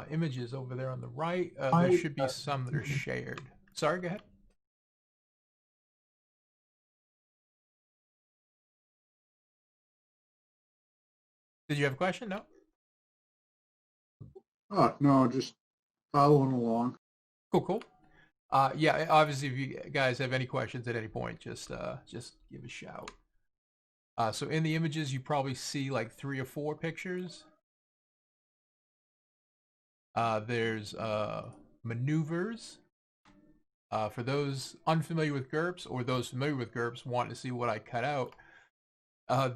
images over there on the right. There should be some that are shared. Sorry, go ahead. Did you have a question? No? Oh, no, just following along. Cool, cool. Yeah, obviously, if you guys have any questions at any point, just give a shout. So in the images, you probably see like 3 or 4 pictures. There's maneuvers. For those unfamiliar with GURPS or those familiar with GURPS want to see what I cut out,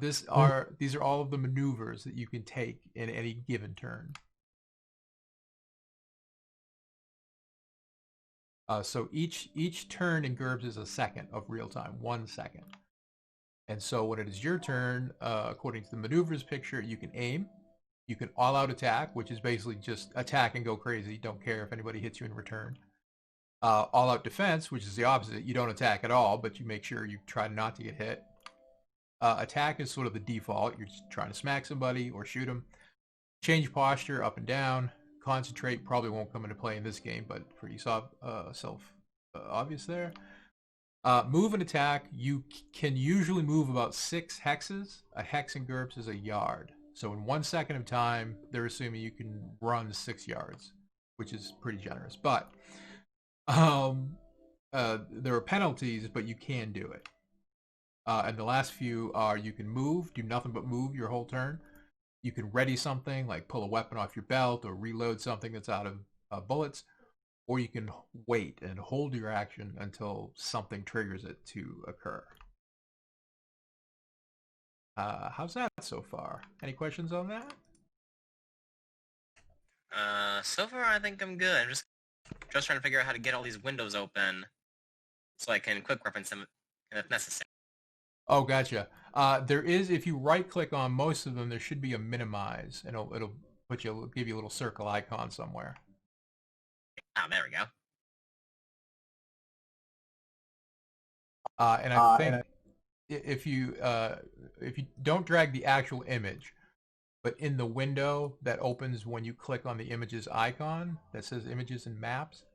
these are all of the maneuvers that you can take in any given turn. So each turn in GURPS is a second of real time, 1 second. And so when it is your turn, according to the maneuvers picture, you can aim. You can all-out attack, which is basically just attack and go crazy. Don't care if anybody hits you in return. All-out defense, which is the opposite. You don't attack at all, but you make sure you try not to get hit. Attack is sort of the default. You're just trying to smack somebody or shoot them. Change posture up and down. Concentrate probably won't come into play in this game, but pretty self-obvious there. Move and attack. You can usually move about 6 hexes. A hex in GURPS is a yard. So in 1 second of time, they're assuming you can run 6 yards, which is pretty generous. But there are penalties, but you can do it. And the last few are you can move, do nothing but move your whole turn. You can ready something, like pull a weapon off your belt or reload something that's out of bullets. Or you can wait and hold your action until something triggers it to occur. How's that so far? Any questions on that? So far I think I'm good. I'm just trying to figure out how to get all these windows open so I can quick reference them if necessary. Oh, gotcha. There is, if you right click on most of them, there should be a minimize, and it'll give you a little circle icon somewhere. Oh, there we go. And I think if you don't drag the actual image, but in the window that opens when you click on the images icon that says images and maps,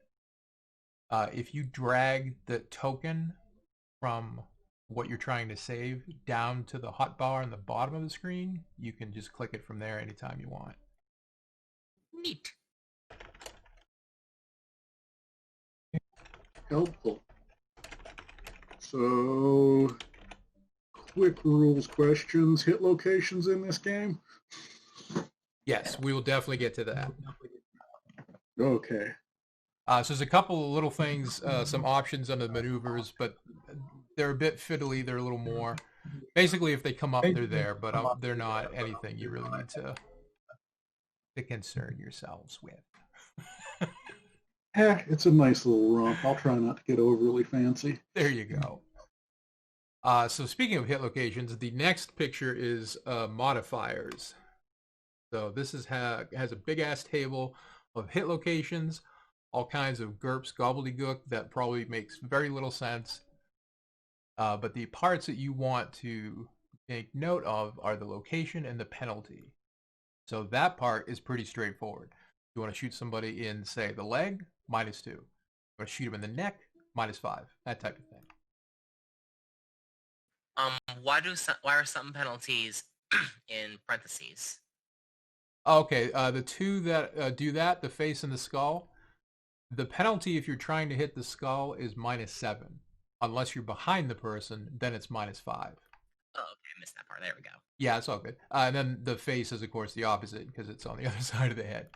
if you drag the token from what you're trying to save down to the hotbar on the bottom of the screen, you can just click it from there anytime you want. Neat. Helpful. So, quick rules questions. Hit locations in this game? Yes, we will definitely get to that. Okay. So there's a couple of little things, some options under the maneuvers, but they're a bit fiddly. They're a little more. Basically, if they come up, they're there, but they're not anything you really need to concern yourselves with. Heck, it's a nice little romp. I'll try not to get overly fancy. There you go. So speaking of hit locations, the next picture is modifiers. So this has a big-ass table of hit locations, all kinds of GURPS gobbledygook that probably makes very little sense. But the parts that you want to make note of are the location and the penalty. So that part is pretty straightforward. You want to shoot somebody in, say, the leg, -2. You want to shoot them in the neck, -5. That type of thing. Why are some penalties in parentheses? Okay, the two that do that, the face and the skull, the penalty if you're trying to hit the skull is -7. Unless you're behind the person, then it's -5. Oh, okay, I missed that part. There we go. Yeah, it's all good. And then the face is, of course, the opposite because it's on the other side of the head.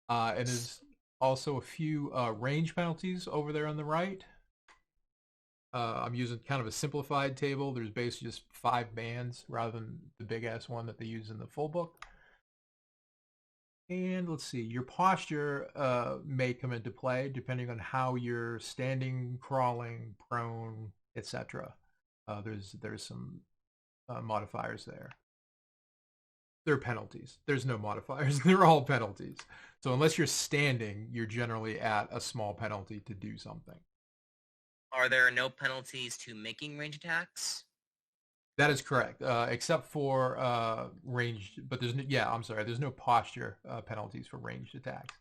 And there's also a few range penalties over there on the right. I'm using kind of a simplified table. There's basically just 5 bands rather than the big-ass one that they use in the full book. And let's see, your posture may come into play depending on how you're standing, crawling, prone, etc. There's some modifiers there. They're penalties. There's no modifiers. They're all penalties. So unless you're standing, you're generally at a small penalty to do something. Are there no penalties to making range attacks? That is correct, except for ranged. But there's no, yeah, I'm sorry. There's no posture penalties for ranged attacks.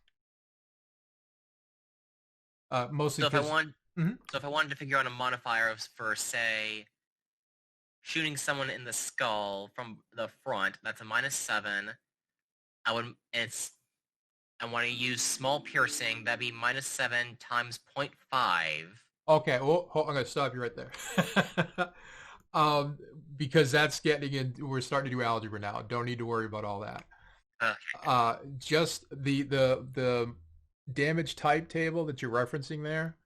Mostly So if I because. want, Mhm. so if I wanted to figure out a modifier for, say, shooting someone in the skull from the front, that's a -7. I want to use small piercing. That'd be -7 times 0.5. Okay, well, I'm gonna stop you right there. um, because that's getting in. We're starting to do algebra now. Don't need to worry about all that. Okay. Just the damage type table that you're referencing there.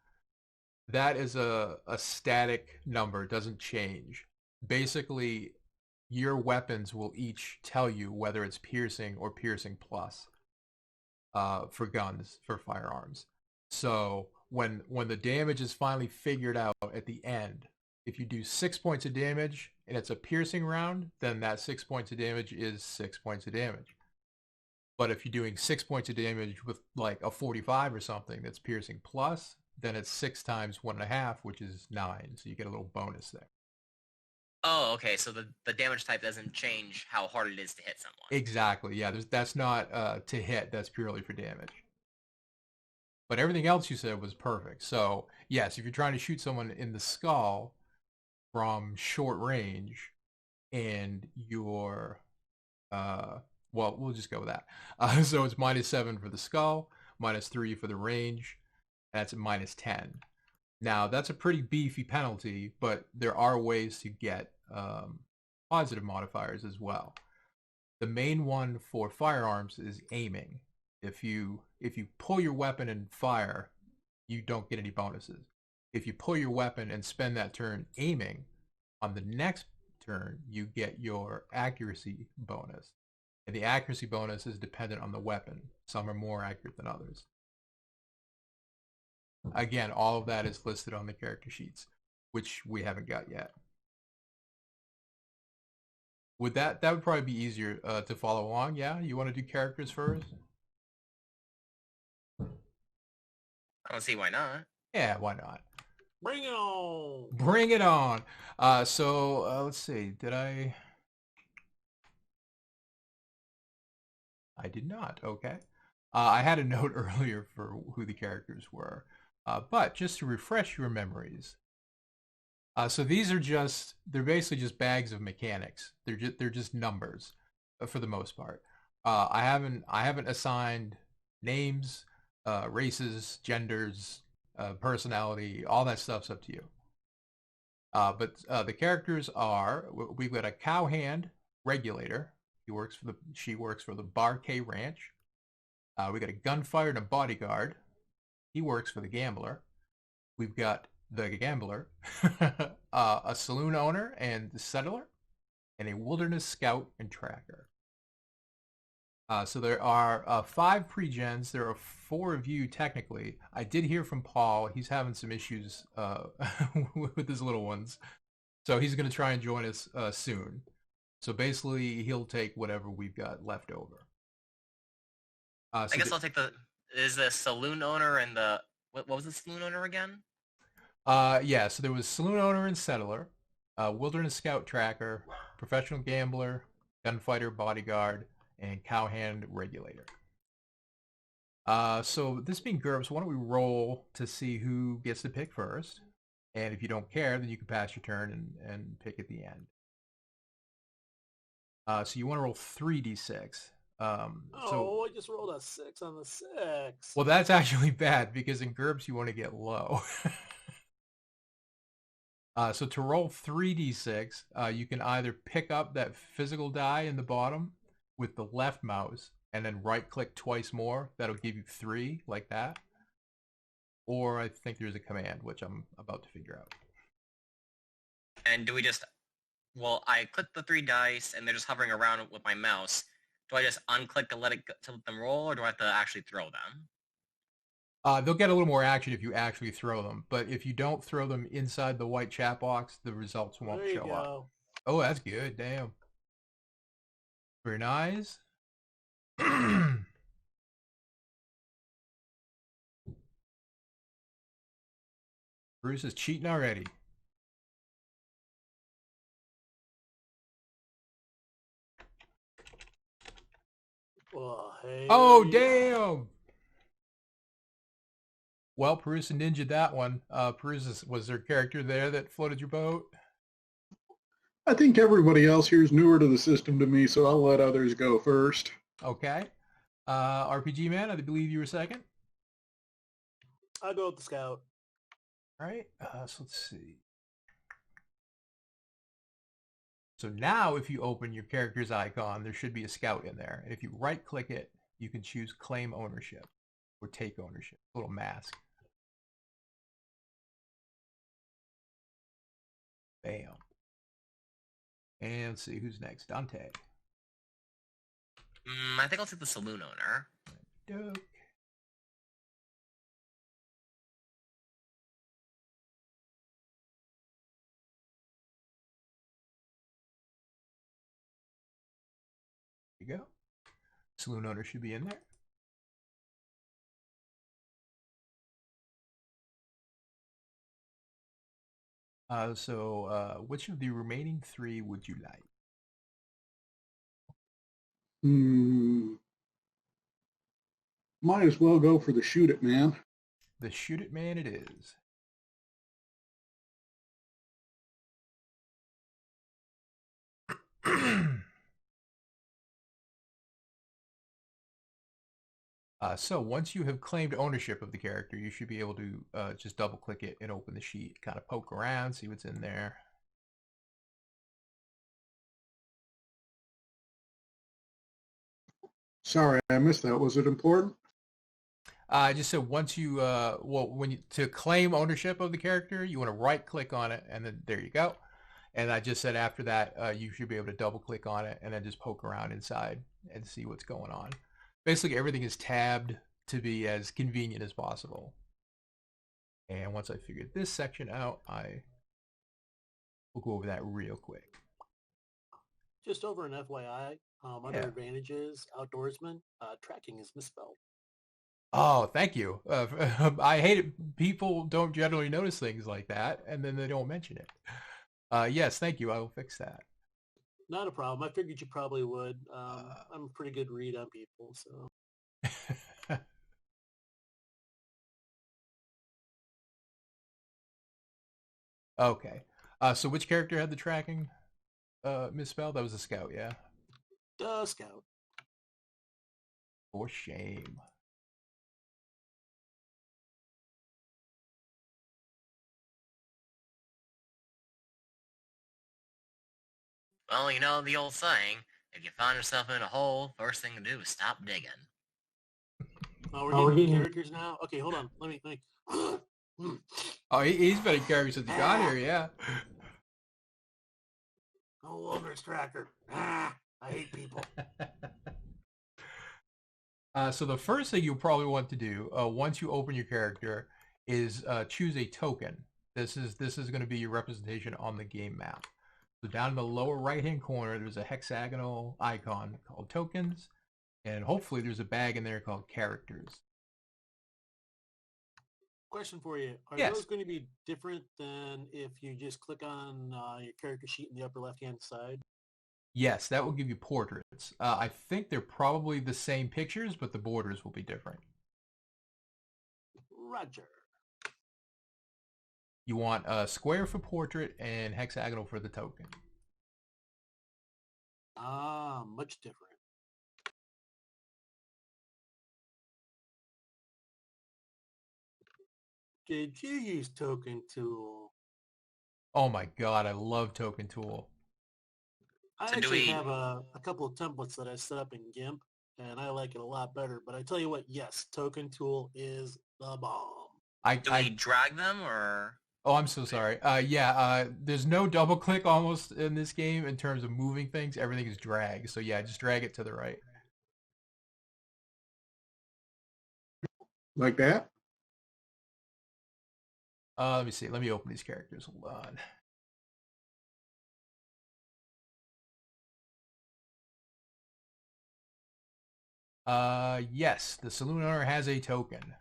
That is a static number. It doesn't change. Basically, your weapons will each tell you whether it's piercing or piercing plus. For guns, for firearms. So when the damage is finally figured out at the end, if you do 6 points of damage and it's a piercing round, then that 6 points of damage is 6 points of damage. But if you're doing 6 points of damage with like a 45 or something that's piercing plus, then it's 6 times 1.5, which is 9. So you get a little bonus there. Oh, okay. So the damage type doesn't change how hard it is to hit someone. Exactly. Yeah, that's not to hit. That's purely for damage. But everything else you said was perfect. So yes, if you're trying to shoot someone in the skull from short range, and you're well, we'll just go with that. So it's -7 for the skull, -3 for the range. That's at -10. Now that's a pretty beefy penalty, but there are ways to get positive modifiers as well. The main one for firearms is aiming. If you pull your weapon and fire, you don't get any bonuses. If you pull your weapon and spend that turn aiming, on the next turn you get your accuracy bonus. And the accuracy bonus is dependent on the weapon. Some are more accurate than others. Again, all of that is listed on the character sheets, which we haven't got yet. That would probably be easier to follow along? Yeah, you want to do characters first? I don't see why not. Yeah, why not? Bring it on. Bring it on. Let's see. Did I? I did not. Okay. I had a note earlier for who the characters were, but just to refresh your memories. So these are they're basically just bags of mechanics. They're just numbers for the most part. I haven't assigned names, races, genders, personality. All that stuff's up to you. But the characters are, we've got a cowhand regulator. She works for the Bar K Ranch. We got a gunfighter and a bodyguard. He works for the gambler. We've got the gambler, a saloon owner and the settler, and a wilderness scout and tracker. So there are 5 pre-gens. There are 4 of you technically. I did hear from Paul. He's having some issues with his little ones. So he's going to try and join us soon. So basically, he'll take whatever we've got left over. I guess I'll take is the saloon owner and the... What was the saloon owner again? Yeah, so there was saloon owner and settler, wilderness scout tracker, professional gambler, gunfighter bodyguard, and cowhand regulator. So this being GURPS, why don't we roll to see who gets to pick first? And if you don't care, then you can pass your turn and pick at the end. So you want to roll 3d6. I just rolled a 6 on the 6. Well, that's actually bad because in GURPS you want to get low. So to roll 3d6, you can either pick up that physical die in the bottom with the left mouse and then right-click twice more. That'll give you 3, like that. Or I think there's a command, which I'm about to figure out. And do we just... Well, I click the 3 dice, and they're just hovering around with my mouse. Do I just unclick to let them roll, or do I have to actually throw them? They'll get a little more action if you actually throw them, but if you don't throw them inside the white chat box, the results won't show up. Oh, that's good. Damn. Very nice. Bruce is cheating already. Hey, Oh, damn! Well, Perusa ninja that one. Perusa, was there a character there that floated your boat? I think everybody else here is newer to the system to me, so I'll let others go first. Okay. RPG Man, I believe you were second. I'll go with the scout. All right. So let's see. So now if you open your character's icon, there should be a scout in there. And if you right click it, you can choose claim ownership or take ownership. A little mask. Bam. And let's see who's next. Dante. I think I'll take the saloon owner. Dope. There you go. Saloon owner should be in there. Which of the remaining three would you like? Might as well go for the shoot it, man. The shoot it man it is. So once you have claimed ownership of the character, you should be able to just double click it and open the sheet, kind of poke around, see what's in there. Sorry, I missed that. Was it important? I just said once you, to claim ownership of the character, you want to right click on it and then there you go. And I just said after that, you should be able to double click on it and then just poke around inside and see what's going on. Basically, everything is tabbed to be as convenient as possible. And once I figured this section out, I will go over that real quick. Just over an FYI, under advantages, outdoorsman, tracking is misspelled. Oh, thank you. I hate it. People don't generally notice things like that, and then they don't mention it. Yes, thank you. I will fix that. Not a problem. I figured you probably would. I'm a pretty good read on people, so. Okay. So which character had the tracking misspelled? That was a scout, yeah? Scout. For shame. Well, you know the old saying, if you find yourself in a hole, first thing to do is stop digging. Oh, we're getting characters now? Okay, hold on. Let me think. Oh, he's been a character since he got here, yeah. No wilderness tracker. I hate people. So the first thing you'll probably want to do once you open your character is choose a token. This is going to be your representation on the game map. So down in the lower right-hand corner, there's a hexagonal icon called tokens, and hopefully there's a bag in there called characters. Question for you. Are Yes. those going to be different than if you just click on your character sheet in the upper left-hand side? Yes, that will give you portraits. I think they're probably the same pictures, but the borders will be different. Roger. You want a square for portrait and hexagonal for the token. Much different. Did you use token tool? Oh my god, I love token tool. I So do actually we- have a couple of templates that I set up in GIMP, and I like it a lot better. But I tell you what, yes, token tool is the bomb. Do we drag them or? Oh, I'm so sorry. There's no double click almost in this game in terms of moving things. Everything is drag. So yeah, just drag it to the right. Like that? Let me see. Let me open these characters. Hold on. Yes, the saloon owner has a token,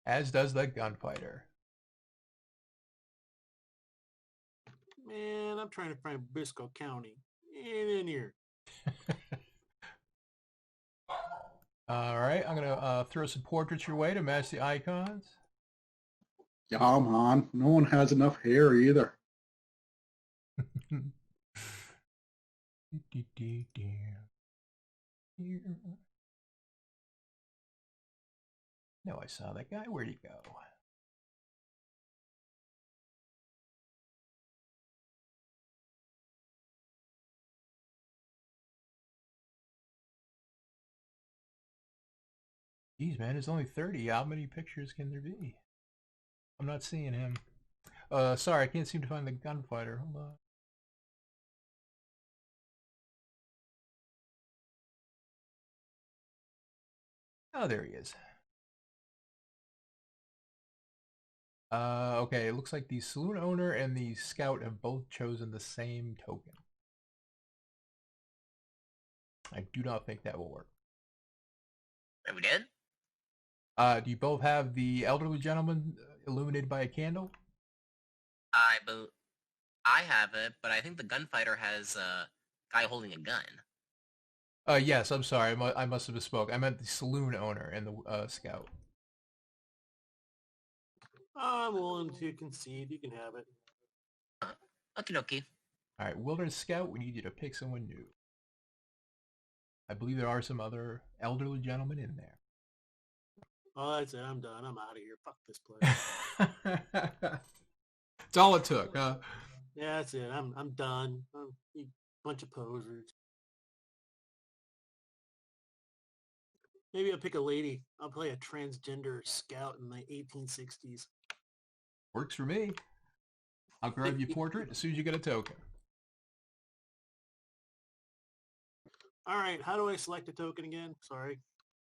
as does the gunfighter. Man, I'm trying to find Briscoe County. Ain't in here. All right, I'm gonna throw some portraits your way to match the icons. Yeah, man. No one has enough hair either. No, I saw that guy. Where'd he go? Geez, man, there's only 30. How many pictures can there be? I'm not seeing him. Sorry, I can't seem to find the gunfighter. Hold on. Oh, there he is. Okay, it looks like the saloon owner and the scout have both chosen the same token. I do not think that will work. Wait, we did? Do you both have the elderly gentleman illuminated by a candle? I have it, but I think the gunfighter has a guy holding a gun. Yes, I'm sorry. I must have misspoke. I meant the saloon owner and the scout. I'm willing to concede. You can have it. Okie dokie. All right, Wilderness Scout, we need you to pick someone new. I believe there are some other elderly gentlemen in there. Oh, that's it. I'm done. I'm out of here. Fuck this place. It's all it took, huh? Yeah, that's it. I'm done. You bunch of posers. Maybe I'll pick a lady. I'll play a transgender scout in the 1860s. Works for me. I'll grab your portrait as soon as you get a token. All right. How do I select a token again? Sorry.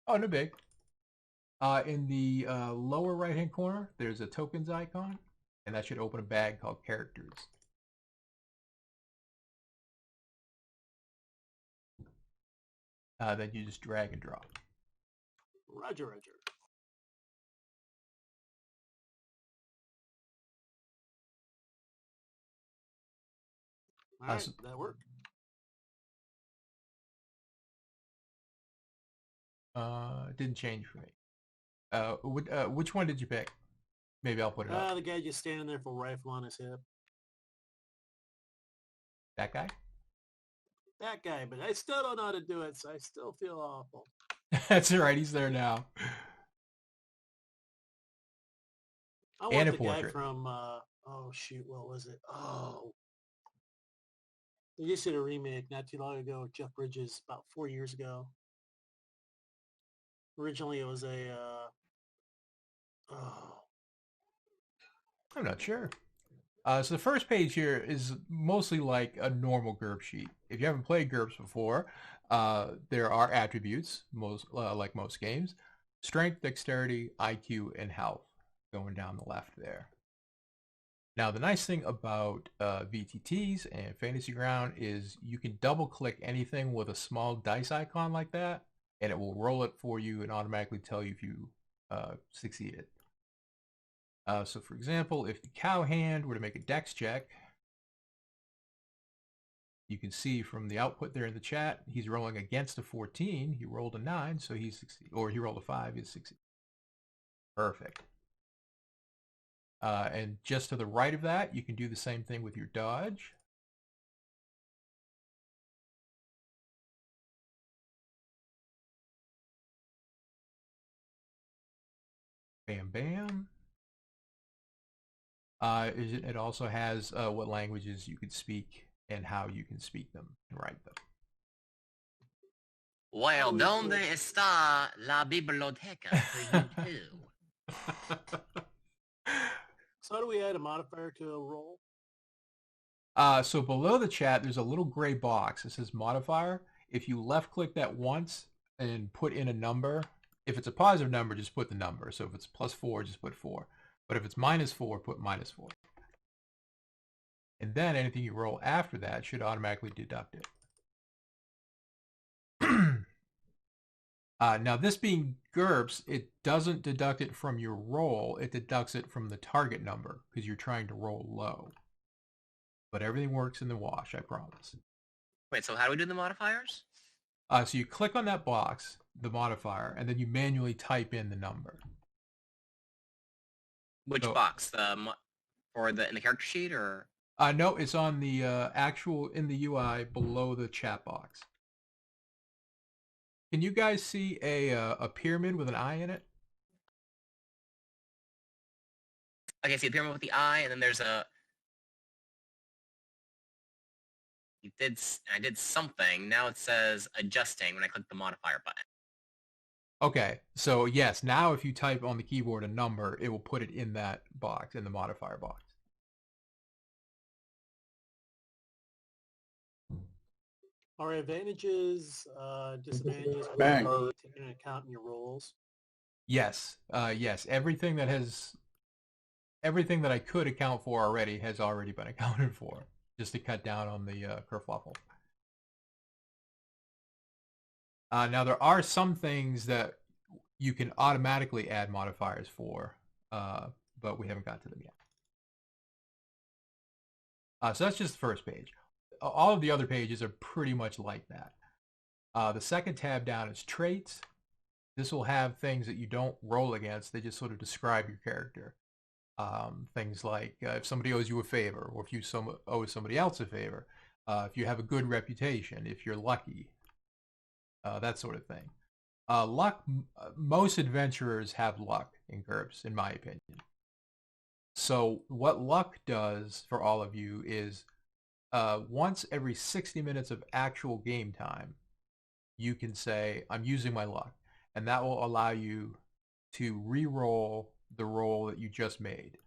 Oh, no big. In the lower right-hand corner, there's a tokens icon, and that should open a bag called characters. Then you just drag and drop. Roger, Roger. All right, that worked. It didn't change for me. Which one did you pick? Maybe I'll put it up. The guy just standing there with a rifle on his hip. That guy? That guy, but I still don't know how to do it, so I still feel awful. That's all right. He's there now. I want the guy from, oh shoot, what was it? Oh. They just did a remake not too long ago with Jeff Bridges, about 4 years ago. Originally, it was a, I'm not sure. So the first page here is mostly like a normal GURPS sheet. If you haven't played GURPS before, there are attributes, like most games. Strength, dexterity, IQ, and health going down the left there. Now, the nice thing about VTTs and Fantasy Ground is you can double-click anything with a small dice icon like that, and it will roll it for you and automatically tell you if you succeeded. So, for example, if the cow hand were to make a dex check, you can see from the output there in the chat, he's rolling against a 14. He rolled a 9, so he's succeeded. Or he rolled a 5, he's succeeded. Perfect. And just to the right of that, you can do the same thing with your dodge. Bam, bam. It also has what languages you can speak and how you can speak them and write them. Well, ¿dónde está la biblioteca for you two? So how do we add a modifier to a roll? So below the chat, there's a little gray box. It says modifier. If you left click that once and put in a number, if it's a positive number, just put the number. So if it's +4, just put 4. But if it's -4, put -4. And then anything you roll after that should automatically deduct it. Now, this being GURPS, it doesn't deduct it from your roll. It deducts it from the target number because you're trying to roll low. But everything works in the wash, I promise. Wait, so how do we do the modifiers? So you click on that box. the modifier, and then you manually type in the number. Which box? For in the character sheet, or? No, it's on the actual in the UI below the chat box. Can you guys see a pyramid with an eye in it? Okay, see a pyramid with the eye, and then there's a. I did something. Now it says adjusting when I click the modifier button. Okay, so yes, now if you type on the keyboard a number, it will put it in that box, in the modifier box. Are advantages, disadvantages, Bang. taken into account in your rolls? Yes, yes. Everything that I could account for already has already been accounted for, just to cut down on the kerfluffle. Now there are some things that you can automatically add modifiers for, but we haven't got to them yet. So that's just the first page. All of the other pages are pretty much like that. The second tab down is traits. This will have things that you don't roll against. They just sort of describe your character. Things like if somebody owes you a favor, or if you owe somebody else a favor, if you have a good reputation, if you're lucky, that sort of thing. Luck, most adventurers have luck in GURPS, in my opinion. So what luck does for all of you is once every 60 minutes of actual game time, you can say, I'm using my luck. And that will allow you to re-roll the roll that you just made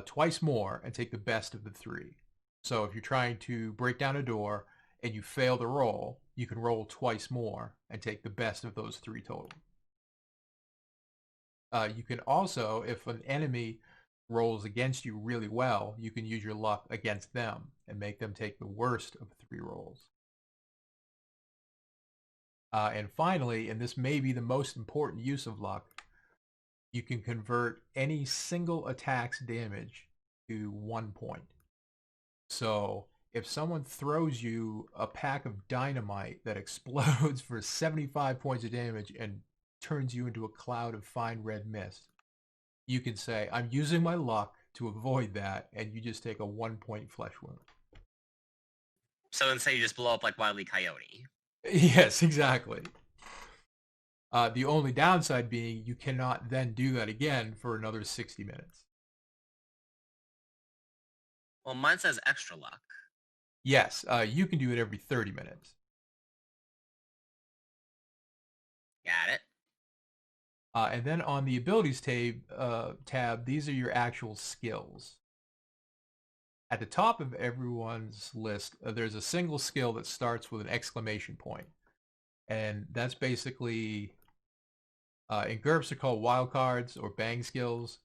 twice more and take the best of the three. So if you're trying to break down a door and you fail the roll, you can roll twice more and take the best of those three total. You can also, if an enemy rolls against you really well, you can use your luck against them and make them take the worst of 3 rolls. And finally, and this may be the most important use of luck, you can convert any single attack's damage to 1 point. So if someone throws you a pack of dynamite that explodes for 75 points of damage and turns you into a cloud of fine red mist, you can say, I'm using my luck to avoid that, and you just take a 1-point flesh wound. So instead you just blow up like Wile E. Coyote. Yes, exactly. The only downside being you cannot then do that again for another 60 minutes. Well, mine says extra luck. Yes, you can do it every 30 minutes. Got it. And then on the abilities tab, these are your actual skills. At the top of everyone's list, there's a single skill that starts with an exclamation point. And that's basically, in GURPS they're called wildcards or bang skills.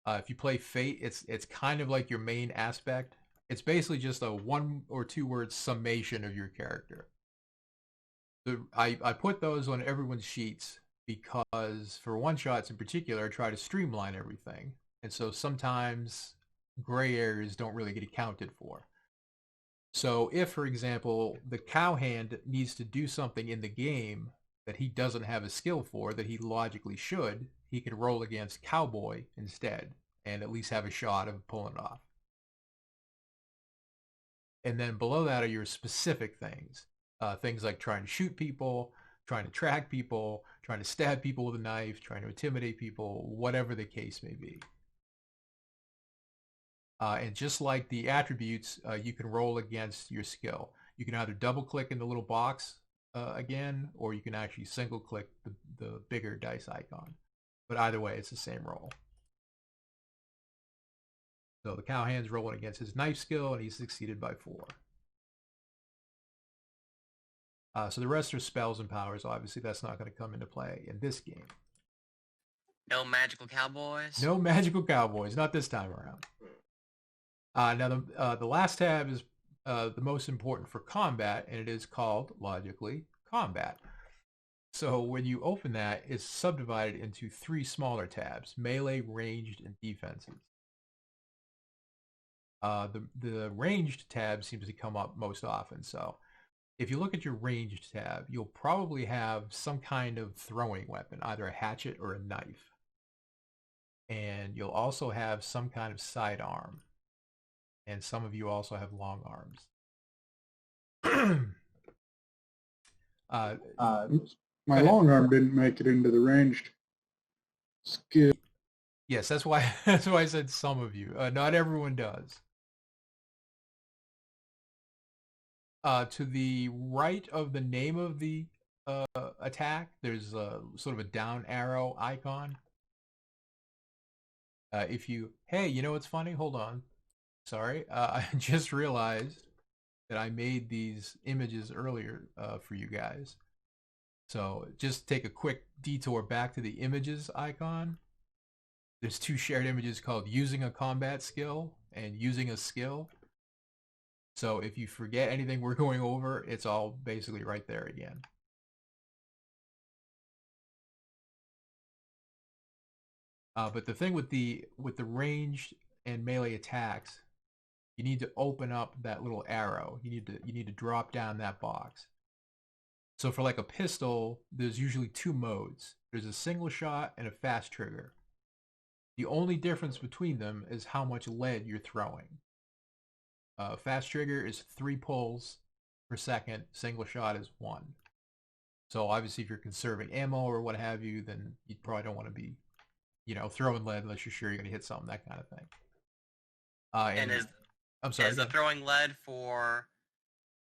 If you play Fate, it's kind of like your main aspect. It's basically just a 1 or 2 word summation of your character. I put those on everyone's sheets because for one-shots in particular, I try to streamline everything. And so sometimes gray areas don't really get accounted for. So if, for example, the cowhand needs to do something in the game that he doesn't have a skill for, that he logically should, he can roll against cowboy instead and at least have a shot of pulling it off. And then below that are your specific things. Things like trying to shoot people, trying to track people, trying to stab people with a knife, trying to intimidate people, whatever the case may be. And just like the attributes, you can roll against your skill. You can either double click in the little box again, or you can actually single click the bigger dice icon. But either way, it's the same roll. So the cowhand's rolling against his knife skill, and he's succeeded by 4. So the rest are spells and powers. Obviously, that's not going to come into play in this game. No magical cowboys? No magical cowboys, not this time around. Now, the last tab is the most important for combat, and it is called, logically, combat. So when you open that, it's subdivided into 3 smaller tabs: melee, ranged, and defenses. The ranged tab seems to come up most often. So if you look at your ranged tab, you'll probably have some kind of throwing weapon, either a hatchet or a knife. And you'll also have some kind of sidearm. And some of you also have long arms. My long arm didn't make it into the ranged skill. Yes, that's why I said some of you. Not everyone does. To the right of the name of the attack, there's sort of a down arrow icon. Hey, you know what's funny? Hold on. Sorry, I just realized that I made these images earlier for you guys. So just take a quick detour back to the images icon. There's two shared images called using a combat skill and using a skill. So if you forget anything we're going over, it's all basically right there again. But the thing with the ranged and melee attacks, you need to open up that little arrow. You need to drop down that box. So for like a pistol, there's usually two modes. There's a single shot and a fast trigger. The only difference between them is how much lead you're throwing. Fast trigger is 3 pulls per second. Single shot is 1. So obviously if you're conserving ammo or what have you, then you probably don't want to be, throwing lead unless you're sure you're going to hit something, that kind of thing. I'm sorry. Is the throwing lead for,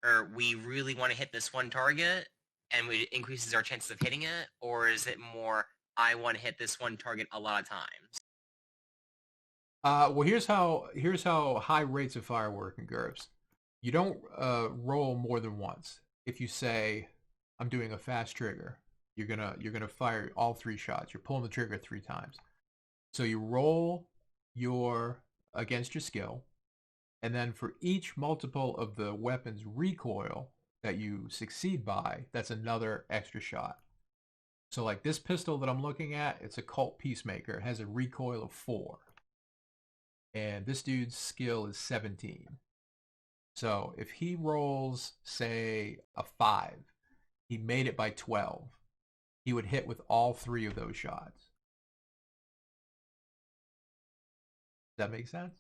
or we really want to hit this one target and it increases our chances of hitting it, or is it more, I want to hit this one target a lot of times? Well, here's how high rates of fire work in GURPS. You don't roll more than once. If you say, I'm doing a fast trigger, you're gonna fire all 3 shots. You're pulling the trigger 3 times. So you roll against your skill, and then for each multiple of the weapon's recoil that you succeed by, that's another extra shot. So like this pistol that I'm looking at, it's a Cult Peacemaker. It has a recoil of 4. And this dude's skill is 17. So if he rolls, say, a 5, he made it by 12. He would hit with all 3 of those shots. Does that make sense?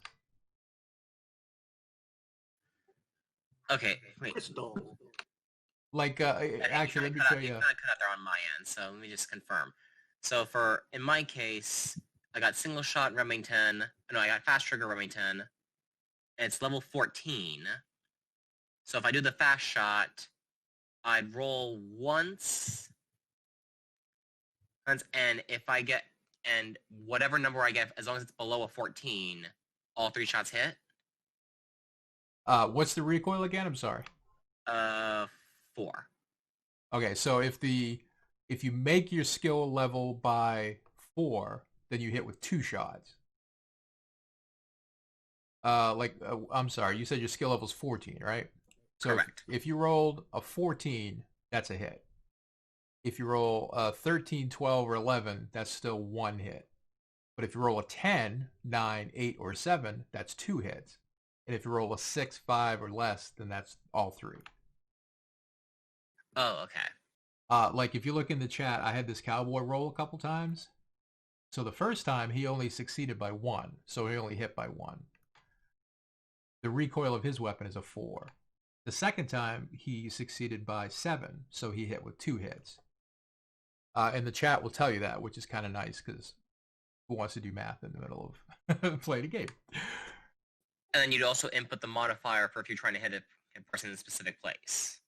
Okay, wait. Like, actually, let me tell you. You kind of cut out there on my end, so let me just confirm. So in my case, I got single shot Remington. No, I got fast trigger Remington. And it's level 14. So if I do the fast shot, I'd roll once. And and whatever number I get, as long as it's below a 14, all 3 shots hit. What's the recoil again? I'm sorry. 4. Okay, so if you make your skill level by 4, then you hit with 2 shots. I'm sorry, you said your skill level is 14, right? So correct. If you rolled a 14, that's a hit. If you roll a 13, 12, or 11, that's still 1 hit. But if you roll a 10, 9, 8, or 7, that's 2 hits. And if you roll a 6, 5, or less, then that's all 3. Oh, okay. Like if you look in the chat, I had this cowboy roll a couple times. So the first time he only succeeded by 1, so he only hit by 1. The recoil of his weapon is a 4. The second time he succeeded by 7, so he hit with 2 hits. And the chat will tell you that, which is kind of nice because who wants to do math in the middle of playing a game? And then you'd also input the modifier for if you're trying to hit a person in a specific place.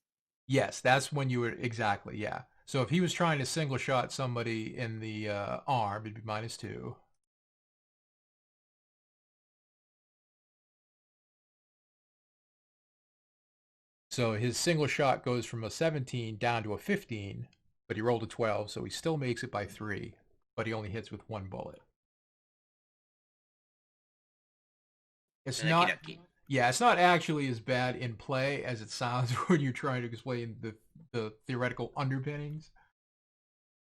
Yes, that's when you would, exactly, yeah. So if he was trying to single shot somebody in the arm, it'd be -2. So his single shot goes from a 17 down to a 15, but he rolled a 12, so he still makes it by 3, but he only hits with 1 bullet. It's not, yeah, it's not actually as bad in play as it sounds when you're trying to explain the theoretical underpinnings.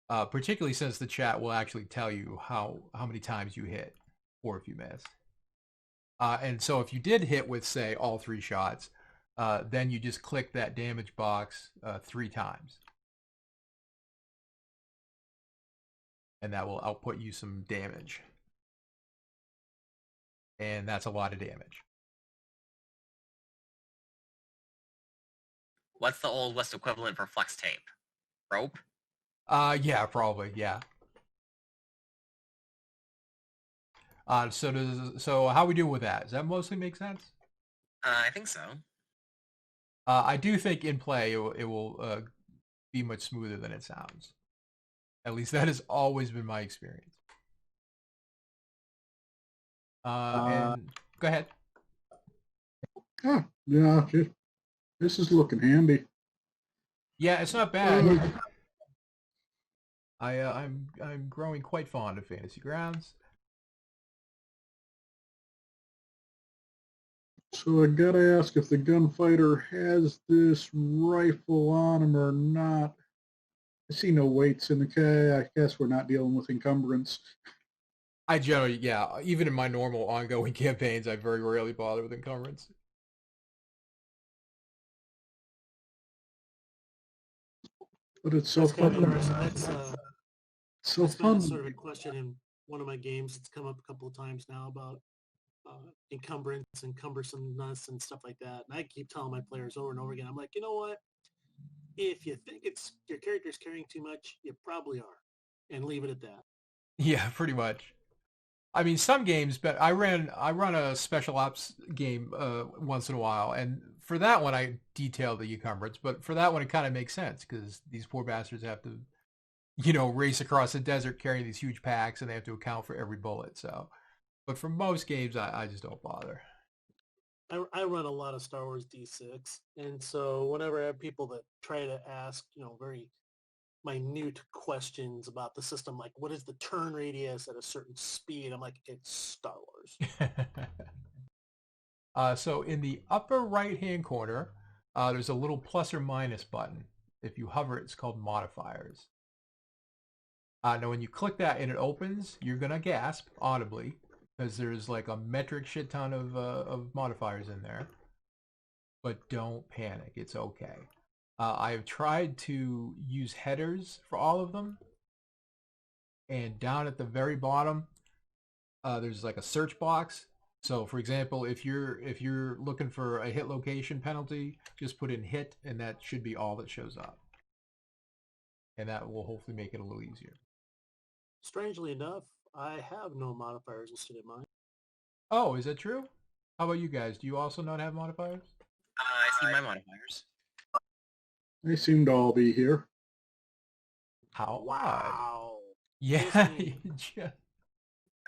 Particularly since the chat will actually tell you how many times you hit, or if you missed. And so if you did hit with, say, all 3 shots, then you just click that damage box 3 times. And that will output you some damage. And that's a lot of damage. What's the Old West equivalent for flex tape? Rope? Yeah, probably, yeah. So how we doing with that? Does that mostly make sense? I think so. I do think in play it will be much smoother than it sounds. At least that has always been my experience. And go ahead. Yeah, this is looking handy. Yeah, it's not bad. I'm growing quite fond of Fantasy Grounds. So I gotta ask if the gunfighter has this rifle on him or not. I see no weights in the K. I guess we're not dealing with encumbrance. I generally, yeah, even in my normal ongoing campaigns, I very rarely bother with encumbrance. But it's so Kind of fucking interesting. That's so been fun. sort of a question in one of my games. It's come up a couple of times now about encumbrance and cumbersomeness and stuff like that. And I keep telling my players over and over again, I'm like, you know what? If you think it's your character's carrying too much, you probably are, and leave it at that. Yeah, pretty much. I mean, some games, but I run a special ops game once in a while, and for that one I detail the encumbrance. But for that one, it kind of makes sense because these poor bastards have to, race across the desert carrying these huge packs, and they have to account for every bullet. So, but for most games, I just don't bother. I run a lot of Star Wars D6, and so whenever I have people that try to ask, very minute questions about the system, like what is the turn radius at a certain speed, I'm like, it's Star Wars. So in the upper right-hand corner, there's a little plus or minus button. If you hover, it's called modifiers. Now, when you click that and it opens, you're gonna gasp audibly because there's like a metric shit ton of modifiers in there. But don't panic; it's okay. I have tried to use headers for all of them, and down at the very bottom, there's like a search box. So, for example, if you're looking for a hit location penalty, just put in hit, and that should be all that shows up, and that will hopefully make it a little easier. Strangely enough, I have no modifiers listed in mine. Oh, is that true? How about you guys? Do you also not have modifiers? I see my modifiers. They seem to all be here. How Wow. odd. Yeah.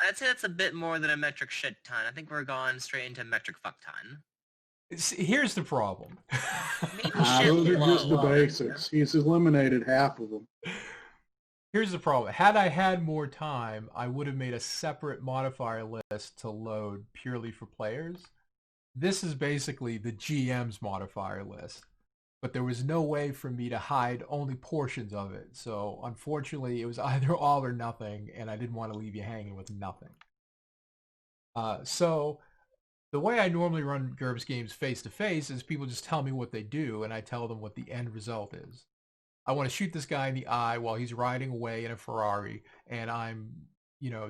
I'd say that's a bit more than a metric shit ton. I think we're going straight into metric fuck ton. Here's the problem. Those are just the basics. He's eliminated half of them. Here's the problem. Had I had more time, I would have made a separate modifier list to load purely for players. This is basically the GM's modifier list, but there was no way for me to hide only portions of it. So unfortunately, it was either all or nothing, and I didn't want to leave you hanging with nothing. So the way I normally run GURPS games face-to-face is people just tell me what they do, and I tell them what the end result is. I want to shoot this guy in the eye while he's riding away in a Ferrari, and I'm,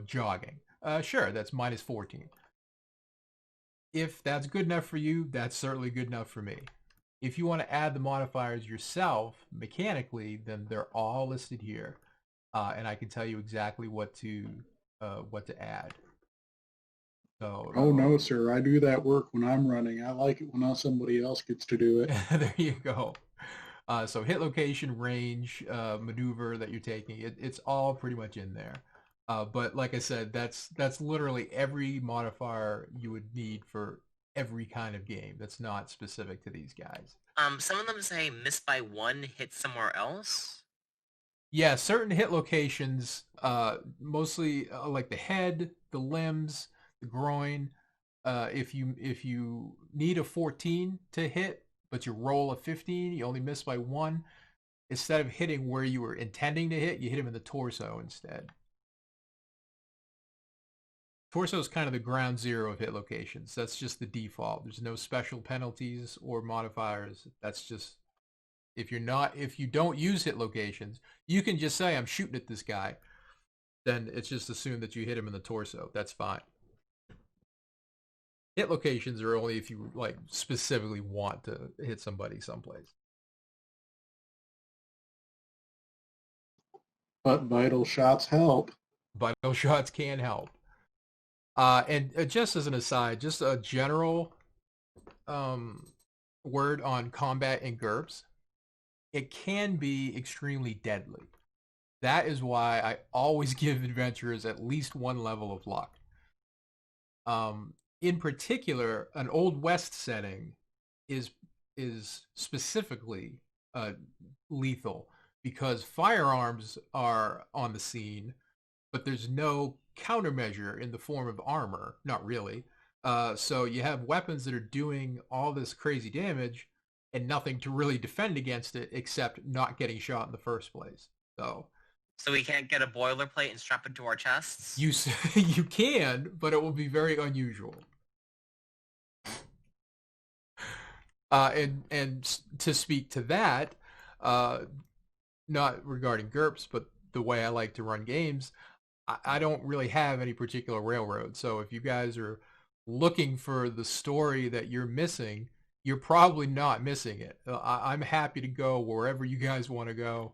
jogging. Sure, that's minus 14. If that's good enough for you, that's certainly good enough for me. If you want to add the modifiers yourself, mechanically, then they're all listed here. And I can tell you exactly what to add. So, oh, no, sir. I do that work when I'm running. I like it when somebody else gets to do it. There you go. So hit location, range, maneuver that you're taking, it's all pretty much in there. But like I said, that's literally every modifier you would need for every kind of game. That's not specific to these guys. Some of them say miss by 1, hit somewhere else. Yeah, certain hit locations, mostly like the head, the limbs, the groin. If you need a 14 to hit, but you roll a 15, you only miss by 1. Instead of hitting where you were intending to hit, you hit him in the torso instead. Torso is kind of the ground zero of hit locations. That's just the default. There's no special penalties or modifiers. That's just if you don't use hit locations, you can just say I'm shooting at this guy. Then it's just assumed that you hit him in the torso. That's fine. Hit locations are only if you like specifically want to hit somebody someplace. But vital shots help. Vital shots can help. And just as an aside, just a general word on combat in GURPS. It can be extremely deadly. That is why I always give adventurers at least one level of luck. In particular, an Old West setting is specifically lethal because firearms are on the scene, but there's no countermeasure in the form of armor. Not really. So you have weapons that are doing all this crazy damage and nothing to really defend against it except not getting shot in the first place. So we can't get a boilerplate and strap it to our chests? You can, but it will be very unusual. And to speak to that, not regarding GURPS, but the way I like to run games, I don't really have any particular railroad. So if you guys are looking for the story that you're missing, you're probably not missing it. I'm happy to go wherever you guys want to go.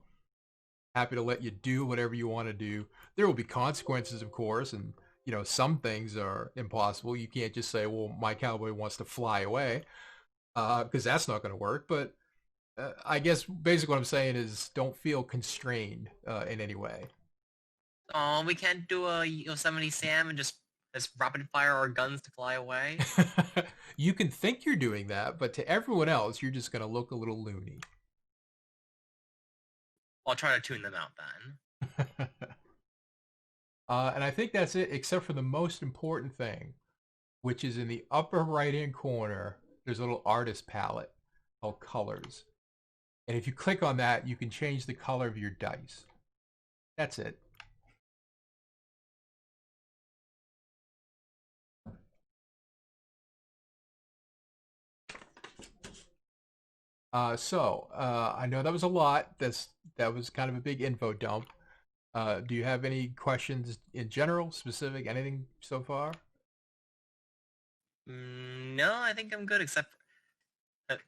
Happy to let you do whatever you want to do. There will be consequences, of course, and some things are impossible. You can't just say, well, my cowboy wants to fly away, because that's not going to work. But I guess basically what I'm saying is don't feel constrained in any way. Oh, we can't do a Yosemite Sam and just rapid fire our guns to fly away? You can think you're doing that, but to everyone else, you're just going to look a little loony. I'll try to tune them out then. And I think that's it, except for the most important thing, which is in the upper right-hand corner, there's a little artist palette called Colors. And if you click on that, you can change the color of your dice. That's it. I know that was a lot. That was kind of a big info dump. Do you have any questions in general, specific, anything so far? No, I think I'm good, except I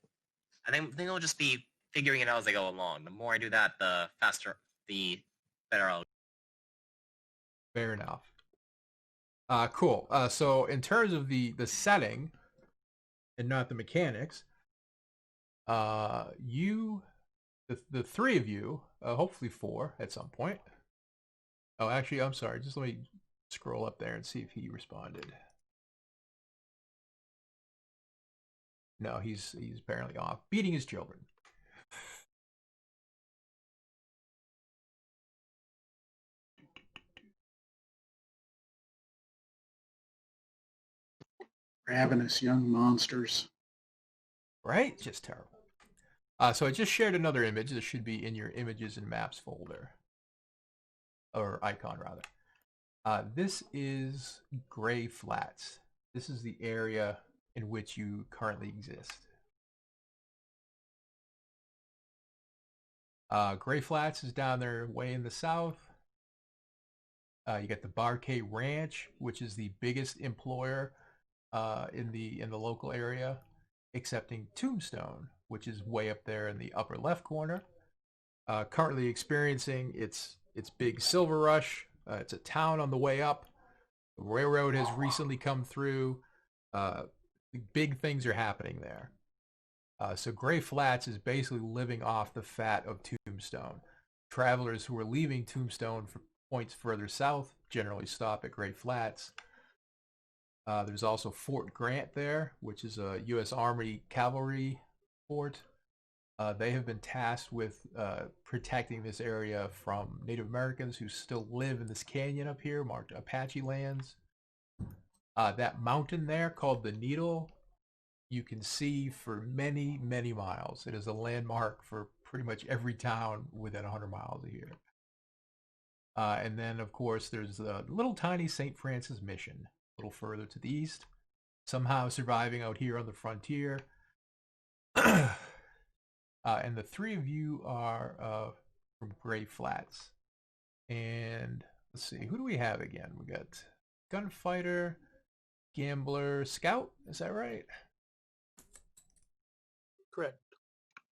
think I'll just be figuring it out as I go along. The more I do that, the better I'll. Fair enough. Cool. So in terms of the setting and not the mechanics, the three of you, hopefully four at some point. Oh, actually, I'm sorry. Just let me scroll up there and see if he responded. No, he's apparently off beating his children. Ravenous young monsters. Right? Just terrible. So I just shared another image. This should be in your images and maps folder. Or icon, rather. This is Gray Flats. This is the area in which you currently exist. Gray Flats is down there way in the south. You got the Barkay Ranch, which is the biggest employer in the local area, excepting Tombstone, which is way up there in the upper left corner. Currently experiencing its big silver rush. It's a town on the way up. The railroad has recently come through. Big things are happening there. So Gray Flats is basically living off the fat of Tombstone. Travelers who are leaving Tombstone for points further south generally stop at Gray Flats. There's also Fort Grant there, which is a U.S. Army cavalry fort. They have been tasked with protecting this area from Native Americans who still live in this canyon up here, marked Apache lands. That mountain there called the Needle, you can see for many, many miles. It is a landmark for pretty much every town within 100 miles of here. And then, of course, there's the little tiny St. Francis Mission, little further to the east, somehow surviving out here on the frontier. And the three of you are from Gray Flats. And let's see, who do we have again? We got Gunfighter, Gambler, Scout. Is that right? Correct.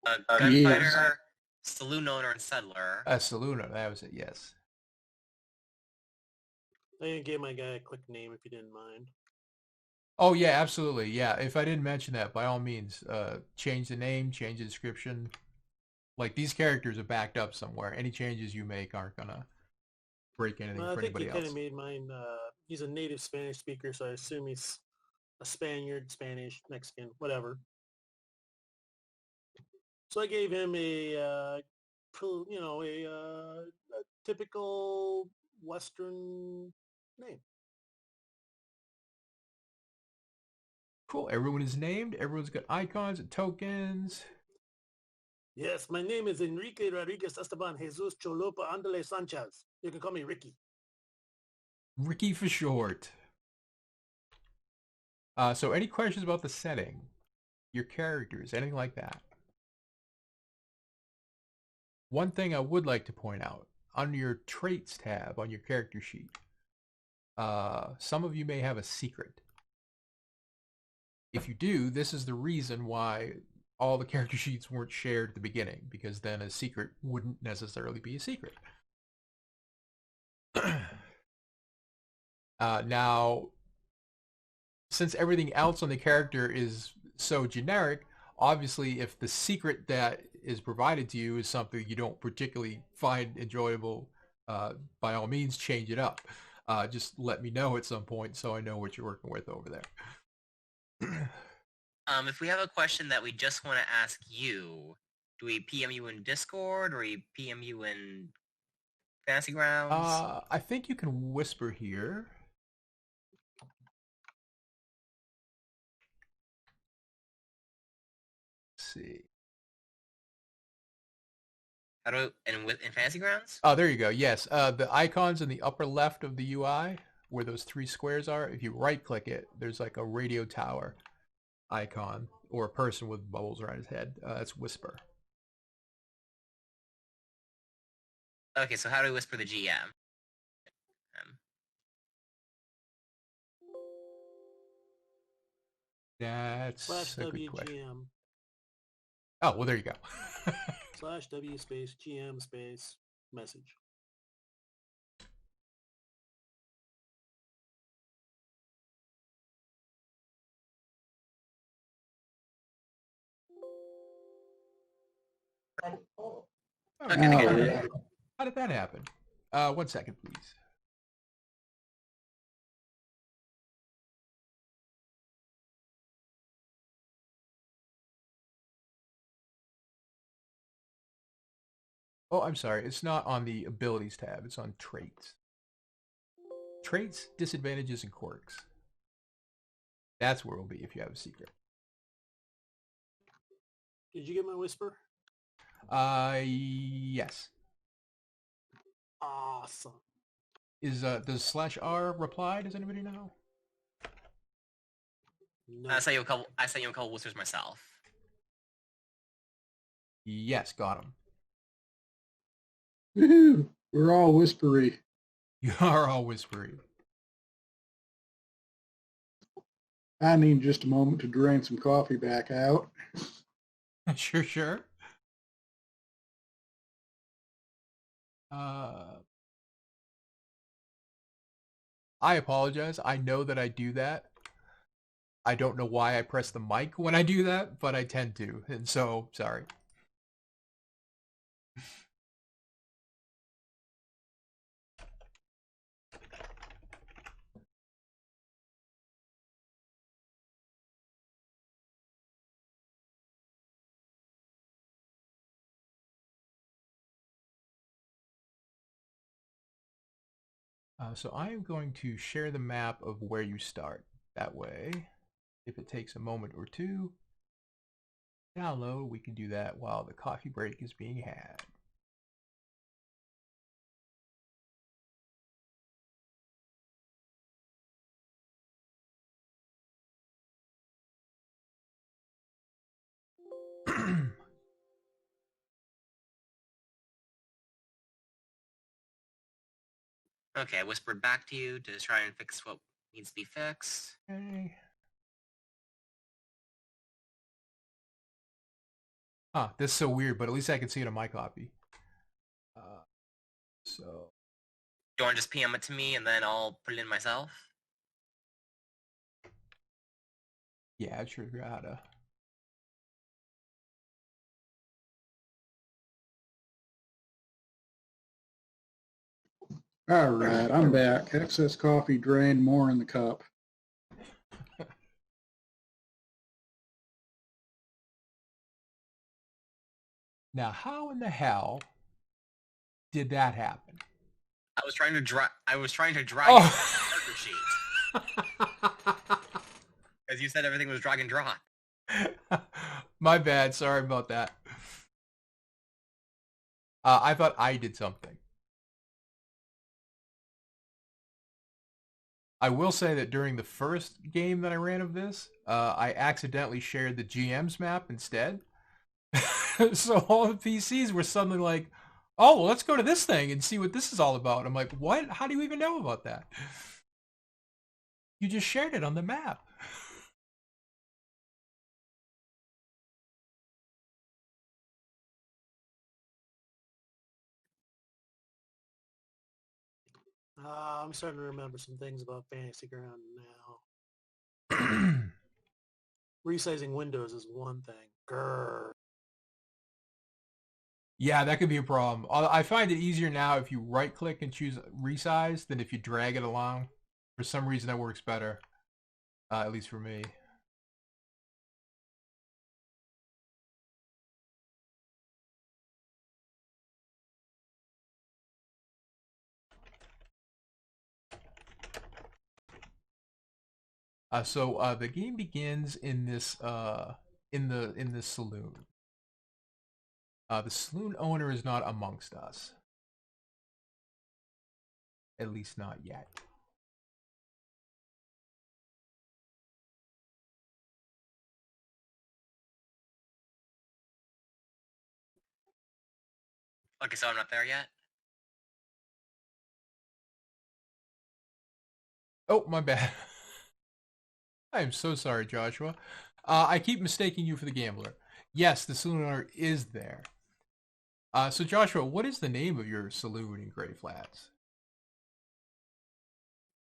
Gunfighter, saloon owner, and settler. Saloon owner, that was it, yes. I gave my guy a quick name if you didn't mind. Oh, yeah, absolutely. Yeah, if I didn't mention that, by all means, change the name, change the description. Like, these characters are backed up somewhere. Any changes you make aren't going to break anything for anybody else. I think he kind of made mine. He's a native Spanish speaker, so I assume he's a Spaniard, Spanish, Mexican, whatever. So I gave him a typical Western name. Cool. Everyone is named. Everyone's got icons and tokens. Yes, my name is Enrique Rodriguez Esteban Jesus Cholopa Andale Sanchez. You can call me Ricky. Ricky for short. So any questions about the setting, your characters, anything like that? One thing I would like to point out, under your traits tab on your character sheet, some of you may have a secret. If you do, this is the reason why all the character sheets weren't shared at the beginning, because then a secret wouldn't necessarily be a secret. Now, since everything else on the character is so generic, obviously if the secret that is provided to you is something you don't particularly find enjoyable, by all means change it up. Just let me know at some point so I know what you're working with over there. If we have a question that we just want to ask you, do we PM you in Discord or we PM you in Fantasy Grounds? I think you can whisper here. Let's see. How do in Fantasy Grounds? Oh, there you go. Yes, the icons in the upper left of the UI, where those three squares are, if you right-click it, there's like a radio tower icon or a person with bubbles around his head. That's Whisper. Okay, so how do we whisper the GM? That's a good /WGM. question. Oh, well, there you go. /W space GM space message. Okay. How did that happen? 1 second, please. Oh, I'm sorry. It's not on the abilities tab. It's on traits. Traits, disadvantages, and quirks. That's where it will be if you have a secret. Did you get my whisper? Yes. Awesome. Does /R reply? Does anybody know? No. I sent you a couple whispers myself. Yes, got him. Woohoo! We're all whispery. You are all whispery. I need just a moment to drain some coffee back out. Sure. I apologize. I know that I do that. I don't know why I press the mic when I do that, but I tend to. And so, sorry. So I am going to share the map of where you start. That way, if it takes a moment or two, download, we can do that while the coffee break is being had. Okay, I whispered back to you to try and fix what needs to be fixed. Okay. Huh, this is so weird, but at least I can see it on my copy. So. Do you want to just PM it to me and then I'll put it in myself? Yeah, I sure forgot how to. All right, I'm back. Excess coffee drained, more in the cup. Now, how in the hell did that happen? I was trying to drag Oh. the sheet. As you said, everything was drag and drop. My bad. Sorry about that. I thought I did something. I will say that during the first game that I ran of this, I accidentally shared the GM's map instead. So all the PCs were suddenly like, oh, well, let's go to this thing and see what this is all about. I'm like, what? How do you even know about that? You just shared it on the map. I'm starting to remember some things about Fantasy Ground now. Resizing windows is one thing. Grrr. Yeah, that could be a problem. I find it easier now if you right-click and choose resize than if you drag it along. For some reason, that works better, at least for me. So the game begins in this in this saloon. The saloon owner is not amongst us, at least not yet. Okay, so I'm not there yet? Oh, my bad. I am so sorry, Joshua. I keep mistaking you for the gambler. Yes, the saloon owner is there. So Joshua, what is the name of your saloon in Gray Flats?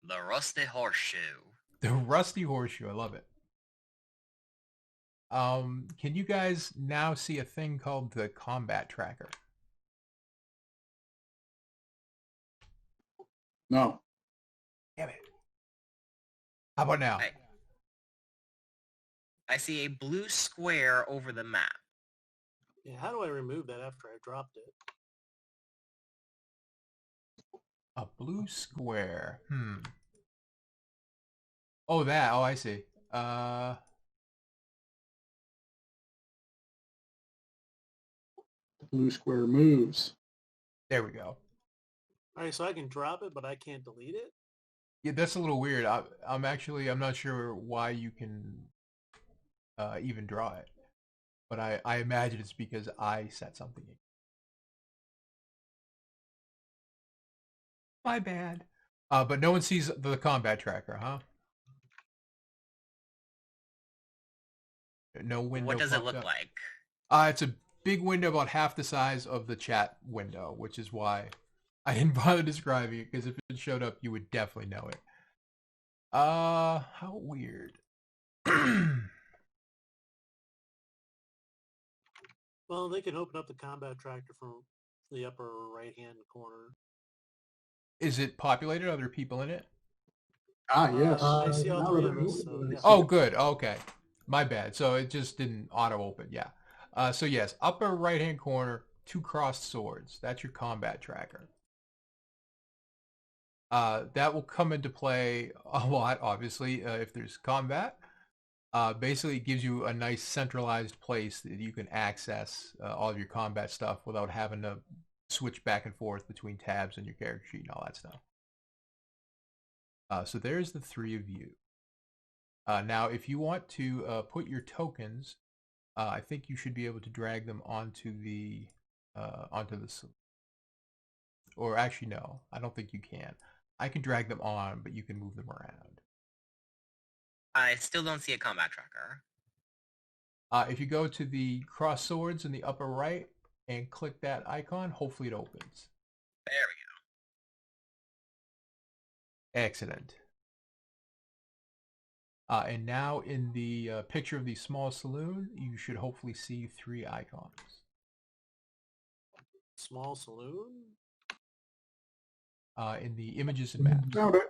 The Rusty Horseshoe. The Rusty Horseshoe. I love it. Can you guys now see a thing called the combat tracker? No. Damn it. How about now? Hey. I see a blue square over the map. Yeah, how do I remove that after I dropped it? A blue square. Oh, that. Oh, I see. Blue square moves. There we go. All right, so I can drop it, but I can't delete it? Yeah, that's a little weird. I'm not sure why you can even draw it, but I imagine it's because I set something in. My bad. But no one sees the combat tracker, huh? No window. What does it popped look up. like? It's a big window about half the size of the chat window, which is why I didn't bother describing it, because if it showed up, you would definitely know it. How weird. Well, they can open up the combat tractor from the upper right-hand corner. Is it populated? Are there people in it? Ah, yes. I see all Now three that of I us, look so at it, I yeah. see Oh, it. good. Okay. My bad. So it just didn't auto-open. Yeah. So yes, upper right-hand corner, 2 crossed swords. That's your combat tracker. That will come into play a lot, obviously, if there's combat. Basically, it gives you a nice centralized place that you can access all of your combat stuff without having to switch back and forth between tabs on your character sheet and all that stuff. So there's the 3 of you. Now, if you want to put your tokens I think you should be able to drag them onto the saloon. Or actually, no, I don't think you can. I can drag them on, but you can move them around. I still don't see a combat tracker. If you go to the cross swords in the upper right and click that icon, hopefully it opens. There we Excellent. And now in the picture of the small saloon, you should hopefully see 3 icons. Small saloon? In the images and maps. Found it.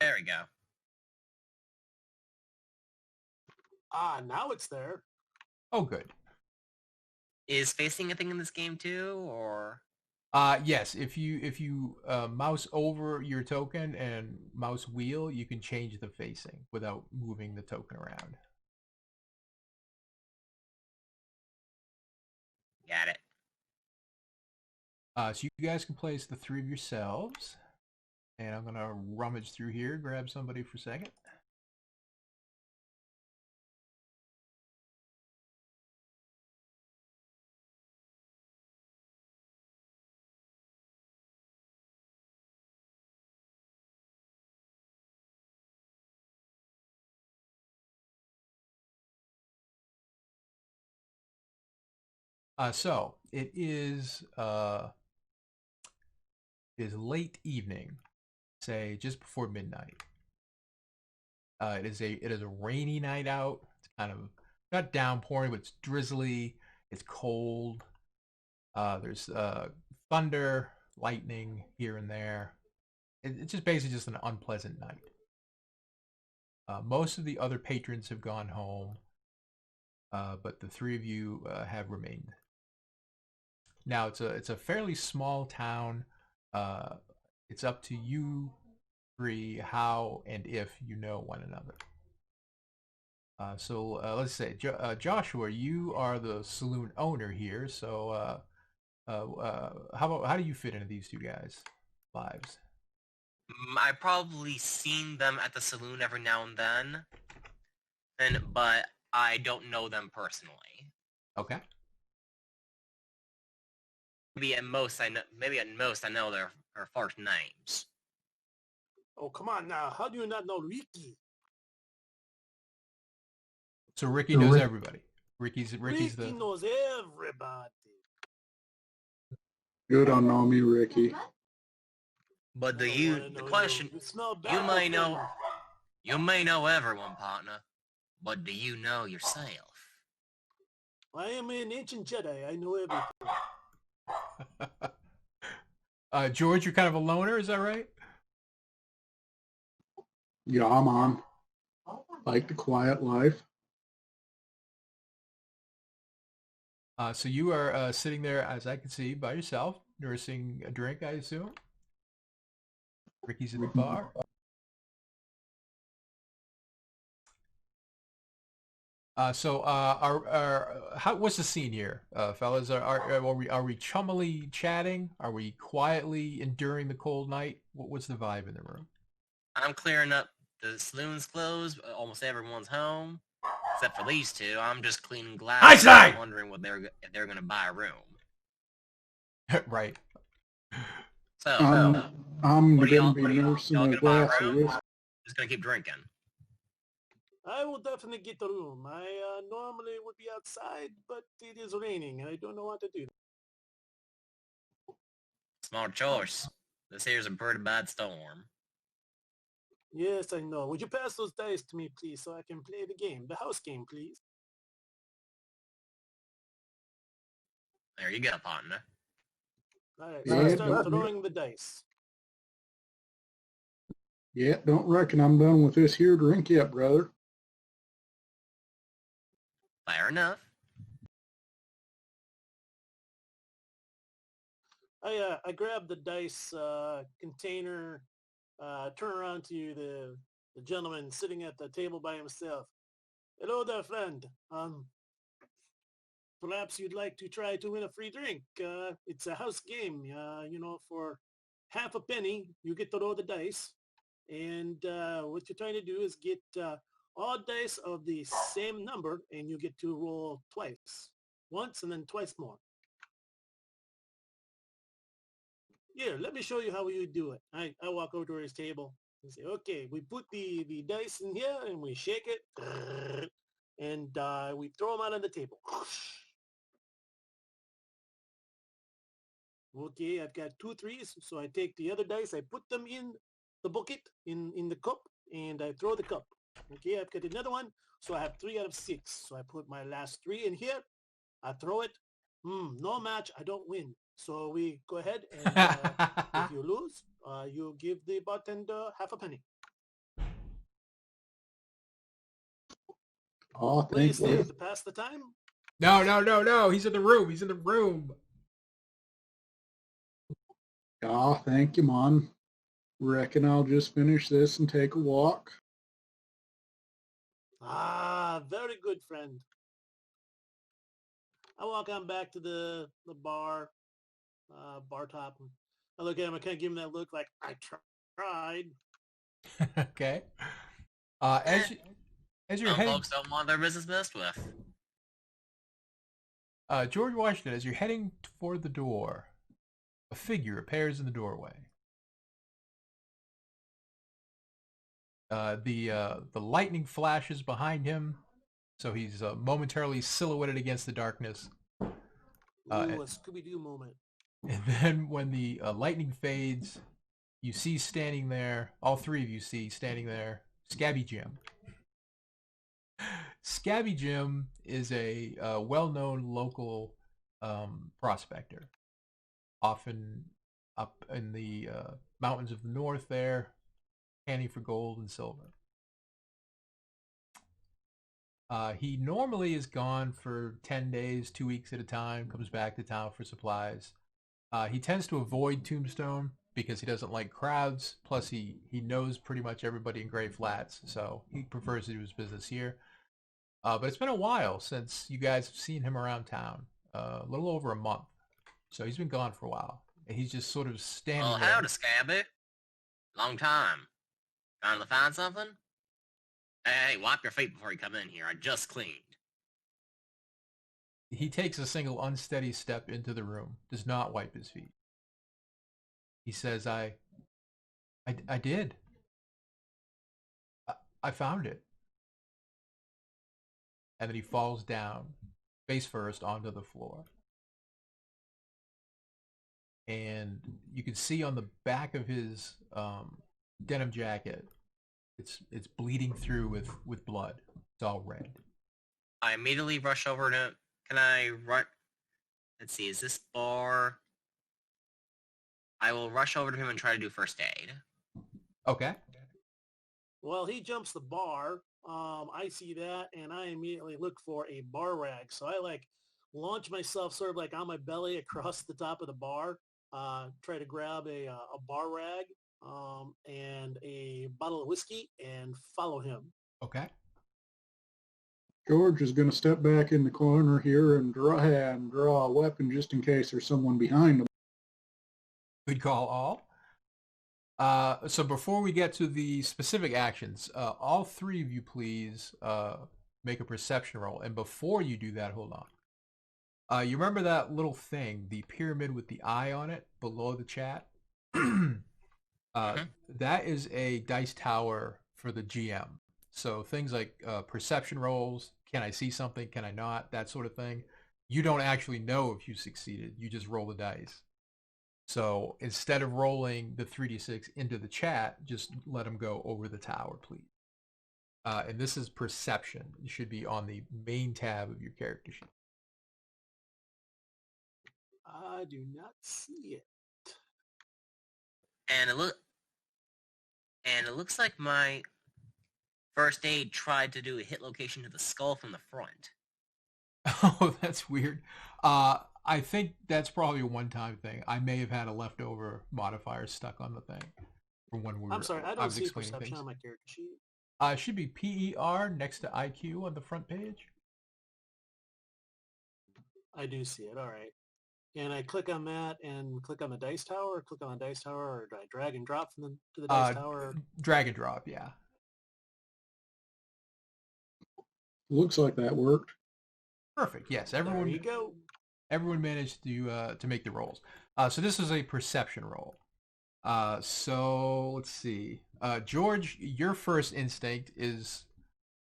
There we go. Ah, now it's there. Oh, good. Is facing a thing in this game too, or? Yes, if you mouse over your token and mouse wheel, you can change the facing without moving the token around. Got it. So you guys can place the 3 of yourselves. And I'm going to rummage through here, grab somebody for a second. So it is late evening, say just before midnight. It is a rainy night out. It's kind of not downpouring, but it's drizzly. It's cold. There's thunder, lightning here and there. It's just basically just an unpleasant night. Most of the other patrons have gone home, but the 3 of you have remained. Now it's a fairly small town. It's up to you 3 how and if you know one another. So let's say Joshua, you are the saloon owner here. So how do you fit into these 2 guys' lives? I've probably seen them at the saloon every now and then, but I don't know them personally. Okay. Maybe at most I know their first names. Oh, come on now. How do you not know Ricky? So Ricky knows everybody. Ricky's Ricky the knows everybody. You don't know me, Ricky. But I don't wanna the know question, you smell you bad, may friend. know everyone, partner, but do you know yourself? I am an ancient Jedi. I know everything. George, you're kind of a loner, is that right? Yeah, I'm on. Like the quiet life. So you are sitting there, as I can see, by yourself, nursing a drink, I assume. Ricky's in the bar. What's the scene here, fellas? Are we chummily chatting? Are we quietly enduring the cold night? What's the vibe in the room? I'm clearing up. The saloon's closed. Almost everyone's home, except for these 2. I'm just cleaning glass. I'm wondering if they're gonna buy a room. Right. So I'm what going do to be y'all nursing gonna a buy a glass of room? whiskey. Just gonna keep drinking. I will definitely get the room. I normally would be outside, but it is raining, and I don't know what to do. Smart choice. This here's a pretty bad storm. Yes, I know. Would you pass those dice to me, please, so I can play the game? The house game, please. There you go, partner. All right, so Yeah, I start but- throwing the dice. Yeah, don't reckon I'm done with this here drink yet, brother. Fair enough. I grab the dice container, turn around to the gentleman sitting at the table by himself. Hello there, friend. Perhaps you'd like to try to win a free drink. It's a house game. For half a penny, you get to roll the dice. And what you're trying to do is get odd dice of the same number, and you get to roll twice. Once and then twice more. Here, let me show you how you do it. I walk over to his table and say, okay, we put the dice in here and we shake it and we throw them out on the table. Okay, I've got 2 3s, so I take the other dice, I put them in the bucket, in the cup, and I throw the cup. Okay, I've got another one, so I have 3 out of 6. So I put my last 3 in here, I throw it. No match, I don't win. So we go ahead and if you lose, you give the bartender half a penny. Oh, What do you thank say you. to pass the time? No. He's in the room. He's in the room. Oh, thank you, Mon. Reckon I'll just finish this and take a walk. Ah, very good, friend. I walk on back to the bar, bar top. And I look at him. I kind of give him that look like, I tried. Okay. Eh, As you're some heading, folks don't want their business messed with. George Washington, as you're heading toward the door, a figure appears in the doorway. The lightning flashes behind him, so he's momentarily silhouetted against the darkness. Ooh, And, a Scooby-Doo moment. and then when the lightning fades, you see standing there, all 3 of you see standing there, Scabby Jim. Scabby Jim is a well-known local prospector, often up in the mountains of the north there, canning for gold and silver. He normally is gone for 10 days, 2 weeks at a time, comes back to town for supplies. He tends to avoid Tombstone because he doesn't like crowds. Plus, he knows pretty much everybody in Gray Flats, so he prefers to do his business here. But it's been a while since you guys have seen him around town. A little over a month. So he's been gone for a while. And he's just sort of standing Well, there. howdy, Scabby. Long time. Trying to find something? Hey, wipe your feet before you come in here. I just cleaned. He takes a single unsteady step into the room, does not wipe his feet. He says, I did. I found it. And then he falls down, face first, onto the floor. And you can see on the back of his denim jacket, it's bleeding through with blood. It's all red. I immediately rush over to... Can I run... Let's see, is this bar... I will rush over to him and try to do first aid. Okay. Well, he jumps the bar. I see that, and I immediately look for a bar rag. So I launch myself sort of like on my belly across the top of the bar, try to grab a bar rag and a bottle of whiskey and follow him. Okay. George is going to step back in the corner here and draw a weapon just in case there's someone behind him. Good call, all. So before we get to the specific actions, all 3 of you please make a perception roll. And before you do that, hold on. You remember that little thing, the pyramid with the eye on it below the chat? That is a dice tower for the GM. So things like perception rolls, can I see something, can I not, that sort of thing. You don't actually know if you succeeded. You just roll the dice. So instead of rolling the 3d6 into the chat, just let them go over the tower, please. And this is perception. It should be on the main tab of your character sheet. I do not see it. And it looks like my first aid tried to do a hit location to the skull from the front. Oh, that's weird. I think that's probably a one-time thing. I may have had a leftover modifier stuck on the thing from when we were. I'm sorry, I don't see perception on my character sheet. It should be PER next to IQ on the front page. I do see it. All right. And I click on that and click on the dice tower, or click on the dice tower, or do I drag and drop from to the dice tower? Drag and drop, yeah. Looks like that worked. Perfect. Yes, There you go. everyone managed to make the rolls. So this is a perception roll. So let's see. George, your first instinct is,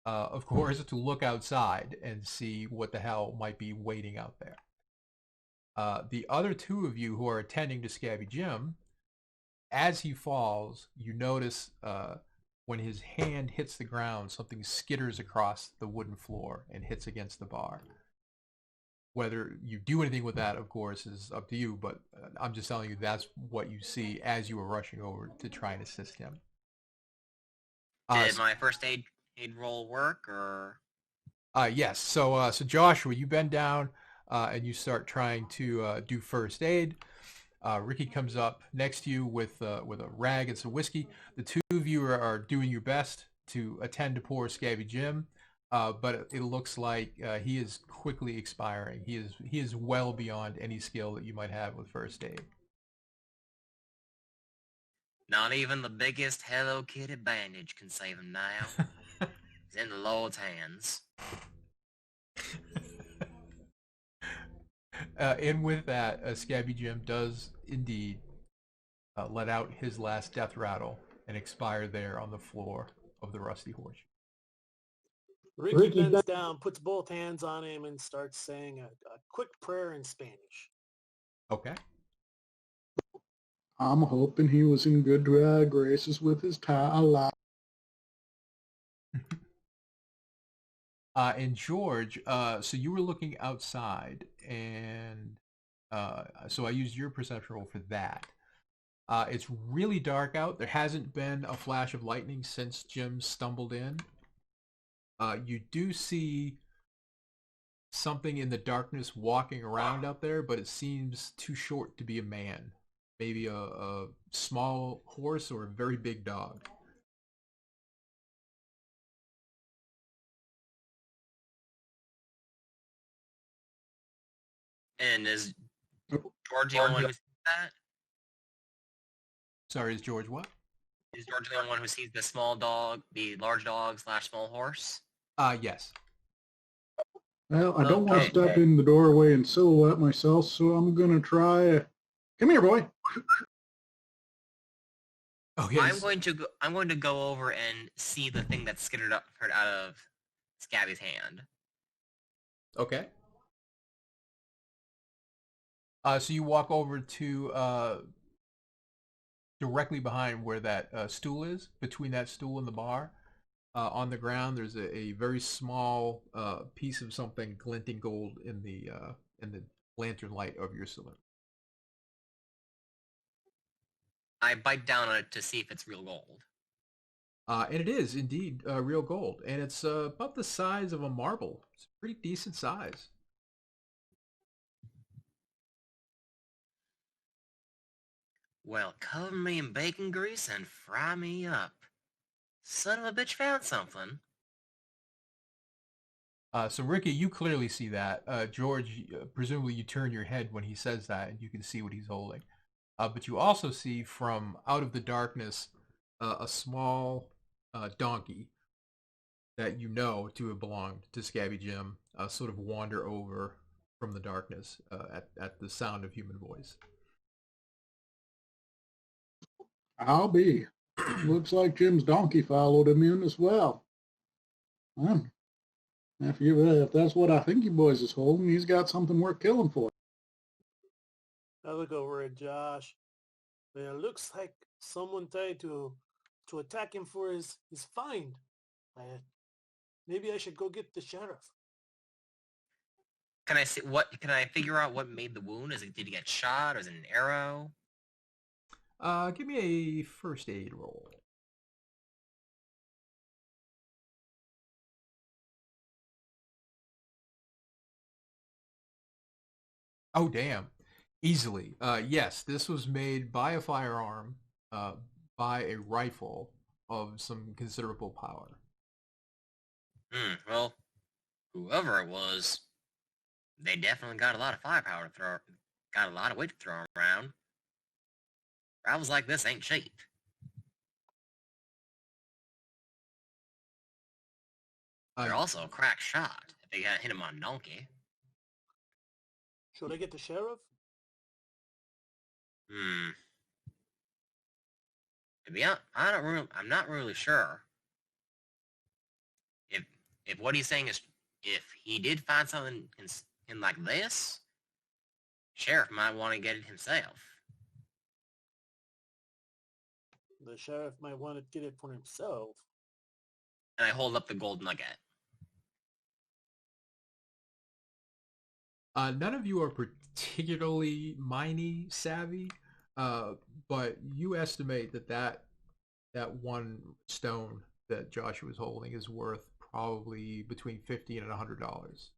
of course, to look outside and see what the hell might be waiting out there. The other two of you who are attending to Scabby Jim, as he falls, you notice when his hand hits the ground, something skitters across the wooden floor and hits against the bar. Whether you do anything with that, of course, is up to you, but I'm just telling you that's what you see as you were rushing over to try and assist him. Did my first aid roll work, or? Yes. So Joshua, you bend down and you start trying to do first aid. Ricky comes up next to you with a rag and some whiskey. The two of you are doing your best to attend to poor Scabby Jim, but it looks like he is quickly expiring. He is well beyond any skill that you might have with first aid. Not even the biggest Hello Kitty bandage can save him now. It's in the Lord's hands. And with that, Scabby Jim does indeed let out his last death rattle and expire there on the floor of the Rusty Horse. Ricky bends down, puts both hands on him, and starts saying a quick prayer in Spanish. Okay. I'm hoping he was in good graces with his tie. And George, so you were looking outside, and so I used your perception roll for that. It's really dark out. There hasn't been a flash of lightning since Jim stumbled in. You do see something in the darkness walking around out there, but it seems too short to be a man. Maybe a small horse or a very big dog. And is George the only one who sees that? Sorry, is George what? Is George the only one who sees the small dog, the large dog / small horse? Yes. Well, I don't want to step in the doorway and silhouette myself, so I'm going to try. Come here, boy. Okay. I'm going to go over and see the thing that skittered out of Scabby's hand. Okay. So you walk over to directly behind where that stool is, between that stool and the bar. On the ground, there's a very small piece of something glinting gold in the lantern light of your saloon. I bite down on it to see if it's real gold. And it is indeed real gold, and it's about the size of a marble. It's a pretty decent size. Well, cover me in bacon grease and fry me up. Son of a bitch found something. So Ricky, you clearly see that. George, presumably you turn your head when he says that, and you can see what he's holding. But you also see from out of the darkness a small donkey that you know to have belonged to Scabby Jim sort of wander over from the darkness at the sound of human voice. I'll be. Looks like Jim's donkey followed him in as well. If that's what I think you boys is holding, he's got something worth killing for. I look over at Josh. It looks like someone tried to attack him for his find. Maybe I should go get the sheriff. Can I see what? Can I figure out what made the wound? Did he get shot, or is it an arrow? Give me a first aid roll. Oh, damn. Easily. Yes, this was made by a firearm, by a rifle of some considerable power. Well, whoever it was, they definitely got a lot of firepower to throw, got a lot of weight to throw around. Rivals like this ain't cheap. They're also a crack shot if they hit him on donkey. Should I get the sheriff? To be honest, I'm not really sure. If what he's saying is, if he did find something in like this, sheriff might want to get it himself. The sheriff might want to get it for himself. And I hold up the gold nugget. None of you are particularly miney savvy, but you estimate that one stone that Joshua was holding is worth probably between $50 and $100.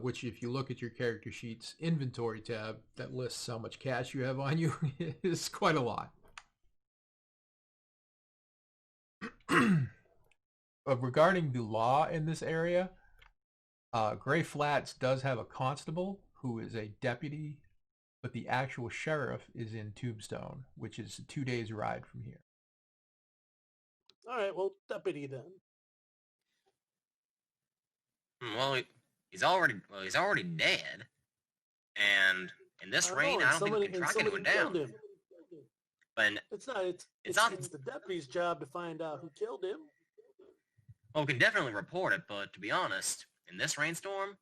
Which, if you look at your character sheet's inventory tab that lists how much cash you have on you, is quite a lot. Regarding the law in this area, Gray Flats does have a constable who is a deputy, but the actual sheriff is in Tombstone, which is 2 days' ride from here. All right, well, deputy then. Well, he's already dead, and in this rain, I don't think we can track anyone down. Him. But it's the deputy's job to find out who killed him. Well, we can definitely report it, but to be honest, in this rainstorm,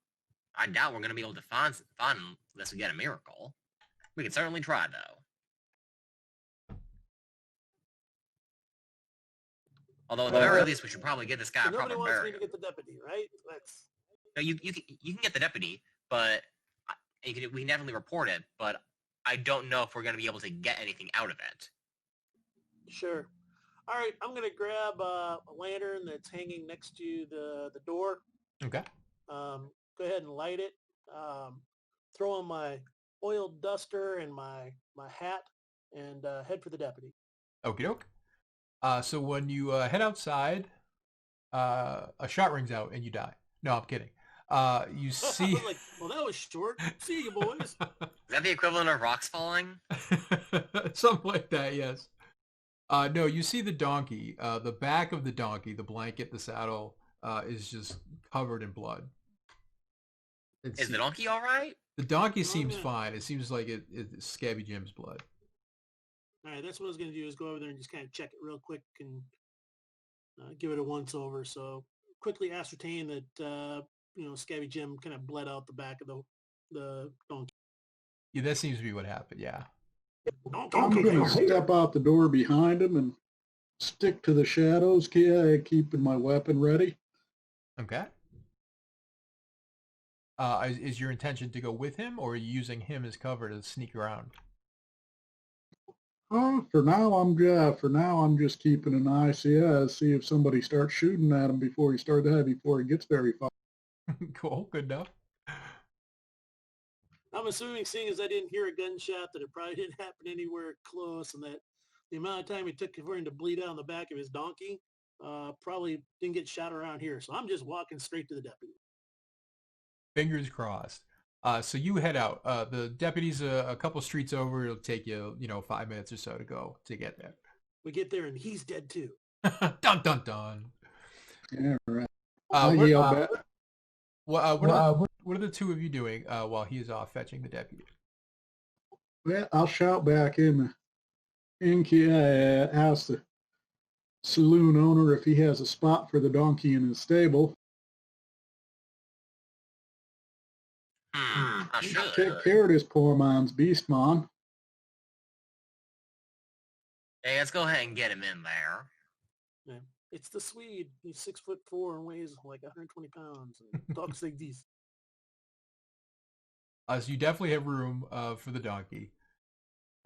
I doubt we're going to be able to find him unless we get a miracle. We can certainly try, though. Although at the very least, we should probably get this guy a proper burial. Nobody wants me to get the deputy, right? No, you can get the deputy, but we can definitely report it. But I don't know if we're going to be able to get anything out of it. Sure. All right, I'm going to grab a lantern that's hanging next to the door. Okay. Go ahead and light it. Throw on my oil duster and my hat and head for the deputy. Okie doke. So when you head outside, a shot rings out and you die. No, I'm kidding. You see... I was like, well, that was short. See you, boys. Is that the equivalent of rocks falling? Something like that, yes. No, you see the donkey. The back of the donkey, the blanket, the saddle, is just covered in blood. Is the donkey all right? The donkey seems fine. It seems like it's Scabby Jim's blood. All right, that's what I was going to do, is go over there and just kind of check it real quick and give it a once-over. So quickly ascertain that, Scabby Jim kind of bled out the back of the donkey. Yeah, that seems to be what happened, yeah. I'm going to step out the door behind him and stick to the shadows, keeping my weapon ready. Okay. Is your intention to go with him, or are you using him as cover to sneak around? For now I'm just keeping an eye, see if somebody starts shooting at him before he gets very far. Cool, good enough. I'm assuming, seeing as I didn't hear a gunshot, that it probably didn't happen anywhere close, and that the amount of time it took for him to bleed out on the back of his donkey probably didn't get shot around here. So I'm just walking straight to the deputy. Fingers crossed. So you head out. The deputy's a couple streets over. It'll take you, 5 minutes or so to get there. We get there and he's dead too. Dun dun dun. Yeah, right. What are the two of you doing while he's off fetching the deputy? Well, I'll shout back in, ask the saloon owner if he has a spot for the donkey in his stable. I should. Take care of this poor man's beast, man. Hey, let's go ahead and get him in there. Yeah. It's the Swede. He's 6'4" and weighs like 120 pounds and talks like this. So you definitely have room for the donkey.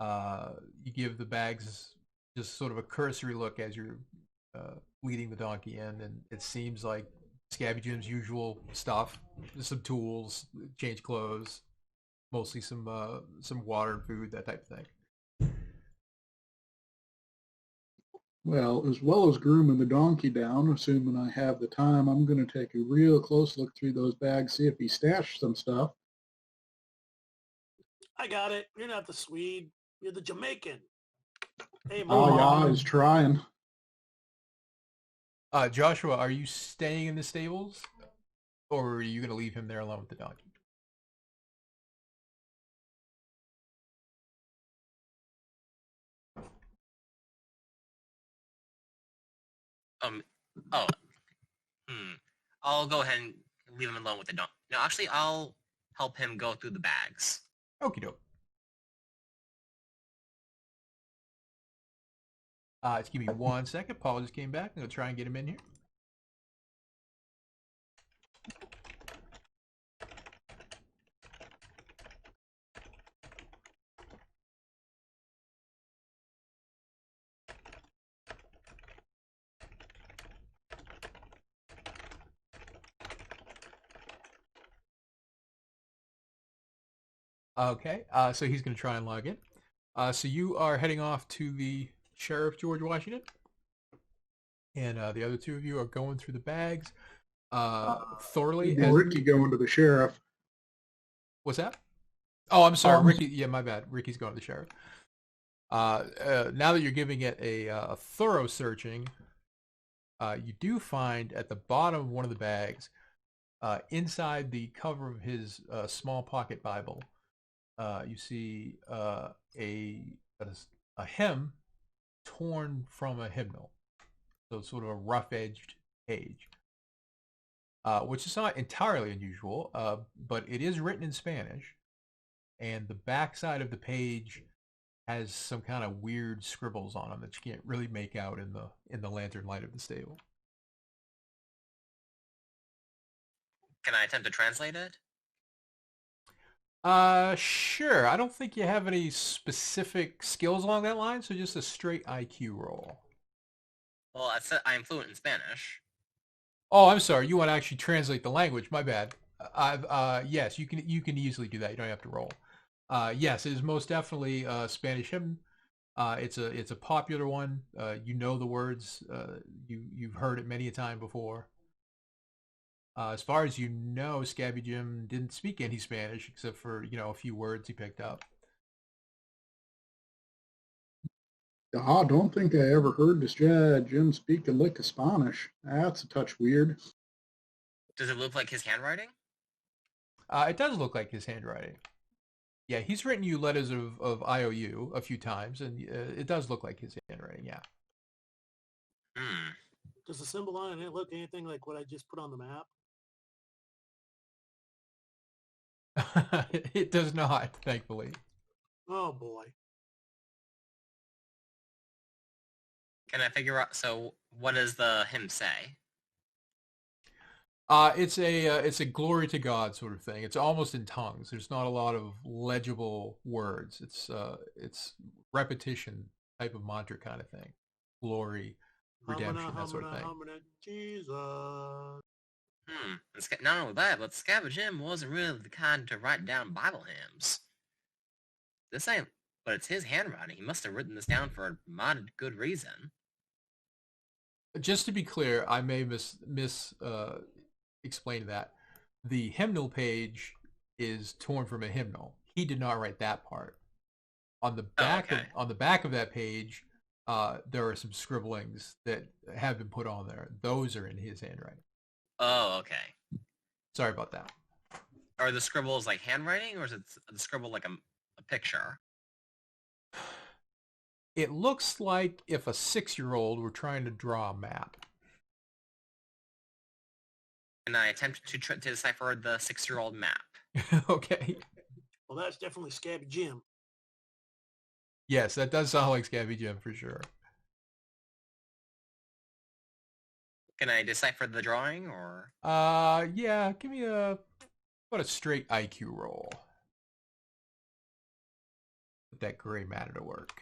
You give the bags just sort of a cursory look as you're leading the donkey in, and it seems like Scabby Jim's usual stuff. Just some tools, change clothes, mostly some water and food, that type of thing. Well as grooming the donkey down, assuming I have the time, I'm going to take a real close look through those bags, see if he stashed some stuff. I got it. You're not the Swede. You're the Jamaican. Hey, Mom. Oh, yeah, I was trying. Joshua, are you staying in the stables, or are you going to leave him there alone with the donkey? Oh, I'll go ahead and leave him alone with the donkey. No, actually, I'll help him go through the bags. Okie doke. Just give me 1 second. Paul just came back. I'm going to try and get him in here. Okay, so he's going to try and log in. So you are heading off to the Sheriff, George Washington. And the other two of you are going through the bags thoroughly. Ricky going to the sheriff. What's that? Oh, I'm sorry, Ricky. Yeah, my bad. Ricky's going to the sheriff. Now that you're giving it a thorough searching, you do find at the bottom of one of the bags, inside the cover of his small pocket Bible, you see a hymn torn from a hymnal. So it's sort of a rough-edged page, which is not entirely unusual, but it is written in Spanish, and the back side of the page has some kind of weird scribbles on them that you can't really make out in the lantern light of the stable. Can I attempt to translate it? Sure. I don't think you have any specific skills along that line, so just a straight IQ roll. Well, I said I'm fluent in Spanish. Oh, I'm sorry. You want to actually translate the language? My bad. Yes, you can easily do that. You don't have to roll. Yes, it is most definitely a Spanish hymn. It's a popular one. You know the words. You've heard it many a time before. As far as you know, Scabby Jim didn't speak any Spanish except for a few words he picked up. I don't think I ever heard this Jim speak a lick of Spanish. That's a touch weird. Does it look like his handwriting? It does look like his handwriting. Yeah, he's written you letters of IOU a few times, and it does look like his handwriting, yeah. Does the symbol on it look anything like what I just put on the map? It does not, thankfully. Oh, boy. Can I figure out, so what does the hymn say? It's a glory to God sort of thing. It's almost in tongues. There's not a lot of legible words. It's repetition type of mantra kind of thing. Glory, redemption, that sort of thing. Jesus. Not only that, but Scabby Jim wasn't really the kind to write down Bible hymns. But it's his handwriting. He must have written this down for a mighty good reason. Just to be clear, I may explain that. The hymnal page is torn from a hymnal. He did not write that part. On the back of that page, there are some scribblings that have been put on there. Those are in his handwriting. Oh, okay. Sorry about that. Are the scribbles like handwriting, or is it the scribble like a picture? It looks like if a 6-year-old were trying to draw a map. And I attempt to decipher the 6-year-old map. Okay. Well, that's definitely Scabby Jim. Yes, that does sound like Scabby Jim for sure. Can I decipher the drawing, or? Yeah, give me about a straight IQ roll. Put that gray matter to work.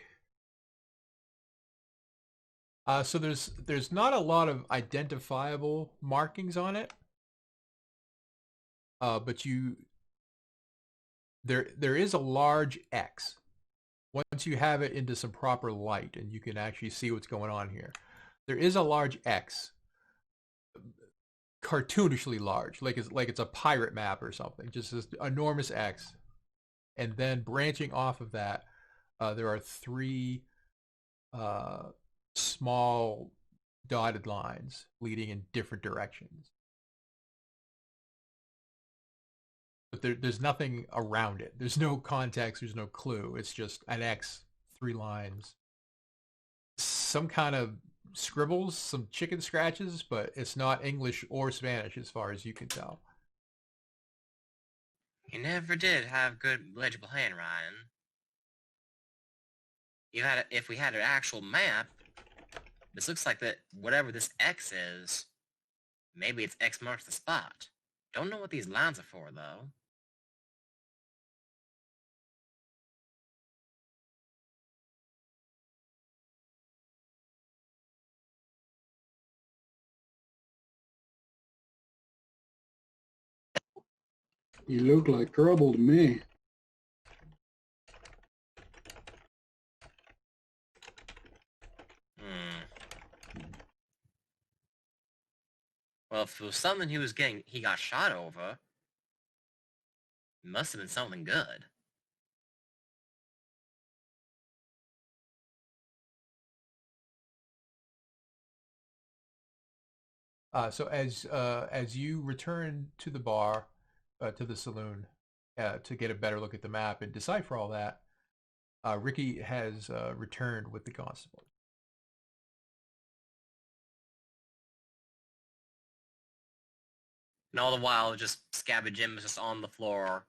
So there's not a lot of identifiable markings on it, but there is a large X. Once you have it into some proper light and you can actually see what's going on here, there is a large X, cartoonishly large, like it's a pirate map or something, just this enormous X, and then branching off of that, there are 3 small dotted lines leading in different directions. But there's nothing around it. There's no context. There's no clue. It's just an X, 3 lines. Some kind of scribbles, some chicken scratches, but it's not English or Spanish as far as you can tell. He never did have good legible handwriting. If we had an actual map, this looks like that whatever this X is, maybe it's X marks the spot. Don't know what these lines are for, though. You look like trouble to me. Well, if it was something he got shot over, it must have been something good. So as you return to the bar, to the saloon, to get a better look at the map and decipher all that, Ricky has returned with the constable. And all the while, just Scabby Jim is just on the floor.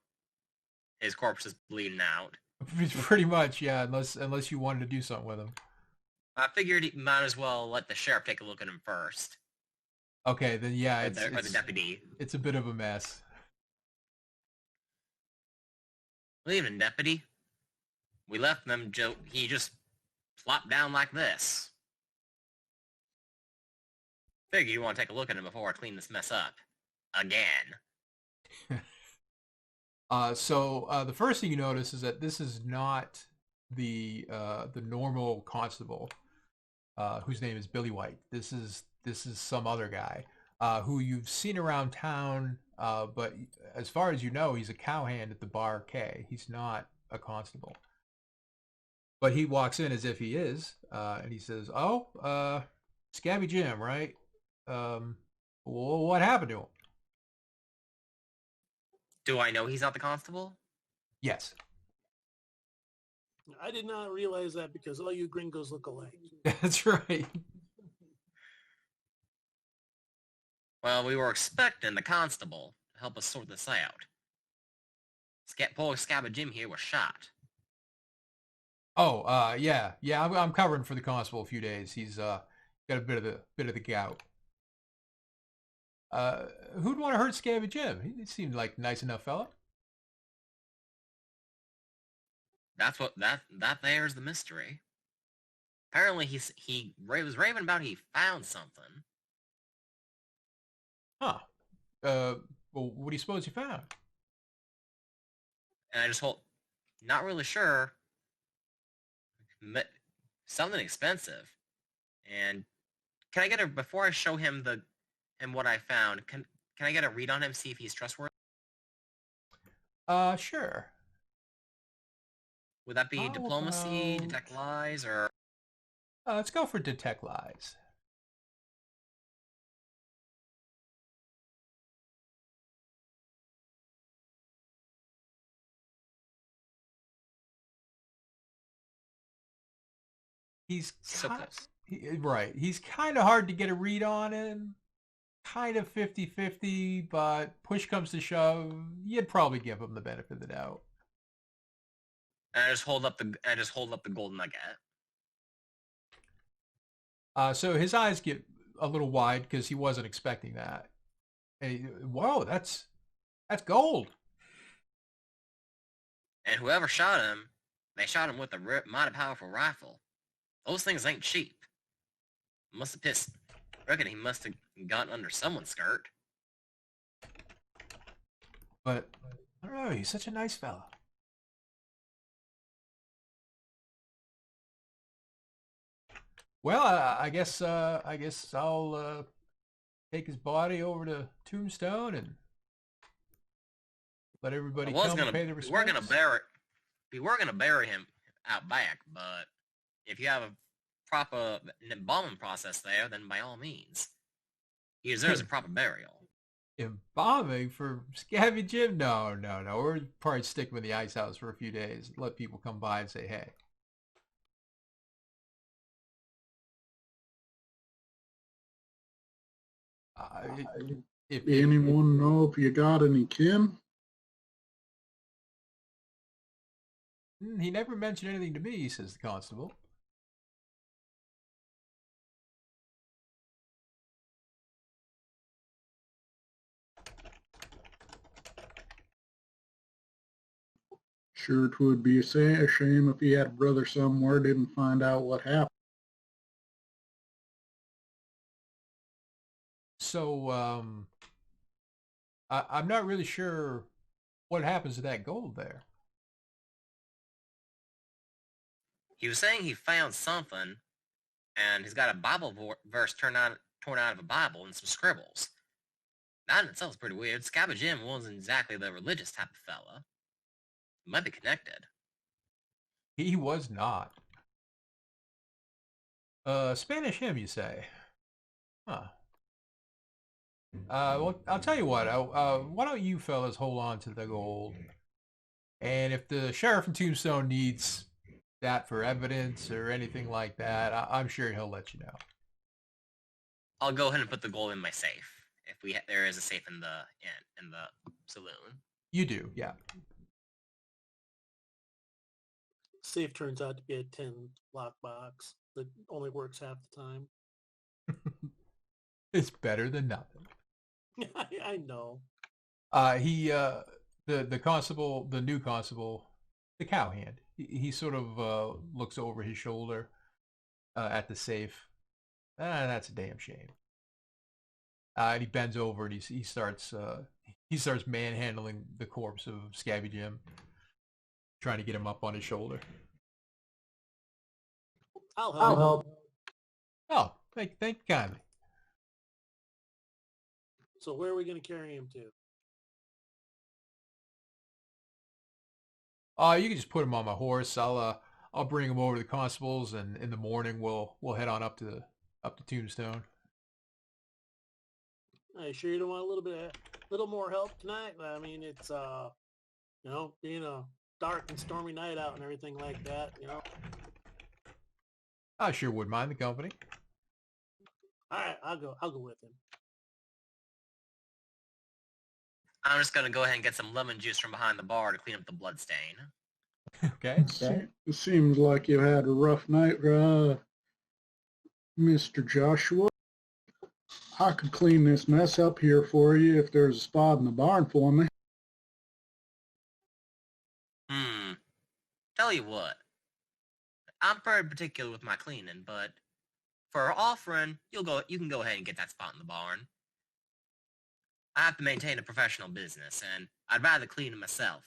His corpse is bleeding out. Pretty much, yeah. Unless you wanted to do something with him. I figured he might as well let the sheriff take a look at him first. Okay, then yeah, or the deputy. It's a bit of a mess. Leaving, deputy. We left them, Joe. He just plopped down like this. Figure you want to take a look at him before I clean this mess up. Again. So the first thing you notice is that this is not the normal constable, whose name is Billy White. This is some other guy who you've seen around town, but as far as you know, he's a cowhand at the Bar K. He's not a constable. But he walks in as if he is, and he says, "Oh, Scabby Jim, right? Well, what happened to him?" Do I know he's not the constable? Yes. I did not realize that because all you gringos look alike. That's right. Well, we were expecting the constable to help us sort this out. Poor Scabby Jim here was shot. Oh, yeah. I'm covering for the constable a few days. He's got a bit of the gout. Who'd want to hurt Scabby Jim? He seemed like a nice enough fella. That's what that there's the mystery. Apparently he was raving about he found something. Huh. Well, what do you suppose you found? And I just not really sure. Something expensive. And can I get before I show him what I found, can I get a read on him, see if he's trustworthy? Sure. Would that be diplomacy, detect lies, or? Let's go for detect lies. He's right. He's kind of hard to get a read on him. Kind of 50-50, but push comes to shove, you'd probably give him the benefit of the doubt. And I just hold up the gold nugget. So his eyes get a little wide because he wasn't expecting that. Whoa, that's gold. And whoever shot him, they shot him with a mighty powerful rifle. Those things ain't cheap. Must have pissed. I reckon he must have gotten under someone's skirt. But I don't know. He's such a nice fella. Well, I guess I'll take his body over to Tombstone and let everybody come and pay their respects. We were gonna bury him out back, but if you have proper embalming process there, then by all means. He deserves a proper burial. Embalming for Scabby Jim? No. We're probably stick him in the ice house for a few days. Let people come by and say, hey. If Anyone know if you got any kin? He never mentioned anything to me, says the constable. Sure, it would be a shame if he had a brother somewhere, didn't find out what happened. So, I'm not really sure what happens to that gold there. He was saying he found something, and he's got a Bible verse torn out of a Bible and some scribbles. That in itself is pretty weird. Scabba Jim wasn't exactly the religious type of fella. He might be connected. He was not. Spanish hymn, you say? Huh. Well, I'll tell you what. Why don't you fellas hold on to the gold? And if the sheriff in Tombstone needs that for evidence or anything like that, I'm sure he'll let you know. I'll go ahead and put the gold in my safe. If there is a safe in the saloon. You do, yeah. Safe turns out to be a 10 lockbox that only works half the time. It's better than nothing. I know. The constable, the new constable, the cowhand, he sort of looks over his shoulder at the safe. That's a damn shame. And he bends over and he starts manhandling the corpse of Scabby Jim, trying to get him up on his shoulder. I'll help. Oh, thank you kindly. So where are we going to carry him to? You can just put him on my horse. I'll bring him over to the constables, and in the morning we'll head on up to Tombstone. Are you sure you don't want a little more help tonight? I mean, it's being a dark and stormy night out and everything like that. I sure wouldn't mind the company. All right, I'll go with him. I'm just gonna go ahead and get some lemon juice from behind the bar to clean up the blood stain. Okay. It seems like you had a rough night, Mr. Joshua. I could clean this mess up here for you if there's a spot in the barn for me. Tell you what, I'm very particular with my cleaning, but for offering, you can go ahead and get that spot in the barn. I have to maintain a professional business, and I'd rather clean it myself.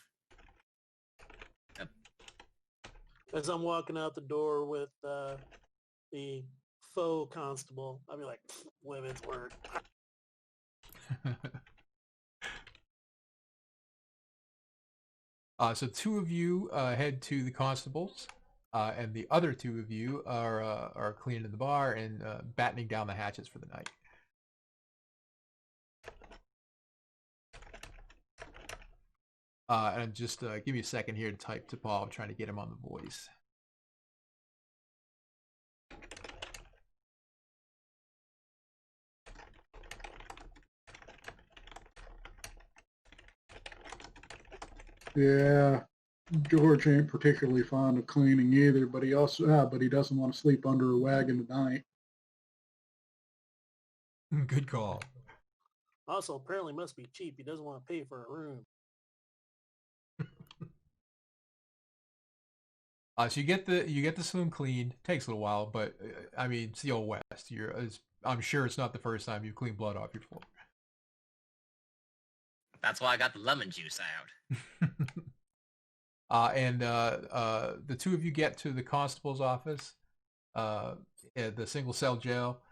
As I'm walking out the door with the faux constable, I'll be like, women's work. So two of you head to the constables, and the other two of you are cleaning the bar and battening down the hatches for the night. And just give me a second here to type to Paul. I'm trying to get him on the voice. Yeah, George ain't particularly fond of cleaning either, but he doesn't want to sleep under a wagon tonight. Good call. Also, apparently must be cheap. He doesn't want to pay for a room. So you get the saloon cleaned. Takes a little while, but I mean, it's the Old West. I'm sure it's not the first time you've cleaned blood off your floor. That's why I got the lemon juice out. And the two of you get to the constable's office, at the single cell jail,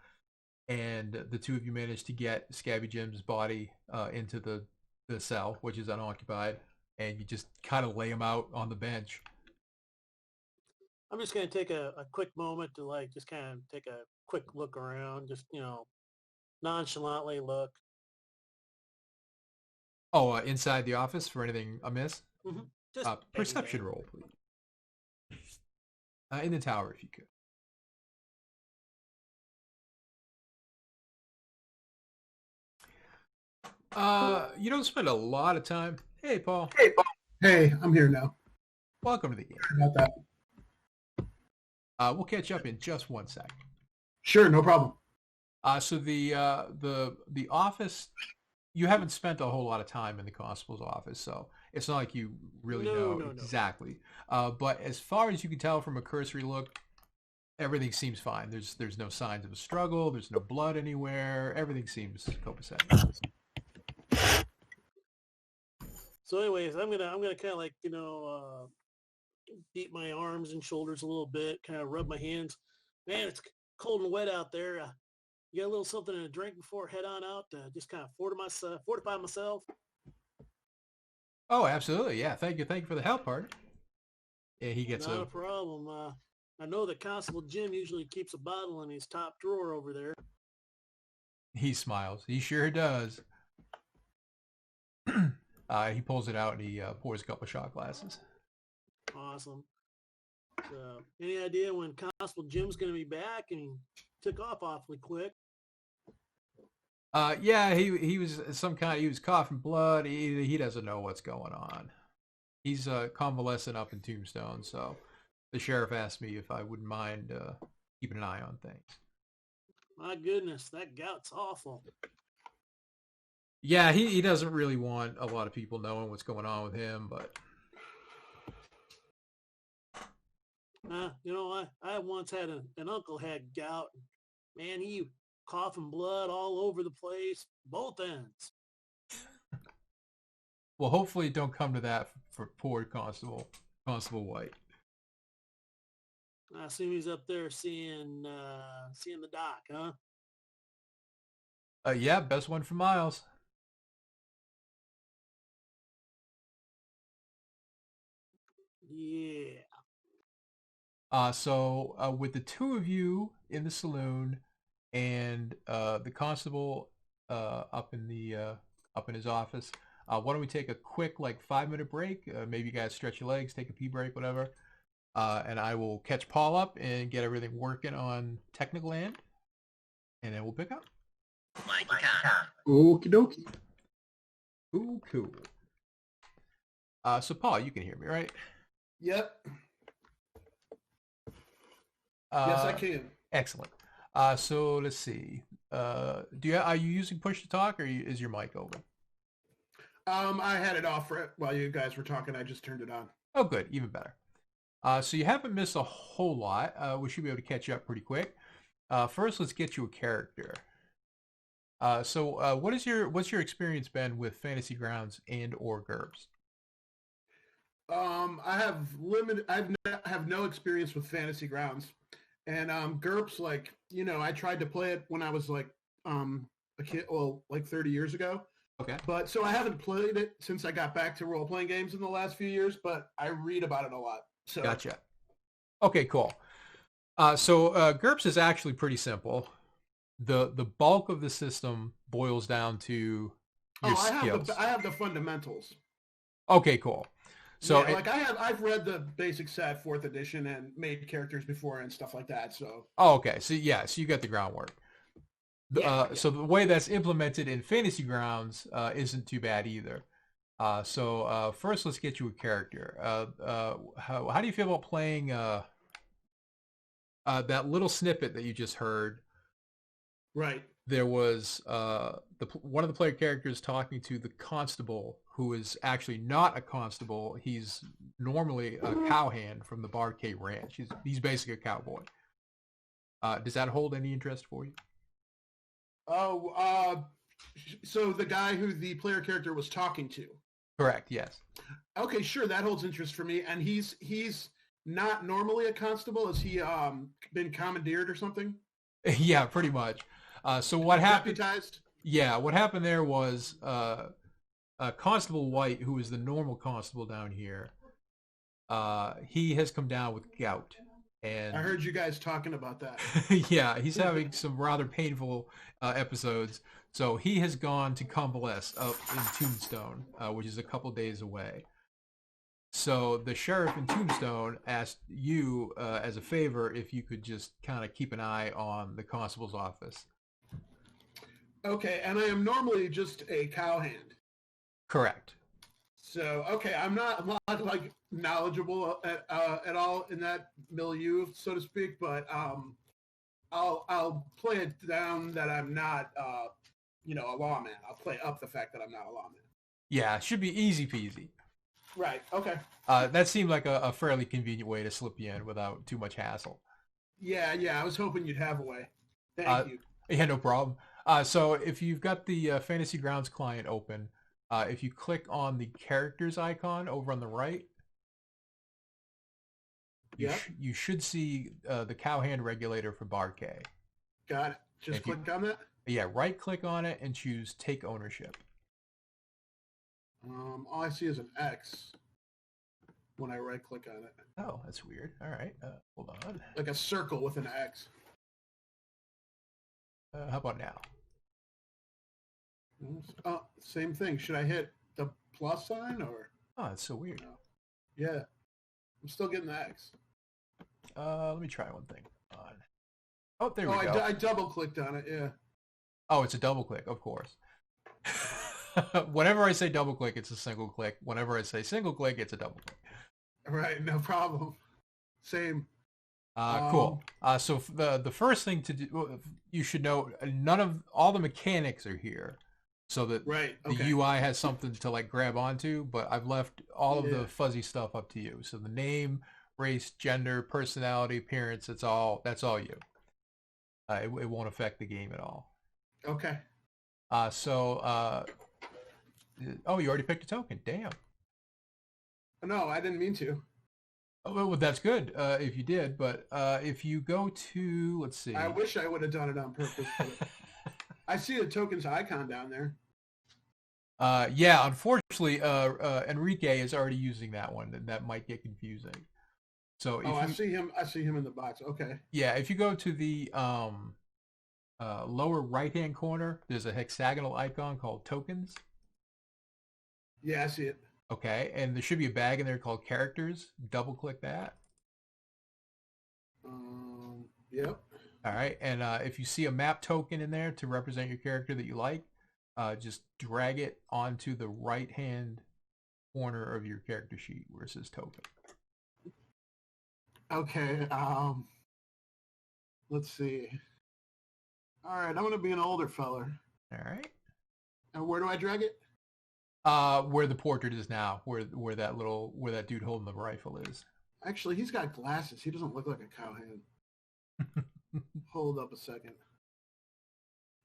and the two of you manage to get Scabby Jim's body into the cell, which is unoccupied, and you just kind of lay him out on the bench. I'm just going to take a quick moment to like just kind of take a quick look around, just, nonchalantly look. Oh, inside the office for anything amiss? Mm-hmm. Just Perception everything. roll, please. In the tower, if you could. You don't spend a lot of time. Hey, Paul. Hey, I'm here now. Welcome to the game. How about that? We'll catch up in just 1 second. Sure, no problem. So the office, you haven't spent a whole lot of time in the constable's office, so it's not like you really know exactly. But as far as you can tell from a cursory look, everything seems fine. There's no signs of a struggle. There's no blood anywhere. Everything seems copacetic. So, anyways, I'm gonna kind of like beat my arms and shoulders a little bit, kind of rub my hands. Man, it's cold and wet out there. You got a little something to drink before I head on out to just kind of fortify myself. Oh, absolutely. Yeah. Thank you for the help, partner. Yeah, he gets Not a problem. I know that Constable Jim usually keeps a bottle in his top drawer over there. He smiles. He sure does. He pulls it out and he pours a couple of shot glasses. Awesome. So, any idea when Constable Jim's going to be back? And he took off awfully quick. Yeah, he was he was coughing blood. He doesn't know what's going on. He's convalescent up in Tombstone, so the sheriff asked me if I wouldn't mind keeping an eye on things. My goodness, that gout's awful. Yeah, he doesn't really want a lot of people knowing what's going on with him, but I once had an uncle had gout. Man, he coughing blood all over the place, both ends. Well, hopefully it don't come to that for poor Constable White. I assume he's up there seeing the doc, huh? Yeah, best one for miles. Yeah. So with the two of you in the saloon and the constable up in his office, why don't we take a quick 5-minute break? Maybe you guys stretch your legs, take a pee break, whatever. And I will catch Paul up and get everything working on technical end, and then we'll pick up. Okie dokie. Cool. So Paul, you can hear me, right? Yep. Yes, I can. Excellent. So let's see. Are you using push to talk, or is your mic open? I had it off while you guys were talking. I just turned it on. Oh, good. Even better. So you haven't missed a whole lot. We should be able to catch up pretty quick. First, let's get you a character. So what's your experience been with Fantasy Grounds and or GURPS? I have limited. I have no experience with Fantasy Grounds, and GURPS. I tried to play it when I was a kid, 30 years ago. Okay. But so I haven't played it since I got back to role-playing games in the last few years. But I read about it a lot. So. Gotcha. Okay, cool. So GURPS is actually pretty simple. The bulk of the system boils down to your skills. I have the fundamentals. Okay, cool. So yeah, I've read the basic set 4th edition and made characters before and stuff like that. So. Oh, okay. So yeah, so you got the groundwork. Yeah. So the way that's implemented in Fantasy Grounds isn't too bad either. So first, let's get you a character. How do you feel about playing that little snippet that you just heard? Right. There was one of the player characters talking to the constable, who is actually not a constable. He's normally a cowhand from the Barcade Ranch. He's basically a cowboy. Does that hold any interest for you? Oh, so the guy who the player character was talking to. Correct. Yes. Okay, sure. That holds interest for me. And he's not normally a constable. Has he been commandeered or something? Yeah, pretty much. So what happened? Deputized? Yeah, what happened there was Constable White, who is the normal constable down here, he has come down with gout. And I heard you guys talking about that. yeah, he's having some rather painful episodes. So he has gone to convalesce up in Tombstone, which is a couple days away. So the sheriff in Tombstone asked you as a favor if you could just kind of keep an eye on the constable's office. Okay, and I am normally just a cowhand. Correct. So, okay, I'm not like knowledgeable at all in that milieu, so to speak, but I'll play it down that I'm not a lawman. I'll play up the fact that I'm not a lawman. Yeah, it should be easy peasy. Right. Okay. That seemed like a fairly convenient way to slip you in without too much hassle. Yeah. I was hoping you'd have a way. Thank you. Yeah, no problem. So if you've got the Fantasy Grounds client open, if you click on the characters icon over on the right, you should see the cowhand regulator for Bar K. Got it. Just click on that? Yeah, right click on it and choose Take Ownership. All I see is an X when I right click on it. Oh, that's weird. All right, hold on. Like a circle with an X. How about now? Oh, same thing. Should I hit the plus sign or? Oh, that's so weird. No. Yeah, I'm still getting the X. Let me try one thing. Oh, there we go. I double clicked on it. Yeah. Oh, it's a double click, of course. Whenever I say double click, it's a single click. Whenever I say single click, it's a double click. Right, no problem. Same. Cool. So the first thing to do, you should know, all the mechanics are here, so that the UI has something to like grab onto. But I've left all of the fuzzy stuff up to you. So the name, race, gender, personality, appearance, that's all you. It won't affect the game at all. Okay. Oh, you already picked a token. Damn. No, I didn't mean to. Oh, well, that's good if you did. But if you go to, let's see. I wish I would have done it on purpose. But I see the tokens icon down there. Yeah, unfortunately, Enrique is already using that one, and that might get confusing. So I see him. I see him in the box. Okay. Yeah, if you go to the lower right-hand corner, there's a hexagonal icon called Tokens. Yeah, I see it. Okay, and there should be a bag in there called Characters. Double-click that. Yep. All right, and if you see a map token in there to represent your character that you like, just drag it onto the right-hand corner of your character sheet where it says Token. Okay. Let's see. All right, I'm going to be an older feller. All right. And where do I drag it? Where the portrait is now, where that dude holding the rifle is. Actually, he's got glasses. He doesn't look like a cowhand. Hold up a second.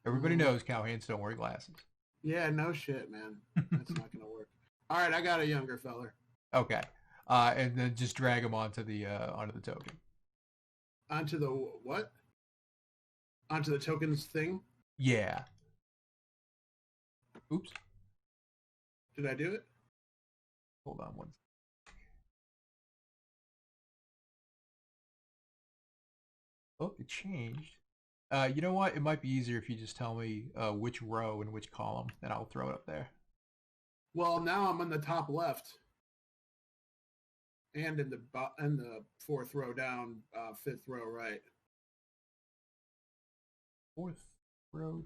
Everybody knows cowhands don't wear glasses. Yeah, no shit, man. That's not going to work. All right, I got a younger feller. Okay. And then just drag him onto the token. Onto the what? Onto the tokens thing? Yeah. Oops. Did I do it? Hold on one. Oh, it changed. You know what? It might be easier if you just tell me which row and which column, and I'll throw it up there. Well, now I'm on the top left. And in the fourth row down, fifth row right. Fourth row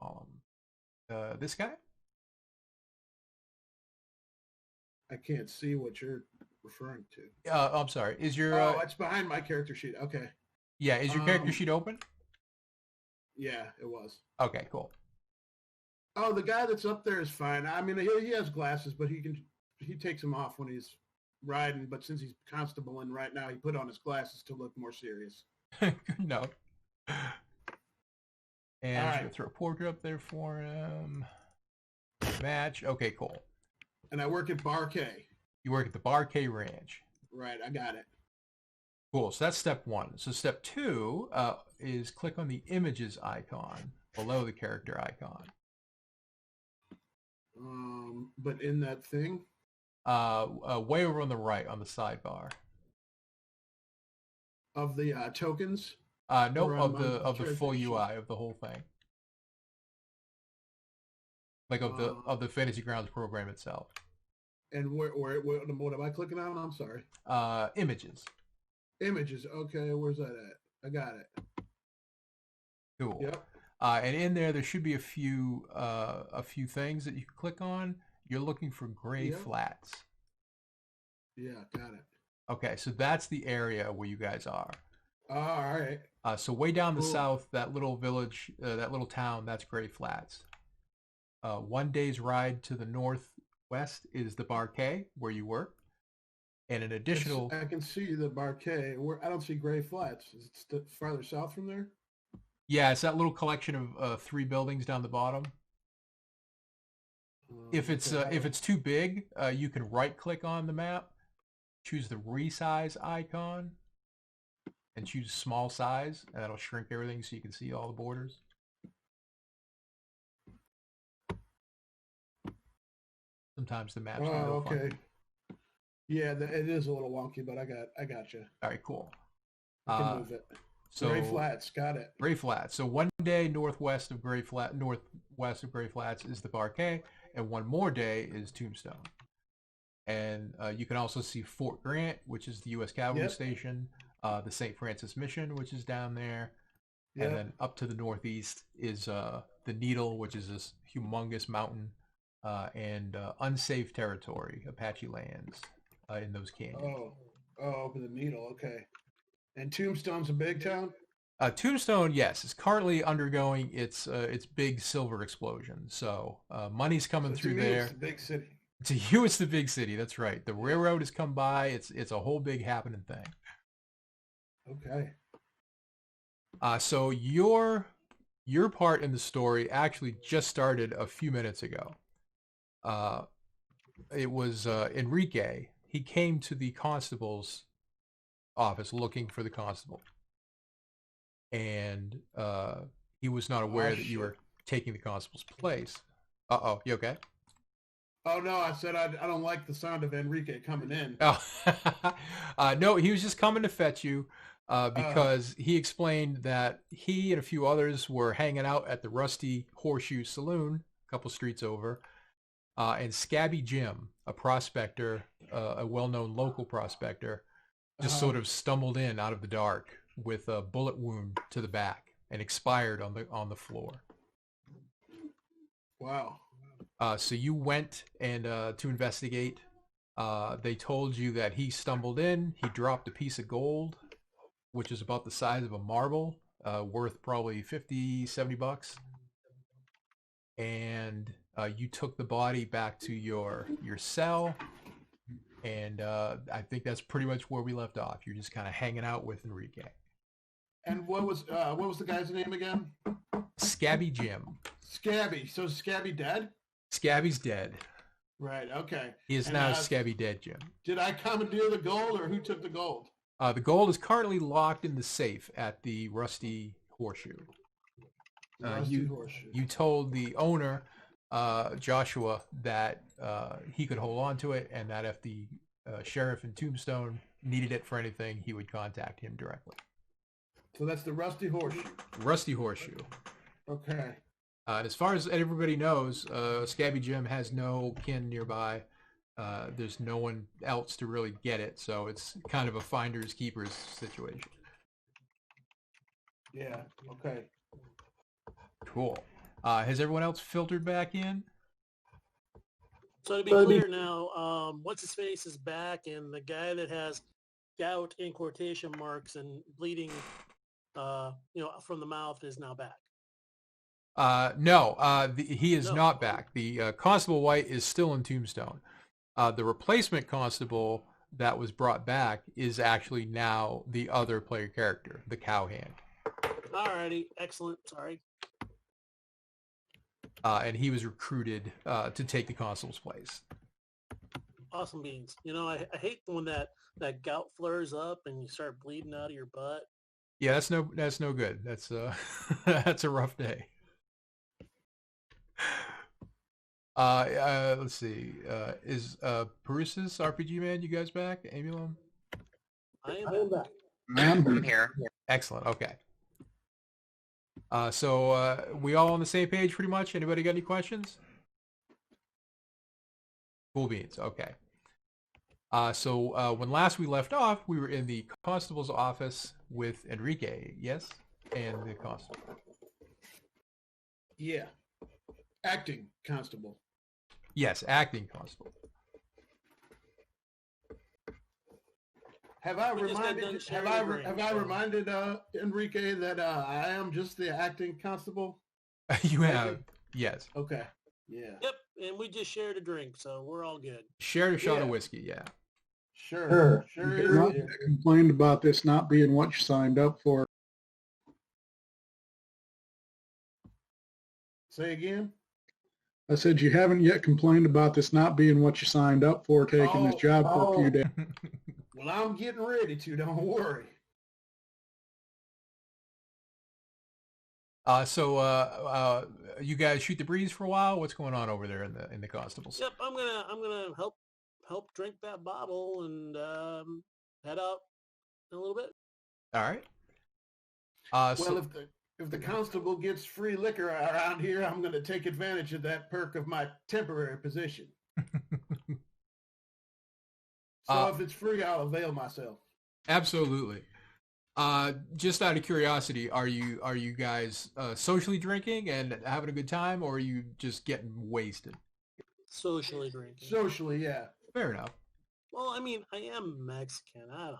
down. This guy? I can't see what you're referring to. I'm sorry. Is your it's behind my character sheet. Okay. Yeah, is your character sheet open? Yeah, it was. Okay, cool. Oh, the guy that's up there is fine. I mean, he has glasses, but he takes them off when he's riding. But since he's constabling right now, he put on his glasses to look more serious. Good note. And right. I'm gonna throw a portrait up there for him. Match. Okay, cool. And I work at Bar K. You work at the Bar K Ranch. Right, I got it. Cool. So that's step one. So step two is click on the images icon below the character icon. But in that thing? Way over on the right on the sidebar. of the tokens? No, Or of on the full character sheet? UI of the whole thing. Like of the Fantasy Grounds program itself. And what am I clicking on? I'm sorry. Images. Images. Okay, where's that at? I got it. Cool. Yep. And in there should be a few things that you can click on. You're looking for gray Yep. flats. Yeah, got it. Okay, so that's the area where you guys are. All right. So way down the Cool. south, that little village, that little town, that's Gray Flats. 1 day's ride to the northwest is the Barquet, where you work. And an additional... I can see the Barquet. I don't see Gray Flats. Is it farther south from there? Yeah, it's that little collection of 3 buildings down the bottom. If it's too big, you can right-click on the map, choose the resize icon, and choose small size, and that'll shrink everything so you can see all the borders. Sometimes the map's not real okay. funky. Yeah, it is a little wonky, but I got you. All right, cool. I can move it. So Gray Flats, got it. Gray Flats. So 1 day northwest of Gray Flats is the Barquet, and 1 more day is Tombstone. And you can also see Fort Grant, which is the U.S. Cavalry Station, the St. Francis Mission, which is down there, and then up to the northeast is the Needle, which is this humongous mountain, and unsafe territory, Apache lands, in those canyons. Over the Needle, okay. And Tombstone's a big town? Tombstone, yes, is currently undergoing its big silver explosion. So money's coming through there. It's a big city. To you, it's the big city. That's right. The railroad has come by. It's a whole big happening thing. Okay. So your part in the story actually just started a few minutes ago. It was Enrique. He came to the constable's office looking for the constable, and he was not aware that you were taking the constable's place. Uh-oh, you okay? Oh, no, I said I don't like the sound of Enrique coming in. Oh, no, he was just coming to fetch you because he explained that he and a few others were hanging out at the Rusty Horseshoe Saloon, a couple streets over, and Scabby Jim, a prospector, a well-known local prospector, just sort of stumbled in out of the dark with a bullet wound to the back and expired on the floor. Wow. So you went and to investigate. They told you that he stumbled in. He dropped a piece of gold, which is about the size of a marble, worth probably $50-$70. And you took the body back to your cell. And I think that's pretty much where we left off. You're just kind of hanging out with Enrique. And what was the guy's name again? Scabby Jim. Scabby. So is Scabby dead? Scabby's dead. Right. Okay. He is now Scabby dead, Jim. Did I commandeer the gold, or who took the gold? The gold is currently locked in the safe at the Rusty Horseshoe. You told the owner, Joshua, that he could hold on to it, and that if the sheriff in Tombstone needed it for anything, he would contact him directly. So that's the Rusty Horseshoe. Rusty Horseshoe. Okay. And as far as everybody knows, Scabby Jim has no kin nearby. There's no one else to really get it, so it's kind of a finders keepers situation. Yeah. Okay. Cool. Has everyone else filtered back in? So to be clear now, what's his face is back, and the guy that has gout in quotation marks and bleeding, from the mouth is now back. No, he is not back. The Constable White is still in Tombstone. The replacement constable that was brought back is actually now the other player character, the Cowhand. Alrighty, excellent. Sorry. And he was recruited to take the constable's place. Awesome beans. I hate when that gout flares up and you start bleeding out of your butt. Yeah, that's no good. That's that's a rough day. Let's see. Is Paris's RPG Man, you guys back? Amulum? I am back. I'm here. Excellent. Okay. So we all on the same page pretty much? Anybody got any questions? Cool beans. Okay. So when last we left off, we were in the constable's office with Enrique, yes? And the constable. Yeah. Acting constable. Yes, acting constable. Have I We just got done reminded sharing have I a re- drink, have I so- reminded Enrique that I am just the acting constable? You have, yes. Okay. Yeah. Yep, and we just shared a drink, so we're all good. Shared a shot of Yeah. whiskey, yeah. Sure. You Sure have is. not complained about this not being what you signed up for. Say again? I said you haven't yet complained about this not being what you signed up for, taking this job for a few days. Well, I'm getting ready to. Don't worry. So you guys shoot the breeze for a while? What's going on over there in the constables? Yep, I'm gonna help drink that bottle and head out in a little bit. All right. Well, if the constable gets free liquor around here, I'm going to take advantage of that perk of my temporary position. So if it's free, I'll avail myself. Absolutely. Just out of curiosity, are you guys socially drinking and having a good time, or are you just getting wasted? Socially drinking. Socially, yeah. Fair enough. Well, I mean, I am Mexican. I don't know.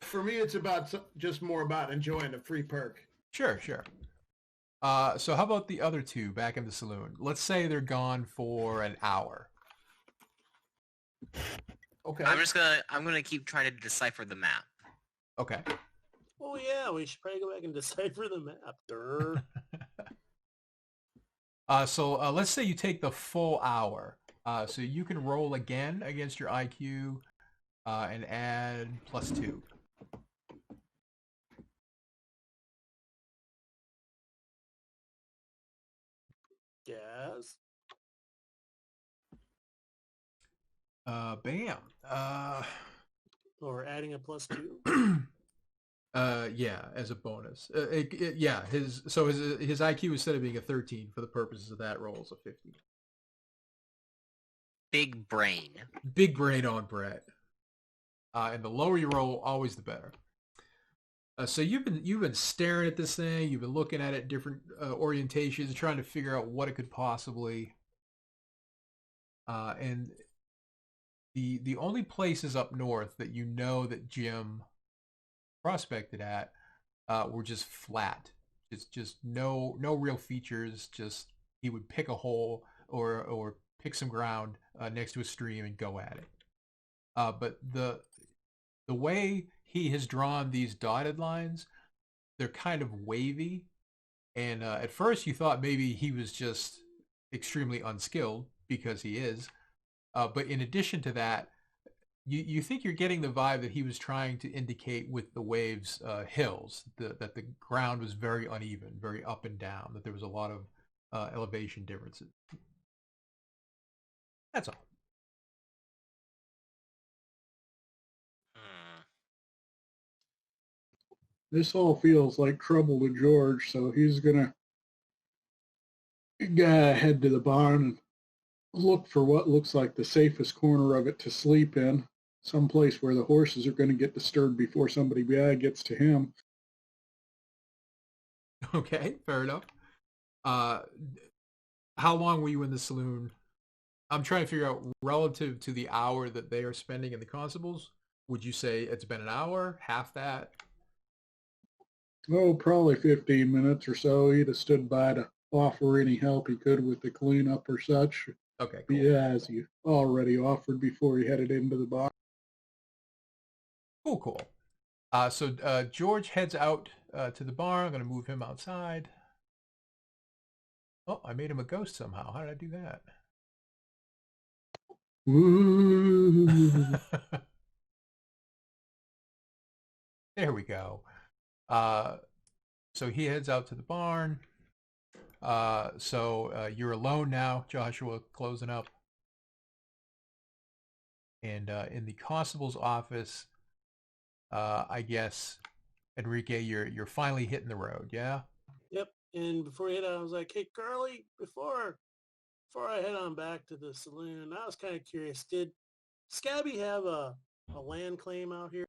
For me, it's just more about enjoying the free perk. Sure. So how about the other two back in the saloon? Let's say they're gone for an hour. Okay. I'm gonna keep trying to decipher the map. Okay. Oh yeah, we should probably go back and decipher the map. Durr. So let's say you take the full hour. So you can roll again against your IQ and add +2. Yes. Bam. Or adding a +2. Yeah, as a bonus. Yeah, his IQ instead of being a 13 for the purposes of that roll is a 50. Big brain. Big brain on Brett. And the lower you roll, always the better. So you've been staring at this thing. You've been looking at it different orientations, trying to figure out what it could possibly. And the only places up north that you know that Jim prospected at were just flat. Just no real features. Just he would pick a hole or pick some ground next to a stream and go at it. But the way he has drawn these dotted lines, they're kind of wavy. And at first you thought maybe he was just extremely unskilled, because he is. But in addition to that, you think you're getting the vibe that he was trying to indicate with the waves hills, that the ground was very uneven, very up and down, that there was a lot of elevation differences. That's all. This all feels like trouble to George, so he's gonna head to the barn and look for what looks like the safest corner of it to sleep in, someplace where the horses are going to get disturbed before somebody gets to him. Okay, fair enough. How long were you in the saloon? I'm trying to figure out, relative to the hour that they are spending in the constables, would you say it's been an hour, half that? Oh, probably 15 minutes or so. He'd have stood by to offer any help he could with the cleanup or such. Okay, cool. Yeah, as he already offered before he headed into the barn. Cool. So George heads out to the barn. I'm going to move him outside. Oh, I made him a ghost somehow. How did I do that? Ooh. There we go. So he heads out to the barn. So you're alone now, Joshua, closing up. And in the constable's office, I guess, Enrique, you're finally hitting the road, yeah? Yep. And before he hit out, I was like, hey, Curly, before I head on back to the saloon, I was kind of curious. Did Scabby have a land claim out here?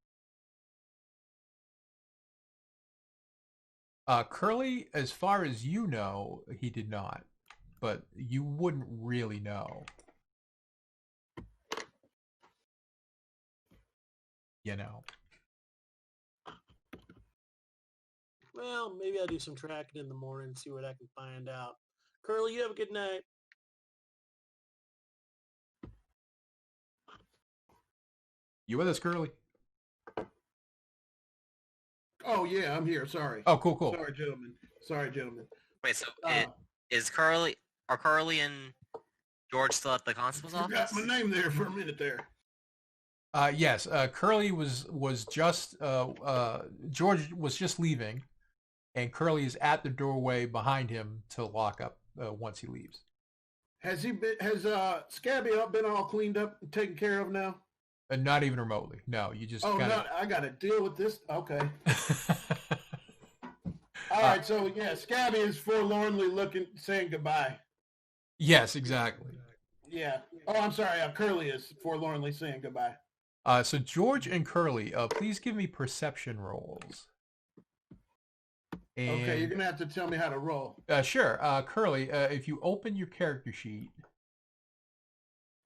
Curly, as far as you know, he did not, but you wouldn't really know. You know. Well, maybe I'll do some tracking in the morning and see what I can find out. Curly, you have a good night. You with us, Curly? Oh yeah, I'm here. Sorry. Oh, cool, cool. Sorry, gentlemen. Sorry, gentlemen. Wait, so Uh, are Carly and George still at the constable's You office? got my name there for a minute there. Yes, Curly was just George was just leaving, and Curly is at the doorway behind him to lock up once he leaves. Has Scabby been all cleaned up and taken care of now? Not even remotely. No, you just Oh kind no, I got to deal with this. Okay. of. All right. So yeah, Scabby is forlornly saying goodbye. Yes, exactly. Yeah. Oh, I'm sorry. Curly is forlornly saying goodbye. So George and Curly, please give me perception rolls. And, Okay, you're gonna have to tell me how to roll. Sure. Curly, if you open your character sheet.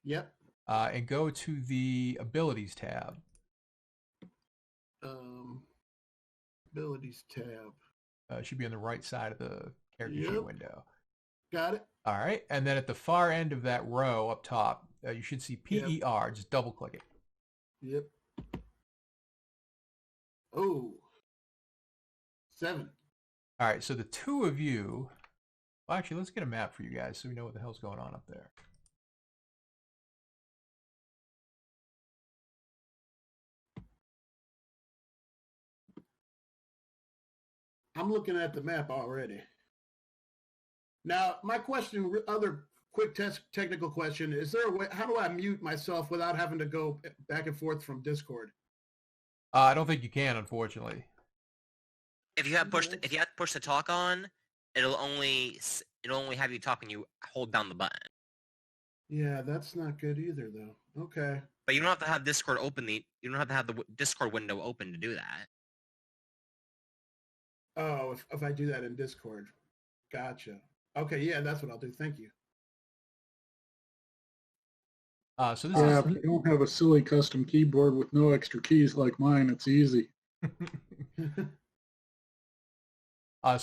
Yep. And go to the abilities tab. Abilities tab. It should be on the right side of the character sheet window. Got it. All right. And then at the far end of that row up top, you should see PER. Yep. Just double click it. Yep. Oh. 7. All right. So the two of you, well, actually, let's get a map for you guys so we know what the hell's going on up there. I'm looking at the map already. Now, my question, other quick technical question, is there a way, how do I mute myself without having to go back and forth from Discord? I don't think you can, unfortunately. If you have push the talk on, it'll only have you talk when you hold down the button. Yeah, that's not good either, though. Okay. But you don't have to have Discord open. You don't have to have the Discord window open to do that. Oh, if I do that in Discord. Gotcha. Okay, yeah, that's what I'll do. Thank you. So this if you don't have a silly custom keyboard with no extra keys like mine, it's easy. I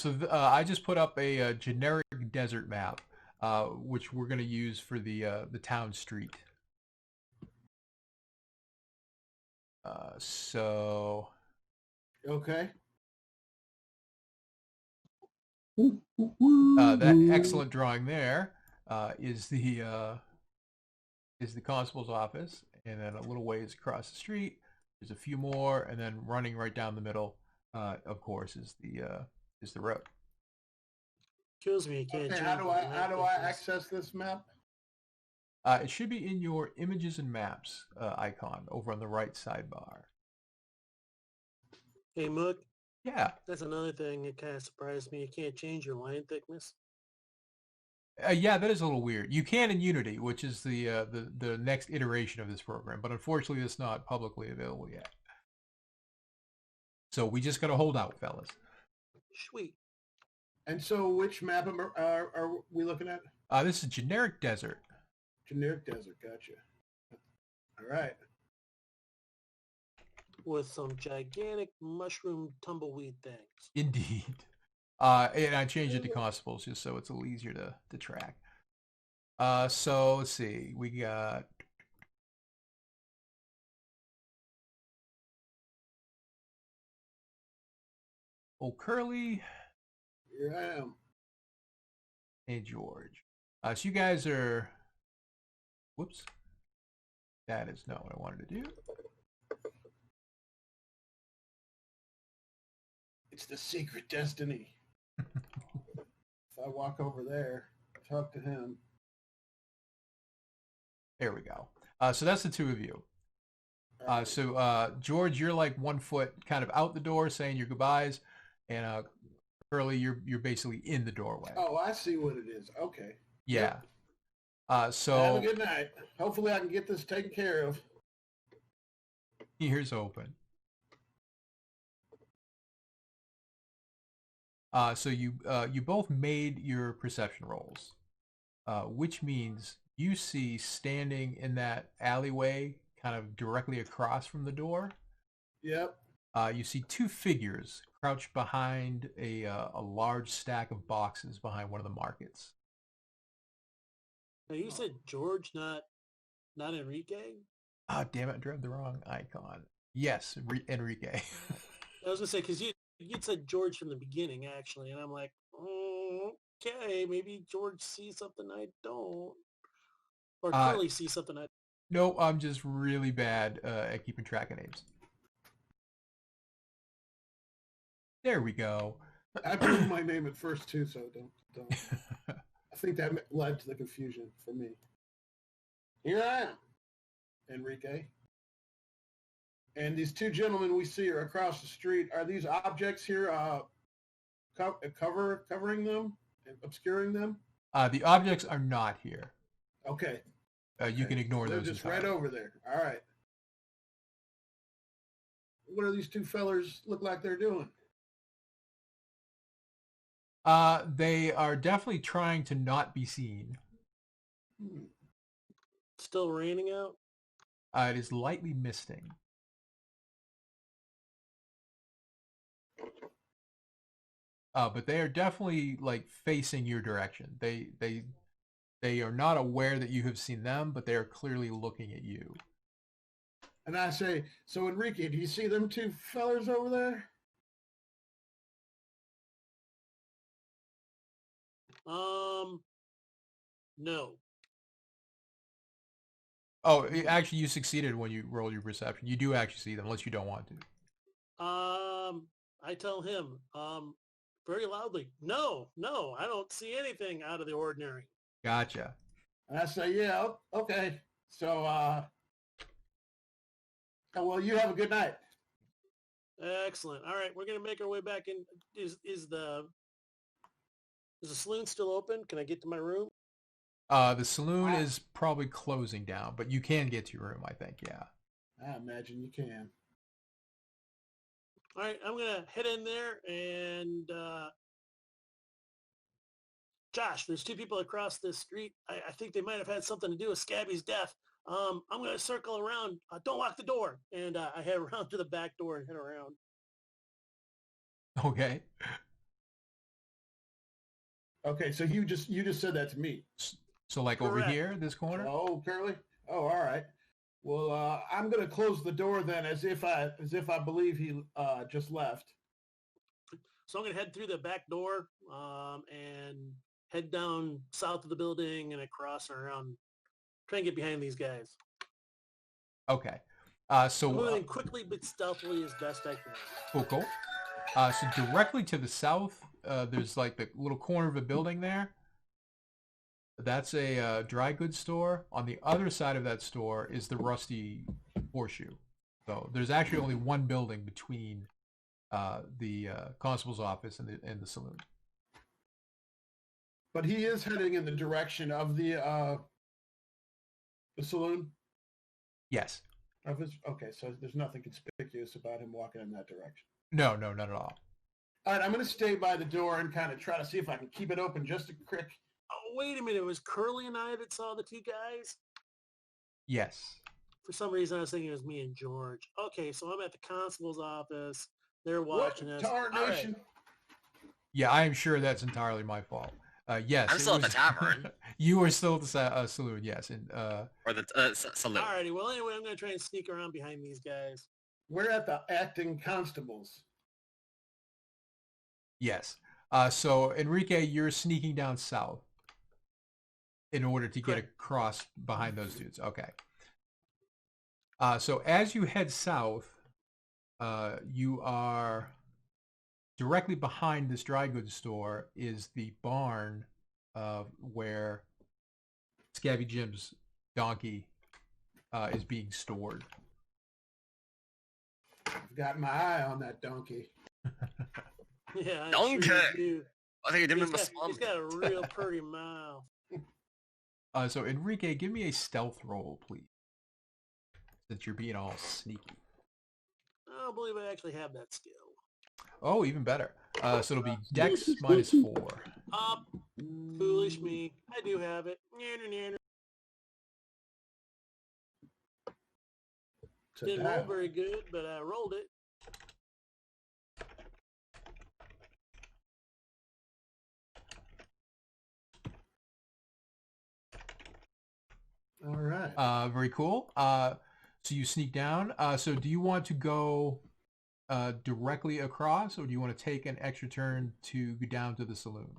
just put up a generic desert map, which we're going to use for the town street. Okay. That excellent drawing there is the constable's office, and then a little ways across the street, there's a few more, and then running right down the middle, of course, is the road. Kills me. You can't. Okay, how do I access this map? It should be in your images and maps icon over on the right sidebar. Hey, Mook. Yeah. That's another thing that kind of surprised me. You can't change your line thickness. Yeah, that is a little weird. You can in Unity, which is the next iteration of this program, but unfortunately, it's not publicly available yet. So we just got to hold out, fellas. Sweet. And so, which map are we looking at? This is generic desert. Generic desert. Gotcha. All right. With some gigantic mushroom tumbleweed things. Indeed. And I changed it to constables just so it's a little easier to track. So let's see. We got Old Curly. Here I am. Hey, George. So you guys are... Whoops. That is not what I wanted to do. It's the secret destiny. If I walk over there, talk to him. There we go. So that's the two of you. All right. So George, you're like 1 foot kind of out the door saying your goodbyes, and Curly, you're basically in the doorway. Oh, I see what it is. Okay. Yeah. Yep. Have a So good night. Hopefully I can get this taken care of. ears open. So you both made your perception rolls, which means you see standing in that alleyway, kind of directly across from the door. Yep. You see 2 figures crouched behind a large stack of boxes behind one of the markets. Now you said George, not Enrique. Ah, damn it! I grabbed the wrong icon. Yes, Enrique. I was gonna say because you'd said George from the beginning actually, and I'm like, okay, maybe George sees something I don't, or Curly sees something I. No, I'm just really bad at keeping track of names. There we go. I blew my name at first too, so don't. I think that led to the confusion for me. Here I am, Enrique. And these 2 gentlemen we see are across the street. Are these objects here covering them and obscuring them? The objects are not here. Okay. You can ignore They're those. just right over there. All right. What do these 2 fellers look like they're doing? They are definitely trying to not be seen. Still raining out. It is lightly misting. But they are definitely like facing your direction. They are not aware that you have seen them, but they are clearly looking at you. And I say, so Enrique, do you see them 2 fellers over there? No. Oh, actually, you succeeded when you rolled your perception. You do actually see them, unless you don't want to. I tell him, very loudly, no, I don't see anything out of the ordinary. Gotcha. And I say, yeah, okay. So, well, you have a good night. Excellent. All right, we're gonna make our way back in. Is the saloon still open? Can I get to my room? The saloon is probably closing down, but you can get to your room, I think, yeah. I imagine you can. All right, I'm gonna head in there and Josh, there's 2 people across this street. I think they might have had something to do with Scabby's death. I'm gonna circle around. Don't lock the door, and I head around to the back door and head around. Okay. Okay, so you just said that to me. So like Correct. over here, this corner? Oh, Curly. Oh, all right. Well, I'm gonna close the door then, as if I believe he just left. So I'm gonna head through the back door and head down south of the building and across and around. Try and get behind these guys. Okay. So Moving quickly but stealthily as best I can. cool. So directly to the south, there's like the little corner of a building there. That's a dry goods store. On the other side of that store is the Rusty Horseshoe. So there's actually only one building between the constable's office and the saloon. But he is heading in the direction of the saloon. Yes. Okay, so there's nothing conspicuous about him walking in that direction. No, not at all. All right, I'm going to stay by the door and kind of try to see if I can keep it open just a crick. Oh, wait a minute. It was Curly and I that saw the 2 guys? Yes. For some reason, I was thinking it was me and George. Okay, so I'm at the constable's office. They're watching us. Tarnation. Right. Yeah, I am sure that's entirely my fault. Yes. I'm still at the tavern. You were still at the saloon, yes. And or the saloon. Alrighty, well, anyway, I'm going to try and sneak around behind these guys. We're at the acting constables. Yes. So, Enrique, you're sneaking down south in order to get across behind those dudes. Okay. So as you head south, you are directly behind this dry goods store is the barn where Scabby Jim's donkey is being stored. I've got my eye on that donkey. Yeah, Donkey! do. I think I didn't He's got a real pretty mouth. So Enrique, give me a stealth roll, please. Since you're being all sneaky. I don't believe I actually have that skill. Oh, even better. So it'll be Dex minus 4. Up. Foolish me. I do have it. Didn't roll very good, but I rolled it. All right. Very cool. So you sneak down. So do you want to go directly across, or do you want to take an extra turn to go down to the saloon?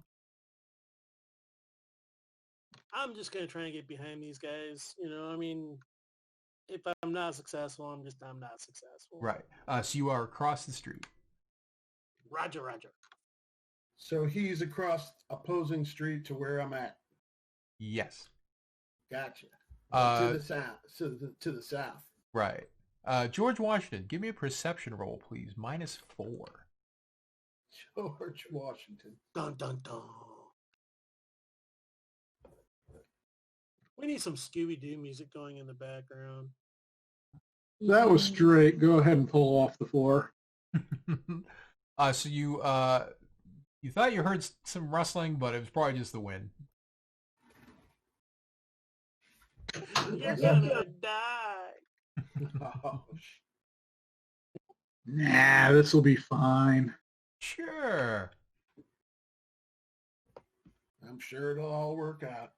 I'm just going to try and get behind these guys. You know, I mean, if I'm not successful, I'm not successful. Right. So you are across the street. Roger, roger. So he's across opposing street to where I'm at. Yes. Gotcha. To the south. To the south. Right. George Washington, give me a perception roll, please. Minus 4. George Washington. Dun, dun, dun. We need some Scooby-Doo music going in the background. That was straight. Go ahead and pull off the 4. So you thought you heard some rustling, but it was probably just the wind. You're gonna die. Oh, Nah, this will be fine. Sure. I'm sure it'll all work out.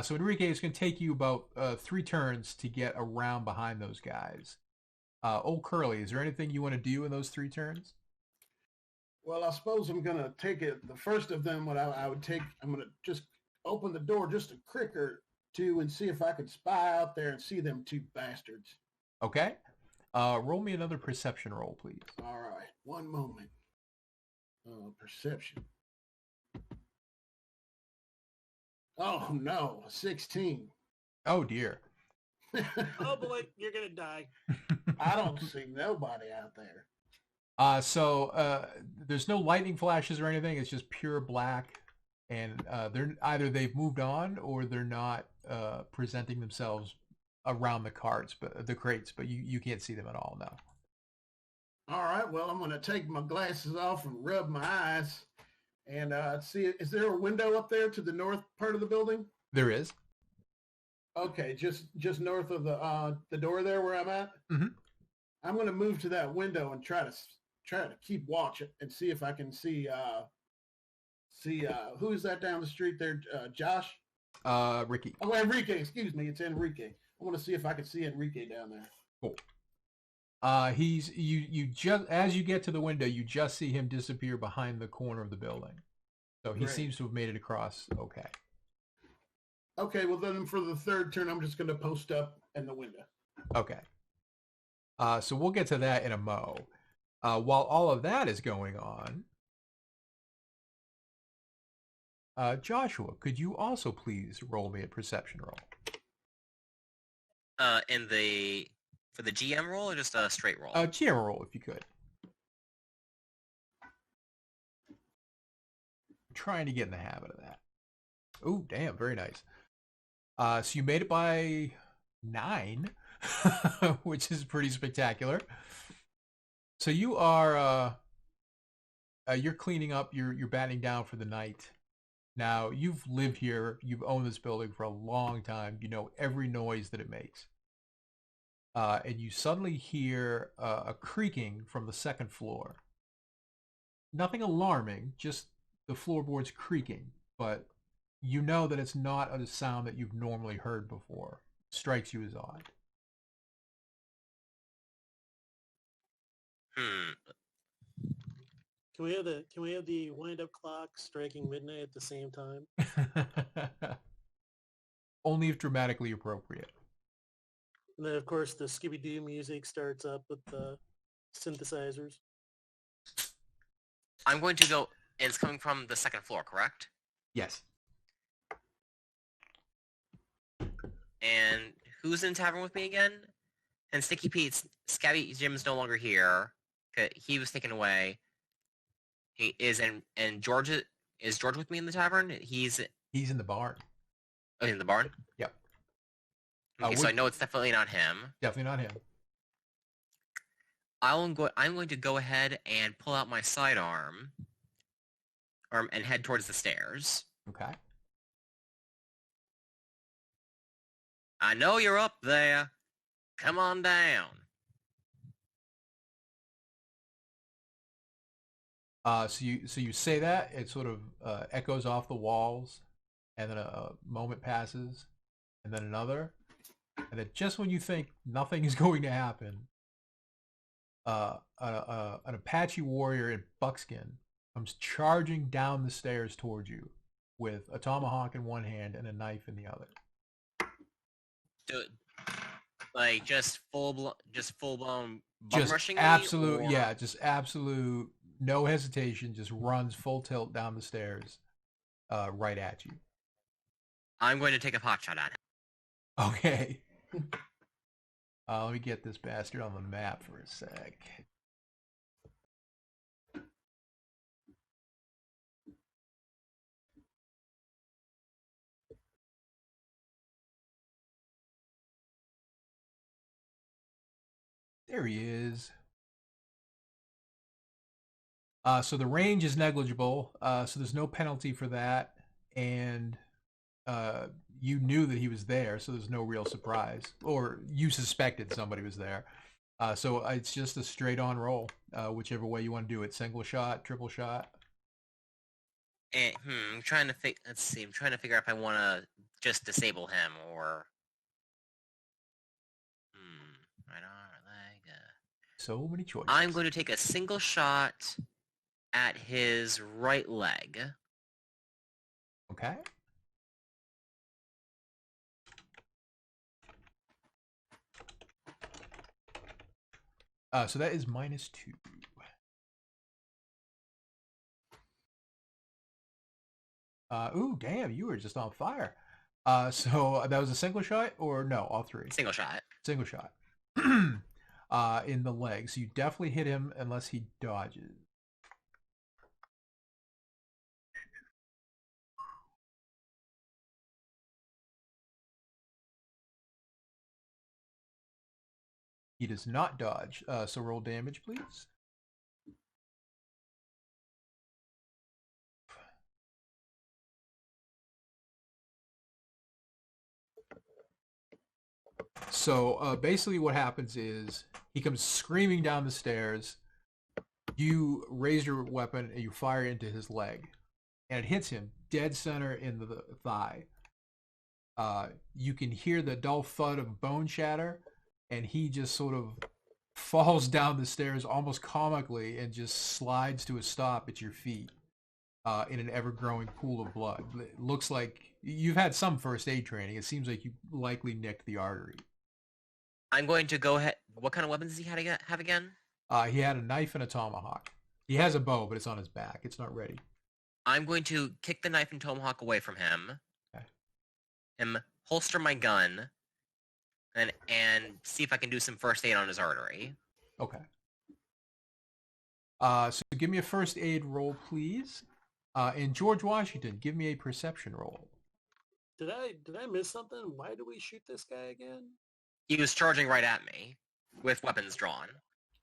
So Enrique, it's going to take you about 3 turns to get around behind those guys. Old Curly, is there anything you want to do in those 3 turns? Well, I suppose I'm going to take it. The first of them, what I would take, I'm going to just open the door just a crick or 2 and see if I could spy out there and see them 2 bastards. Okay. Roll me another perception roll, please. All right. One moment. Perception. Oh, no. 16. Oh, dear. Oh boy, you're gonna die. I don't see nobody out there. So there's no lightning flashes or anything. It's just pure black. And they've moved on or they're not presenting themselves around the crates, but you can't see them at all now. All right, well, I'm going to take my glasses off and rub my eyes and see, is there a window up there to the north part of the building? There is. Okay, just north of the door there where I'm at? Mm-hmm. I'm going to move to that window and try to keep watch and see if I can see who is that down the street there? Josh? Ricky. Oh, Enrique, excuse me, it's Enrique. I want to see if I can see Enrique down there. Cool. You just as you get to the window, you just see him disappear behind the corner of the building. So he seems to have made it across. Okay. Okay, well then for the 3rd turn, I'm just going to post up in the window. Okay. So we'll get to that in a mo. While all of that is going on, Joshua, could you also please roll me a perception roll? For the GM roll or just a straight roll? GM roll, if you could. I'm trying to get in the habit of that. Oh, damn, very nice. So you made it by 9, which is pretty spectacular. So you are you're cleaning up, you're battening down for the night. Now, you've lived here, you've owned this building for a long time, you know every noise that it makes. And you suddenly hear a creaking from the 2nd floor. Nothing alarming, just the floorboards creaking, but you know that it's not a sound that you've normally heard before. It strikes you as odd. Can we have the wind-up clock striking midnight at the same time? Only if dramatically appropriate. And then, of course, the Scooby-Doo music starts up with the synthesizers. I'm going to go, and it's coming from the 2nd floor, correct? Yes. And who's in tavern with me again? And Sticky Pete's Scabby Jim's no longer here. He was taken away. He is, and George is George with me in the tavern? He's in the barn. Oh, in the barn? Yep. Okay, so I know it's definitely not him. Definitely not him. I'm going to go ahead and pull out my sidearm and head towards the stairs. Okay. I know you're up there. Come on down. So you say that, it sort of echoes off the walls, and then a moment passes, and then another, and then just when you think nothing is going to happen, an Apache warrior in buckskin comes charging down the stairs towards you with a tomahawk in one hand and a knife in the other. Like just full blown bum Just rushing absolute, me, or... yeah, just absolute, no hesitation, just runs full tilt down the stairs, right at you. I'm going to take a pot shot at him. Okay. Let me get this bastard on the map for a sec. There he is. So the range is negligible, so there's no penalty for that, and you knew that he was there, so there's no real surprise, or you suspected somebody was there. So it's just a straight-on roll, whichever way you want to do it. Single shot, triple shot. And, I'm trying to let's see. I'm trying to figure out if I want to just disable him or. Right on, leg. So many choices. I'm going to take a single shot at his right leg. Okay. So that is -2. Ooh, damn, you were just on fire. So that was a single shot, or no, all three? Single shot. Single shot. In the leg. So you definitely hit him unless he dodges. He does not dodge. So roll damage, please. So basically what happens is he comes screaming down the stairs. You raise your weapon and you fire into his leg. And it hits him dead center in the thigh. You can hear the dull thud of bone shatter. And he just sort of falls down the stairs almost comically and just slides to a stop at your feet in an ever-growing pool of blood. It looks like you've had some first aid training. It seems like you likely nicked the artery. I'm going to go ahead. What kind of weapons does he have again? He had a knife and a tomahawk. He has a bow, but it's on his back. It's not ready. I'm going to kick the knife and tomahawk away from him. Okay. And holster my gun. And see if I can do some first aid on his artery. Okay. So give me a first aid roll, please. And George Washington, give me a perception roll. Did I miss something? Why do we shoot this guy again? He was charging right at me with weapons drawn.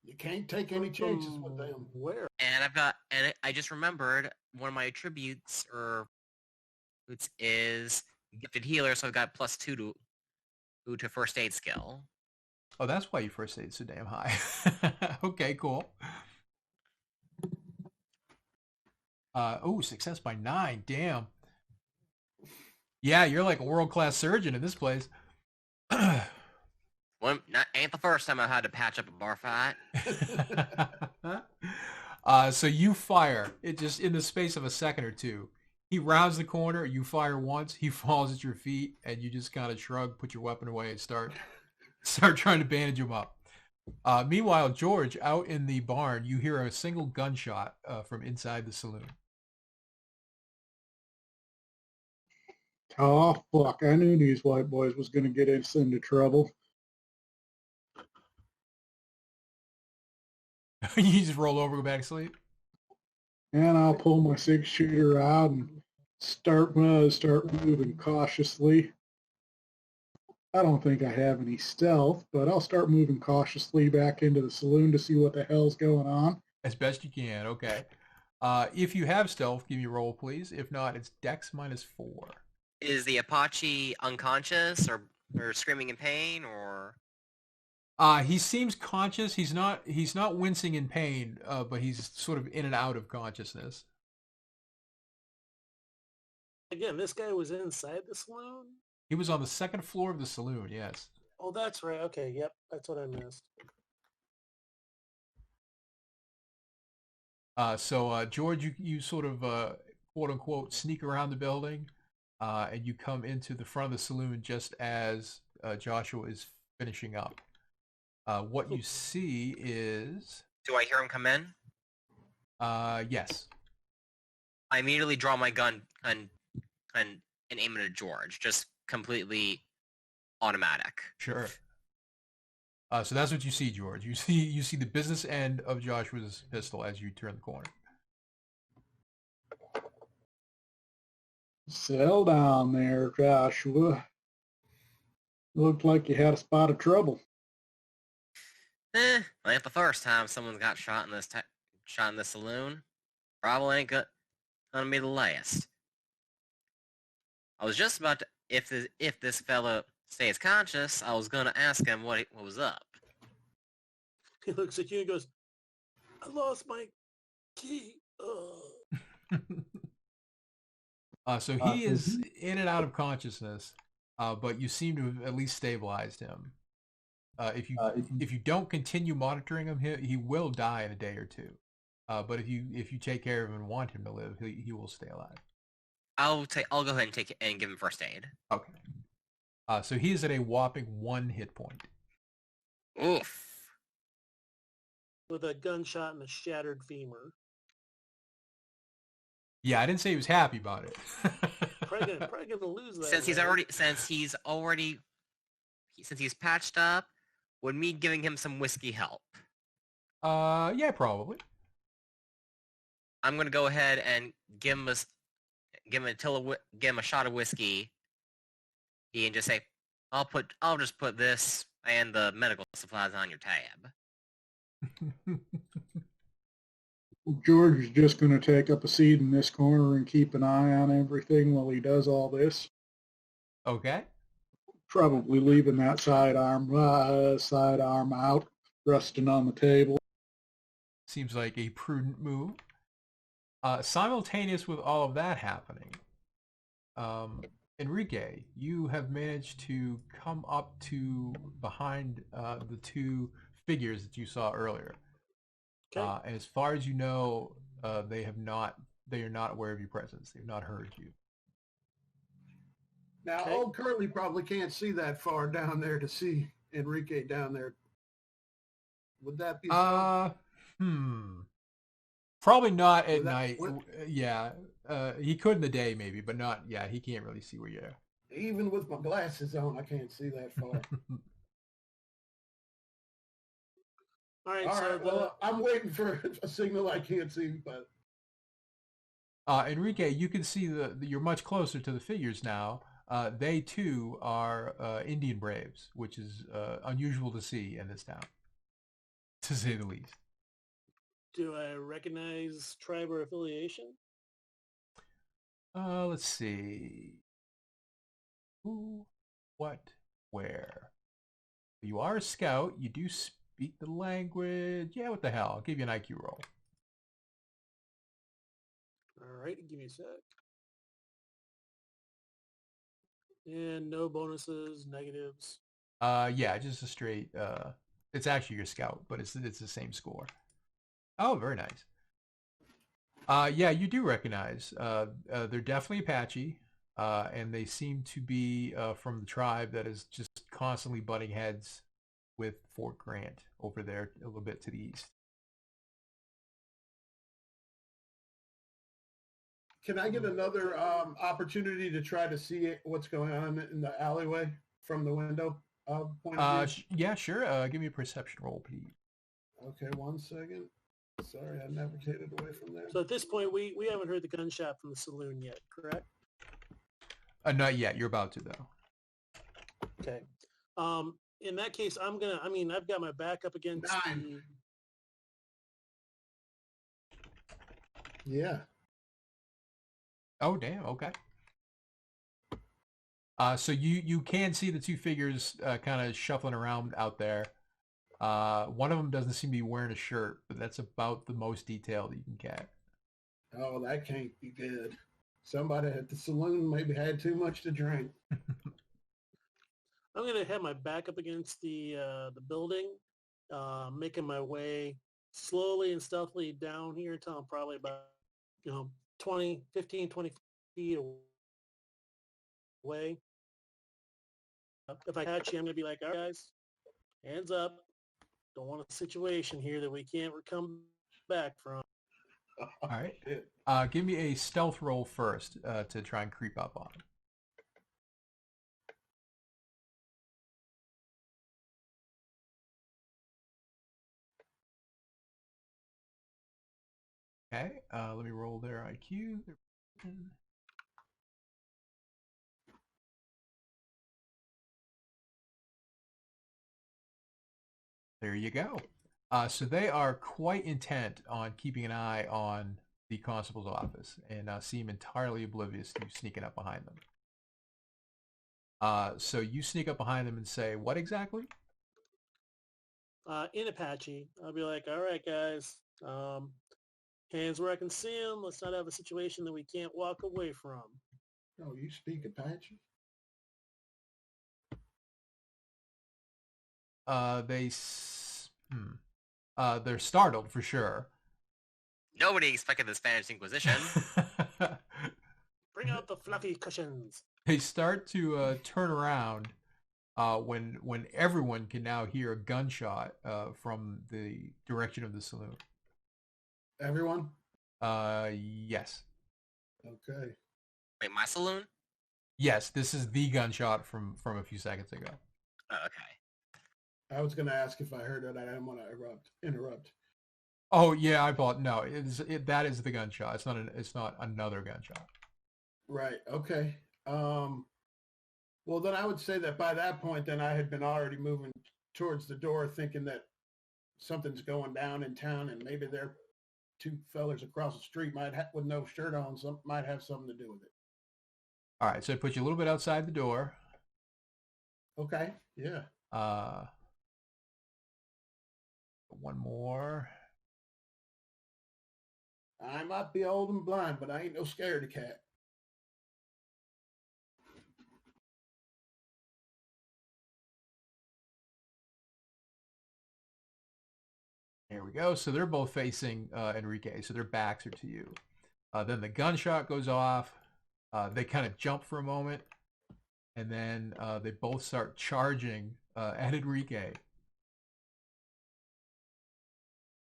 You can't take any chances with them. Where? And I just remembered one of my attributes is gifted healer, so I've got +2 to first aid skill. Oh, that's why you first aid so damn high. Okay, cool. Oh, success by 9. Damn. Yeah, you're like a world-class surgeon in this place. Well, ain't the first time I've had to patch up a bar fight. So you fire. It just in the space of a second or two. He rounds the corner, you fire once, he falls at your feet, and you just kind of shrug, put your weapon away, and start trying to bandage him up. Meanwhile, George, out in the barn, you hear a single gunshot from inside the saloon. Oh, fuck. I knew these white boys was going to get us into trouble. You just roll over, go back to sleep. And I'll pull my 6-shooter out and start moving cautiously. I don't think I have any stealth, but I'll start moving cautiously back into the saloon to see what the hell's going on. As best you can, okay. If you have stealth, give me a roll, please. If not, it's Dex -4. Is the Apache unconscious or screaming in pain or? He seems conscious. He's not wincing in pain, but he's sort of in and out of consciousness. Again, this guy was inside the saloon? He was on the second floor of the saloon, yes. Oh, that's right. Okay, yep. That's what I missed. So George, you sort of quote unquote sneak around the building, and you come into the front of the saloon just as Joshua is finishing up. What you see is... Do I hear him come in? Yes. I immediately draw my gun and aim it at George, just completely automatic. Sure. So that's what you see, George. You see the business end of Joshua's pistol as you turn the corner. Settle down there, Joshua. Looked like you had a spot of trouble. Ain't the first time someone's got shot in this saloon. Probably ain't gonna be the last. I was just about to, if this fella stays conscious, I was gonna ask him what was up. He looks at you and goes, I lost my key. So he is in and out of consciousness, but you seem to have at least stabilized him. If you don't continue monitoring him, he will die in a day or two. But if you take care of him and want him to live, he will stay alive. I'll go ahead and take it and give him first aid. Okay. So he is at a whopping 1 hit point. Oof. With a gunshot and a shattered femur. Yeah, I didn't say he was happy about it. Probably gonna lose that. Since he's patched up, would me giving him some whiskey help? Yeah, probably. I'm gonna go ahead and give him a shot of whiskey. He can just say, I'll just put this and the medical supplies on your tab. George is just going to take up a seat in this corner and keep an eye on everything while he does all this. Okay. Probably leaving that sidearm out, resting on the table. Seems like a prudent move. Simultaneous with all of that happening, Enrique, you have managed to come up to behind the two figures that you saw earlier. Okay. And as far as you know, they are not aware of your presence. They've not heard you. Now, Okay. Old Curly probably can't see that far down there to see Enrique down there. Would that be so? Probably not at Would that- night. would- Yeah. He could in the day maybe, but not, yeah, he can't really see where you're. Even with my glasses on, I can't see that far. All right, All so right, well, I'm waiting for a signal I can't see, but... Enrique, you can see you're much closer to the figures now. They too are Indian braves, which is unusual to see in this town, to say the least. do I recognize tribe or affiliation? Let's see. Who, what, where? You are a scout. You do speak the language. Yeah, what the hell? I'll give you an IQ roll. All right, give me a sec. And no bonuses, negatives. Yeah, just a straight. It's actually your scout, but it's the same score. Oh, very nice. Yeah, you do recognize. They're definitely Apache, and they seem to be from the tribe that is just constantly butting heads with Fort Grant over there a little bit to the east. Can I get another opportunity to try to see what's going on in the alleyway from the window point of view? Yeah, sure. Give me a perception roll, please. Okay, 1 second. Sorry, I navigated away from there. So at this point, we haven't heard the gunshot from the saloon yet, correct? Not yet. You're about to though. Okay. In that case, I've got my back up against 9. Yeah. Oh damn. Okay. So you can see the two figures kind of shuffling around out there. One of them doesn't seem to be wearing a shirt, but that's about the most detail that you can get. Oh, that can't be good. Somebody at the saloon maybe had too much to drink. I'm gonna have my back up against the building, making my way slowly and stealthily down here until I'm probably about 20 feet away. If I catch you, I'm gonna be like, all right, guys, hands up. Don't want a situation here that we can't come back from. All right. Give me a stealth roll first to try and creep up on him. Okay, let me roll their IQ. There you go. So they are quite intent on keeping an eye on the constable's office and seem entirely oblivious to you sneaking up behind them. So you sneak up behind them and say, what exactly? In Apache, I'll be like, all right, guys, hands where I can see them. Let's not have a situation that we can't walk away from. Oh, you speak Apache? They're startled for sure. Nobody expected the Spanish Inquisition. Bring out the fluffy cushions. They start to turn around when everyone can now hear a gunshot from the direction of the saloon. Everyone? Yes. Okay. Wait, my saloon? Yes, this is the gunshot from a few seconds ago. Oh, okay. I was going to ask if I heard it. I didn't want to interrupt. Oh yeah, I bought no. That is the gunshot. It's not another gunshot. Right. Okay. Well, then I would say that by that point, then I had been already moving towards the door, thinking that something's going down in town, and maybe they're two fellers across the street with no shirt on, might have something to do with it. All right, so it puts you a little bit outside the door. Okay. Yeah. One more. I might be old and blind, but I ain't no scaredy cat. There we go. So they're both facing Enrique, so their backs are to you. Then the gunshot goes off. They kind of jump for a moment, and then they both start charging at Enrique.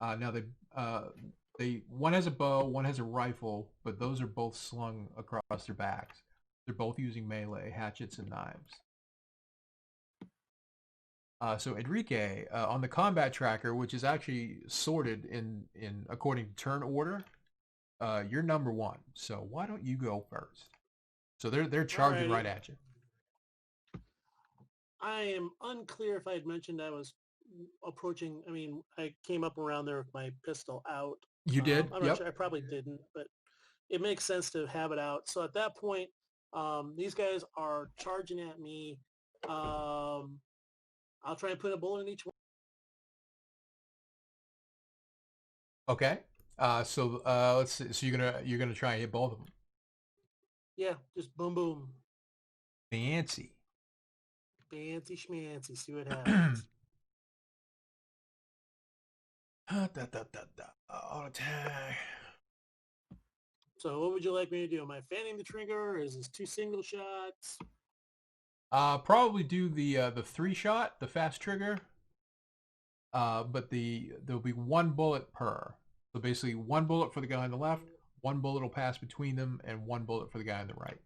Now they one has a bow, one has a rifle, but those are both slung across their backs. They're both using melee, hatchets and knives. So Enrique, on the combat tracker, which is actually sorted in according to turn order, you're number 1. So why don't you go first? So they're charging right at you. I am unclear if I had mentioned I was approaching. I mean, I came up around there with my pistol out. You did? I'm not sure. I probably didn't, but it makes sense to have it out. So at that point, these guys are charging at me. I'll try and put a bullet in each one. Okay. So let's see. So you're gonna try and hit both of them. Yeah, just boom, boom. Fancy. Fancy schmancy. See what happens. Auto attack. So what would you like me to do? Am I fanning the trigger? Or is this 2 single shots? Probably do the 3-shot, the fast trigger. But there'll be 1 bullet per. So basically 1 bullet for the guy on the left, 1 bullet will pass between them, and 1 bullet for the guy on the right.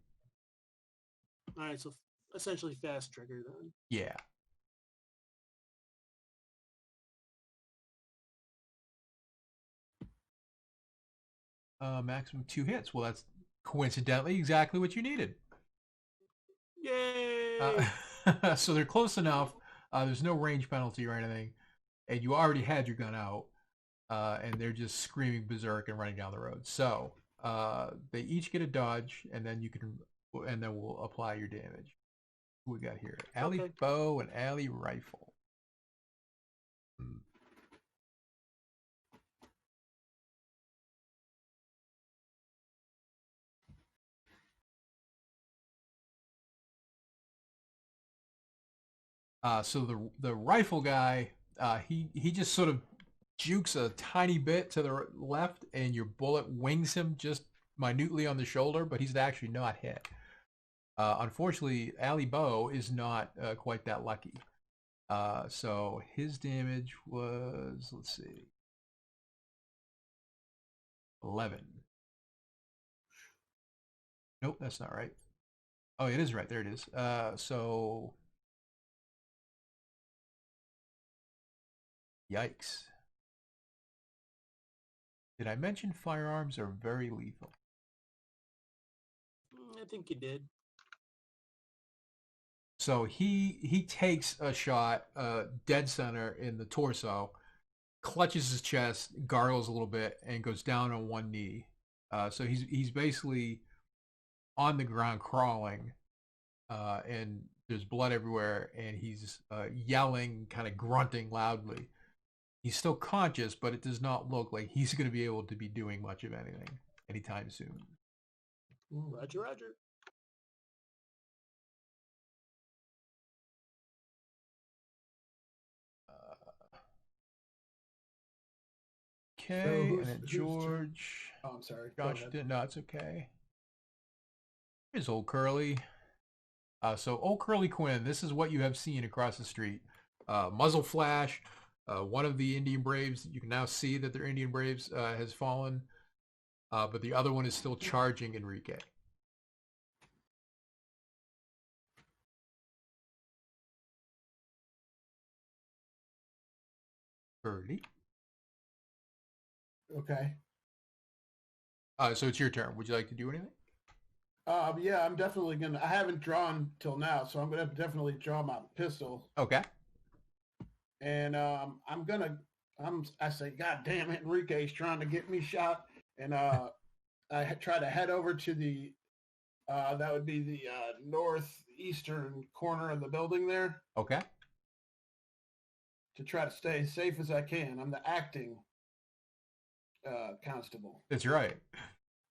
All right, so essentially fast trigger then. Yeah. Maximum 2 hits. Well, that's coincidentally exactly what you needed. Yay! So they're close enough. There's no range penalty or anything, and you already had your gun out, and they're just screaming berserk and running down the road. So they each get a dodge, and then we'll apply your damage. Who we got here? Alley Okay. bow and alley rifle. So the rifle guy, he just sort of jukes a tiny bit to the left, and your bullet wings him just minutely on the shoulder, but he's actually not hit. Unfortunately, Ali Bo is not quite that lucky. So his damage was, let's see, 11. Nope, that's not right. Oh, it is right. There it is. So yikes. Did I mention firearms are very lethal? I think you did. So he takes a shot dead center in the torso, clutches his chest, gargles a little bit, and goes down on one knee. So he's basically on the ground crawling, and there's blood everywhere, and he's yelling, kind of grunting loudly. He's still conscious, but it does not look like he's going to be able to be doing much of anything anytime soon. Roger, roger. Okay, So and then who's George. Oh, I'm sorry. Go Josh ahead. did. No, it's okay. Here's Old Curly. So Old Curly Quinn, this is what you have seen across the street. Muzzle flash. One of the Indian Braves, you can now see that their Indian Braves has fallen. But the other one is still charging Enrique. Curly. Okay. So it's your turn. Would you like to do anything? Yeah, I'm definitely gonna. I haven't drawn till now, so I'm gonna definitely draw my pistol, Okay. and I say, God damn it, Enrique's trying to get me shot, and try to head over to the that would be the northeastern corner of the building there Okay. to try to stay as safe as I can. I'm the acting constable. That's right.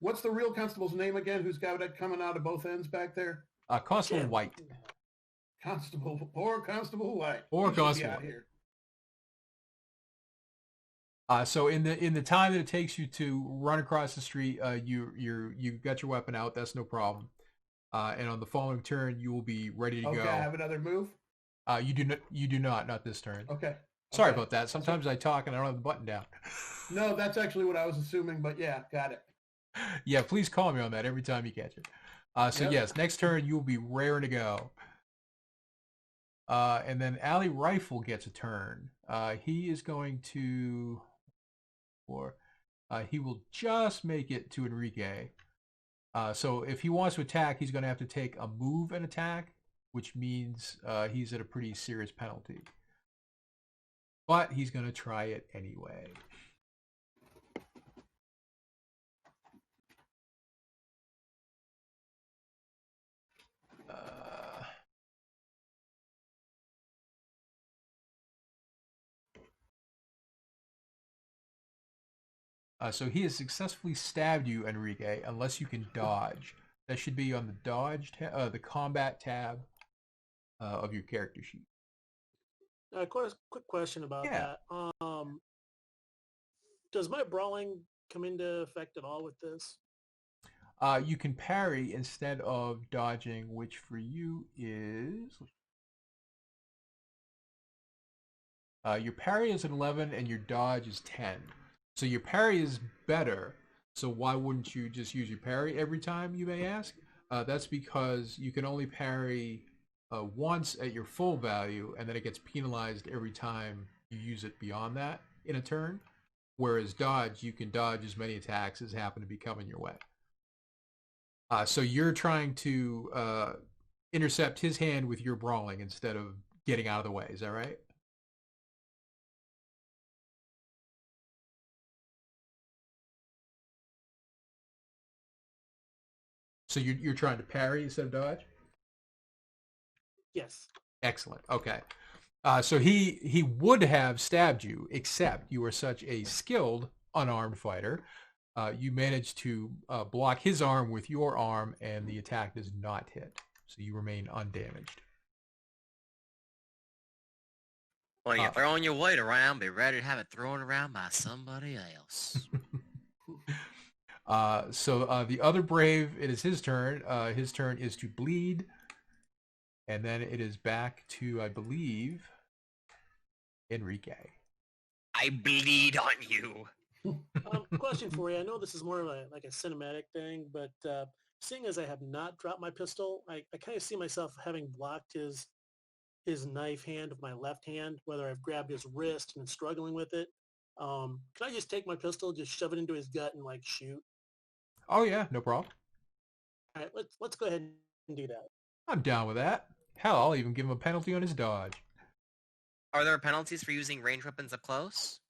What's the real constable's name again? Who's got it coming out of both ends back there? Constable Jim. White. Poor Constable White. Or He should be Constable out White. here. So in the time that it takes you to run across the street, you got your weapon out. That's no problem. And on the following turn, you will be ready to Okay, go. I have another move. You do not this turn. Okay. Sorry Okay. about that. Sometimes I talk and I don't have the button down. No, that's actually what I was assuming, but yeah, got it. Yeah, please call me on that every time you catch it. So Yep. yes, next turn you'll be raring to go. And then Alley Rifle gets a turn. He is going to, or he will just make it to Enrique. So if he wants to attack, he's going to have to take a move and attack, which means he's at a pretty serious penalty. But he's going to try it anyway. So he has successfully stabbed you, Enrique, unless you can dodge. That should be on the the combat tab of your character sheet. Quick question about Yeah. that. Does my brawling come into effect at all with this? You can parry instead of dodging, which for you is... your parry is an 11 and your dodge is 10. So your parry is better. So why wouldn't you just use your parry every time, you may ask? That's because you can only parry once at your full value, and then it gets penalized every time you use it beyond that in a turn. Whereas dodge, you can dodge as many attacks as happen to be coming your way. So you're trying to intercept his hand with your brawling instead of getting out of the way. Is that right? So you're trying to parry instead of dodge? Yes. Excellent. Okay. So he would have stabbed you, except you were such a skilled unarmed fighter. You managed to block his arm with your arm, and the attack does not hit. So you remain undamaged. When you're throwing your weight around, be ready to have it thrown around by somebody else. So the other brave, it is his turn. His turn is to bleed. And then it is back to, I believe, Enrique. I bleed on you. Question for you. I know this is more of like a cinematic thing, but seeing as I have not dropped my pistol, I kind of see myself having blocked his knife hand with my left hand, whether I've grabbed his wrist and struggling with it. Can I just take my pistol, just shove it into his gut and like shoot? Oh yeah, no problem. All right, let's go ahead and do that. I'm down with that. Hell, I'll even give him a penalty on his dodge. Are there penalties for using ranged weapons up close?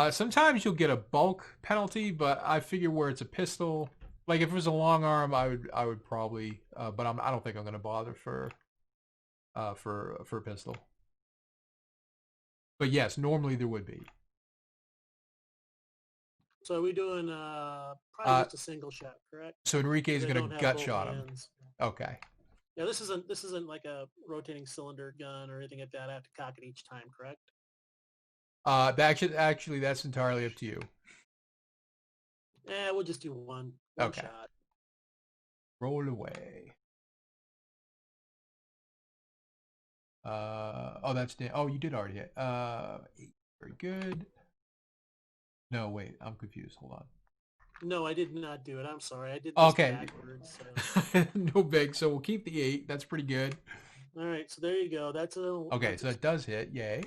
Sometimes you'll get a bulk penalty, but I figure where it's a pistol, like if it was a long arm, I would probably, but I don't think I'm gonna bother for a pistol. But yes, normally there would be. So are we doing probably just a single shot, correct? So Enrique's Because I gonna don't have gut both shot him. hands. Okay. Yeah, this isn't like a rotating cylinder gun or anything like that. I have to cock it each time, correct? Actually, that's entirely up to you. Yeah, we'll just do one Okay. shot. Roll away. Oh, that's oh, you did already hit. 8. Very good. No, wait, I'm confused. Hold on. No, I did not do it. I'm sorry. I did this Okay. backwards. So. No big. So we'll keep the 8. That's pretty good. All right, so there you go. That's a Okay, so that does hit. Yay.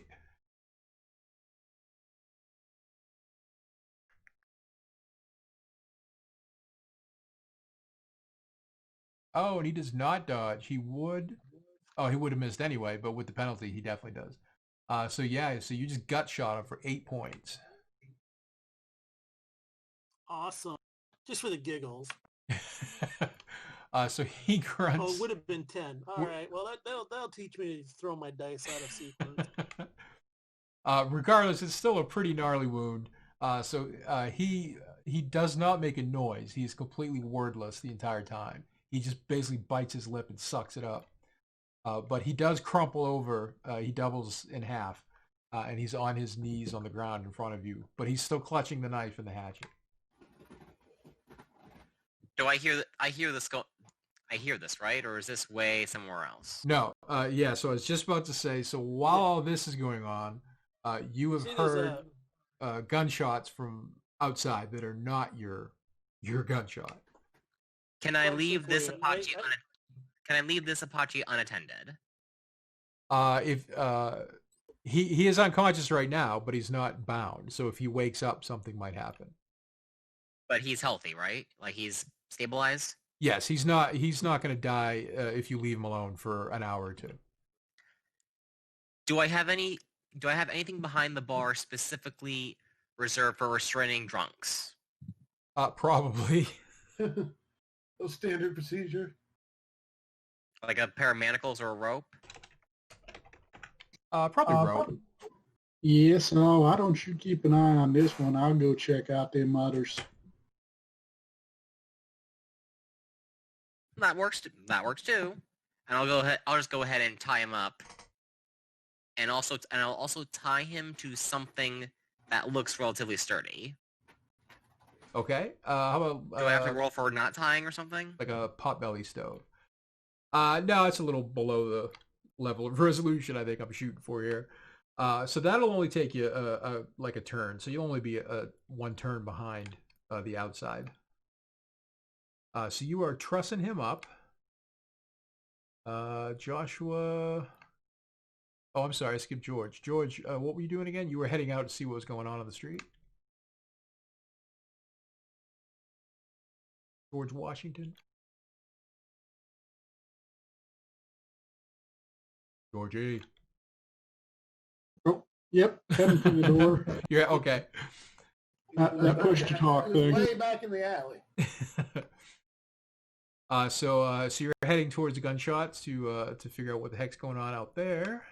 Oh, and he does not dodge. He would. Oh, he would have missed anyway, but with the penalty, he definitely does. So yeah, so you just gut shot him for 8 points. awesome. Just for the giggles. So he grunts. Oh, it would have been 10. All right. Well, that'll teach me to throw my dice out of sequence. Regardless, it's still a pretty gnarly wound. So he does not make a noise. He's completely wordless the entire time. He just basically bites his lip and sucks it up. But he does crumple over. He doubles in half, and he's on his knees on the ground in front of you. But he's still clutching the knife and the hatchet. Do I hear this go? I hear this, right? Or is this way somewhere else? No. Yeah. So I was just about to say. So while all this is going on, you have heard gunshots from outside that are not your gunshot. Can I leave this Apache? Can I leave this Apache unattended? If he is unconscious right now, but he's not bound. So if he wakes up, something might happen. But he's healthy, right? Like he's stabilized? Yes, he's not going to die if you leave him alone for an hour or two. Do I have anything behind the bar specifically reserved for restraining drunks? Probably. A standard procedure. Like a pair of manacles or a rope? Probably rope. Yes, no, why don't you keep an eye on this one? I'll go check out them others. That works too. And I'll just go ahead and tie him up. And I'll also tie him to something that looks relatively sturdy. Okay. How about do I have to roll for not tying or something? Like a potbelly stove. No, it's a little below the level of resolution I think I'm shooting for here. So that'll only take you like a turn. So you'll only be one turn behind the outside. So you are trussing him up. Joshua. Oh, I'm sorry. I skipped George. George, what were you doing again? You were heading out to see what was going on the street? George Washington. Georgie. Oh, yep, heading for the door. Yeah, okay. That push to talk It was thing. way back in the alley. So you're heading towards the gunshots to figure out what the heck's going on out there.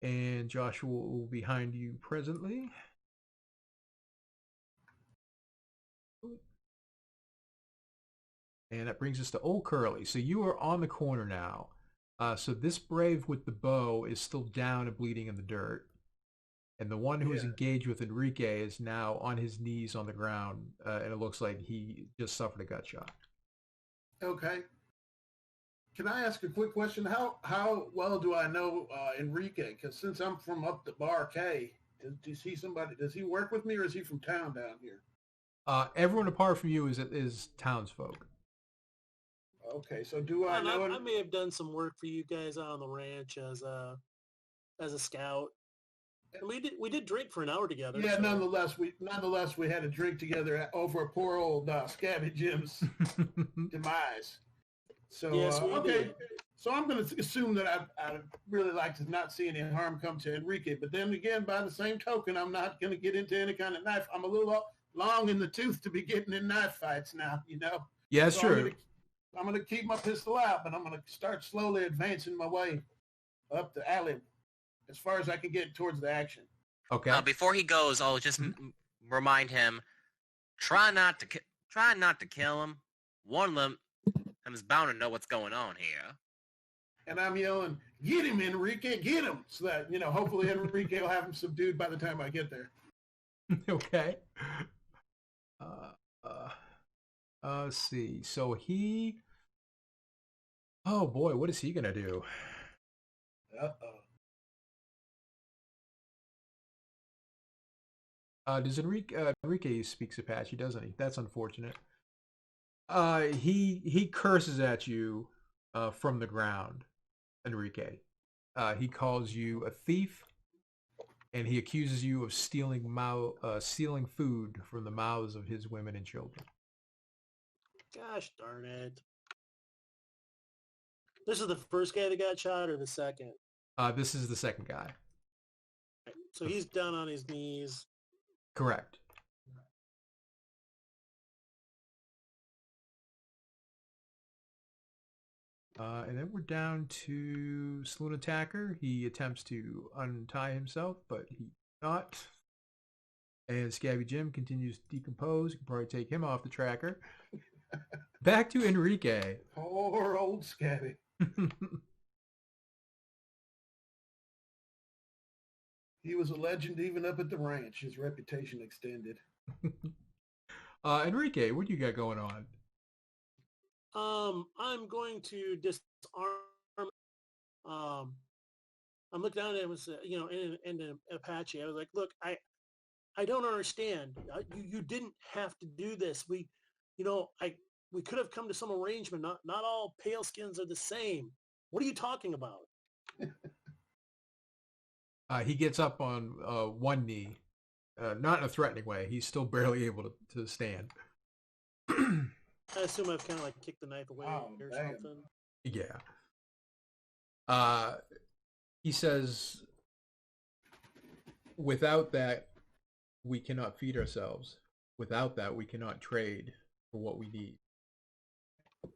And Joshua will be behind you presently. And that brings us to Old Curly. So you are on the corner now. So this brave with the bow is still down and bleeding in the dirt. And the one who is engaged with Enrique is now on his knees on the ground. And it looks like he just suffered a gut shot. Okay. Can I ask a quick question? How well do I know Enrique? Because since I'm from up the Bar K, does he work with me, or is he from town down here? Everyone apart from you is townsfolk. Okay, so do I know? I may have done some work for you guys out on the ranch as a scout. And we did drink for an hour together. Yeah, so. nonetheless we had a drink together over poor old Scabby Jim's demise. So Yes, we okay, did. so I'm going to assume that I'd really like to not see any harm come to Enrique. But then again, by the same token, I'm not going to get into any kind of knife. I'm a little long in the tooth to be getting in knife fights now, you know. Yeah, that's So true. I'm going to keep my pistol out, but I'm going to start slowly advancing my way up the alley as far as I can get towards the action. Okay. Before he goes, I'll just remind him: try not to kill him. One of them is bound to know what's going on here. And I'm yelling, "Get him, Enrique! Get him!" So that, you know, hopefully Enrique will have him subdued by the time I get there. Okay. Let's see. So he. Oh boy, what is he gonna do? Does Enrique speaks Apache, doesn't he? That's unfortunate. He curses at you from the ground, Enrique. He calls you a thief, and he accuses you of stealing food from the mouths of his women and children. Gosh darn it. This is the first guy that got shot, or the second? This is the second guy. So he's down on his knees. Correct. And then we're down to Saloon Attacker. He attempts to untie himself, but he not. And Scabby Jim continues to decompose. You can probably take him off the tracker. Back to Enrique. Poor old Scabby. He was a legend even up at the ranch. His reputation extended. Enrique, what do you got going on? I'm going to disarm. I'm looking down at it, was in an Apache. I was like, look, I don't understand. You didn't have to do this. We could have come to some arrangement. Not all pale skins are the same. What are you talking about? He gets up on one knee, not in a threatening way. He's still barely able to stand. I assume I've kind of like kicked the knife away or something. Yeah. He says, without that, we cannot feed ourselves. Without that, we cannot trade for what we need.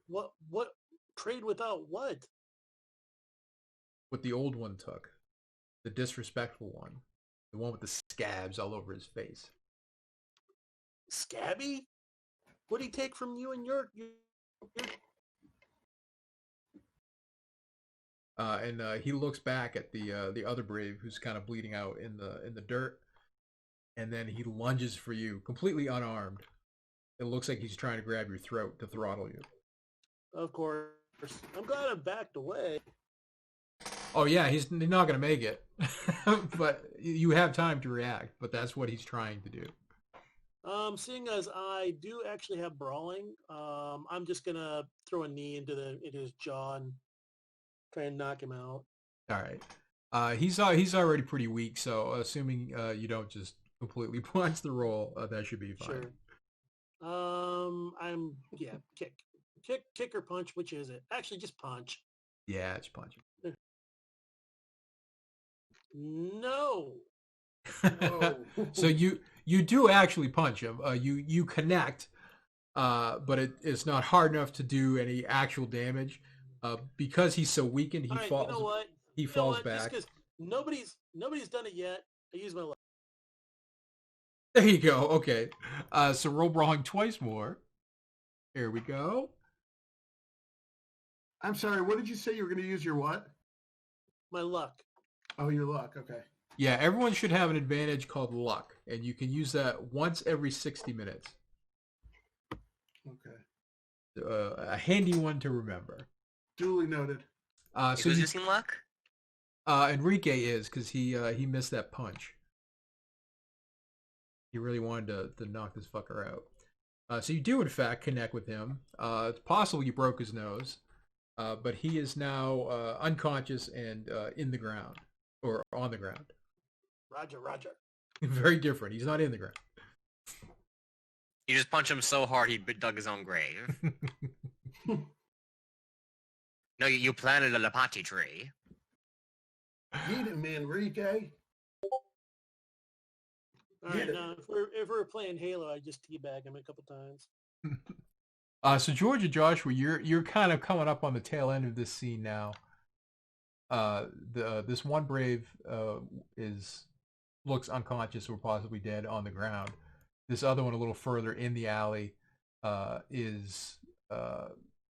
What trade without what? What the old one took. The disrespectful one. The one with the scabs all over his face. Scabby? What'd he take from you and your... And he looks back at the other brave who's kind of bleeding out in the dirt, and then he lunges for you, completely unarmed. It looks like he's trying to grab your throat to throttle you. Of course. I'm glad I backed away. Oh yeah, he's not going to make it. But you have time to react, but that's what he's trying to do. Seeing as I do actually have brawling, I'm just going to throw a knee into his jaw and try and knock him out. All right. He's already pretty weak, so assuming you don't just completely blinds the roll, that should be fine. Sure. Kick or punch. Which is it? Actually, just punch. Yeah, it's punching. No. So you do actually punch him. You connect, but it's not hard enough to do any actual damage. Because he's so weakened, he falls. You know what? He falls back. Just because nobody's done it yet, I use my luck. There you go. Okay. So roll brawling twice more. Here we go. I'm sorry, what did you say you were going to use your what? My luck. Oh, your luck. Okay. Yeah, everyone should have an advantage called luck, and you can use that once every 60 minutes. Okay. A handy one to remember. Duly noted. So who's using luck? Enrique is, because he missed that punch. He really wanted to knock this fucker out. So you do, in fact, connect with him. It's possible you broke his nose, but he is now unconscious and in the ground, or on the ground. Roger. Very different. He's not in the ground. You just punch him so hard he dug his own grave. No, you planted a lapati tree. Get him, Enrique. All right, now if we're playing Halo, I just teabag him a couple times. So George and Joshua, you're kind of coming up on the tail end of this scene now. This one brave looks unconscious or possibly dead on the ground. This other one, a little further in the alley, is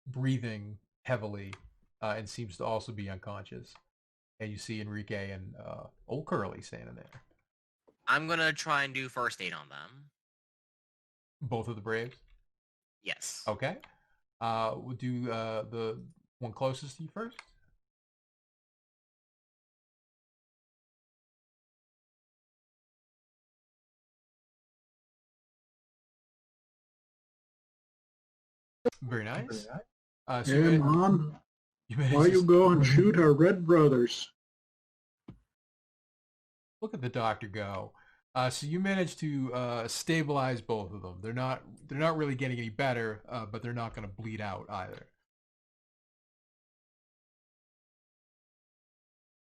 breathing heavily and seems to also be unconscious. And you see Enrique and old Curly standing there. I'm gonna try and do first aid on them. Both of the braves? Yes. Okay. We'll do the one closest to you first. Very nice. So Hey, Mom, you managed why to you go and shoot our red brothers? look at the doctor go. So you managed to stabilize both of them. They're not really getting any better, but they're not going to bleed out either.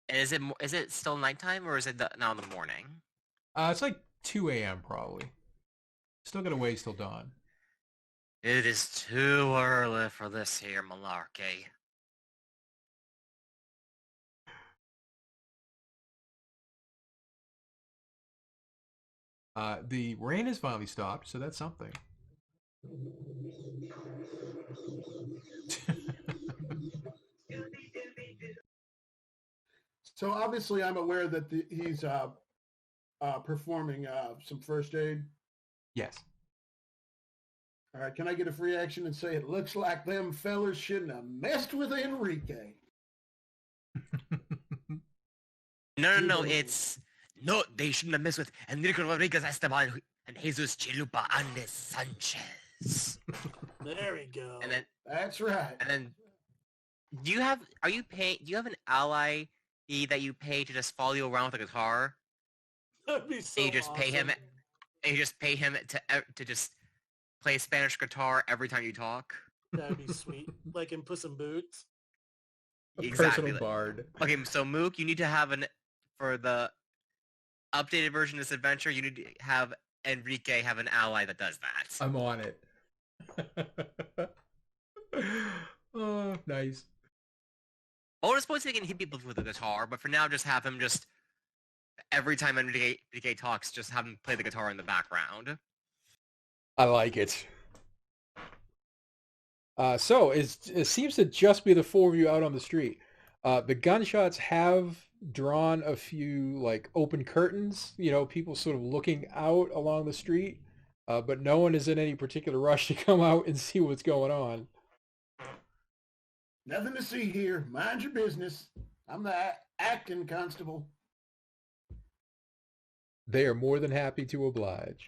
And is it still nighttime or is it now in the morning? It's like 2 a.m. probably. Still got a ways till dawn. It is too early for this here malarkey. The rain has finally stopped, so that's something. So obviously I'm aware that he's performing some first aid. Yes. All right, can I get a free action and say it looks like them fellers shouldn't have messed with Enrique? No, no, they shouldn't have messed with Enrique Rodriguez Esteban and Jesus Chilupa Andes Sanchez. There we go. And then That's right. And then, do you have an ally that you pay to just follow you around with a guitar? That'd be so And you just pay him, awesome. and you just pay him to just play Spanish guitar every time you talk. That'd be sweet. Like in Puss in Boots. A Exactly. personal bard. Okay, so Mook, you need to have for the updated version of this adventure, you need to have Enrique have an ally that does that. I'm on it. Oh, nice. Bonus points he can hit people with the guitar, but for now, just have him just every time Enrique talks, just have him play the guitar in the background. I like it. So it seems to just be the four of you out on the street. The gunshots have drawn a few like open curtains, people sort of looking out along the street, but no one is in any particular rush to come out and see what's going on. Nothing to see here. Mind your business. I'm the acting constable. They are more than happy to oblige.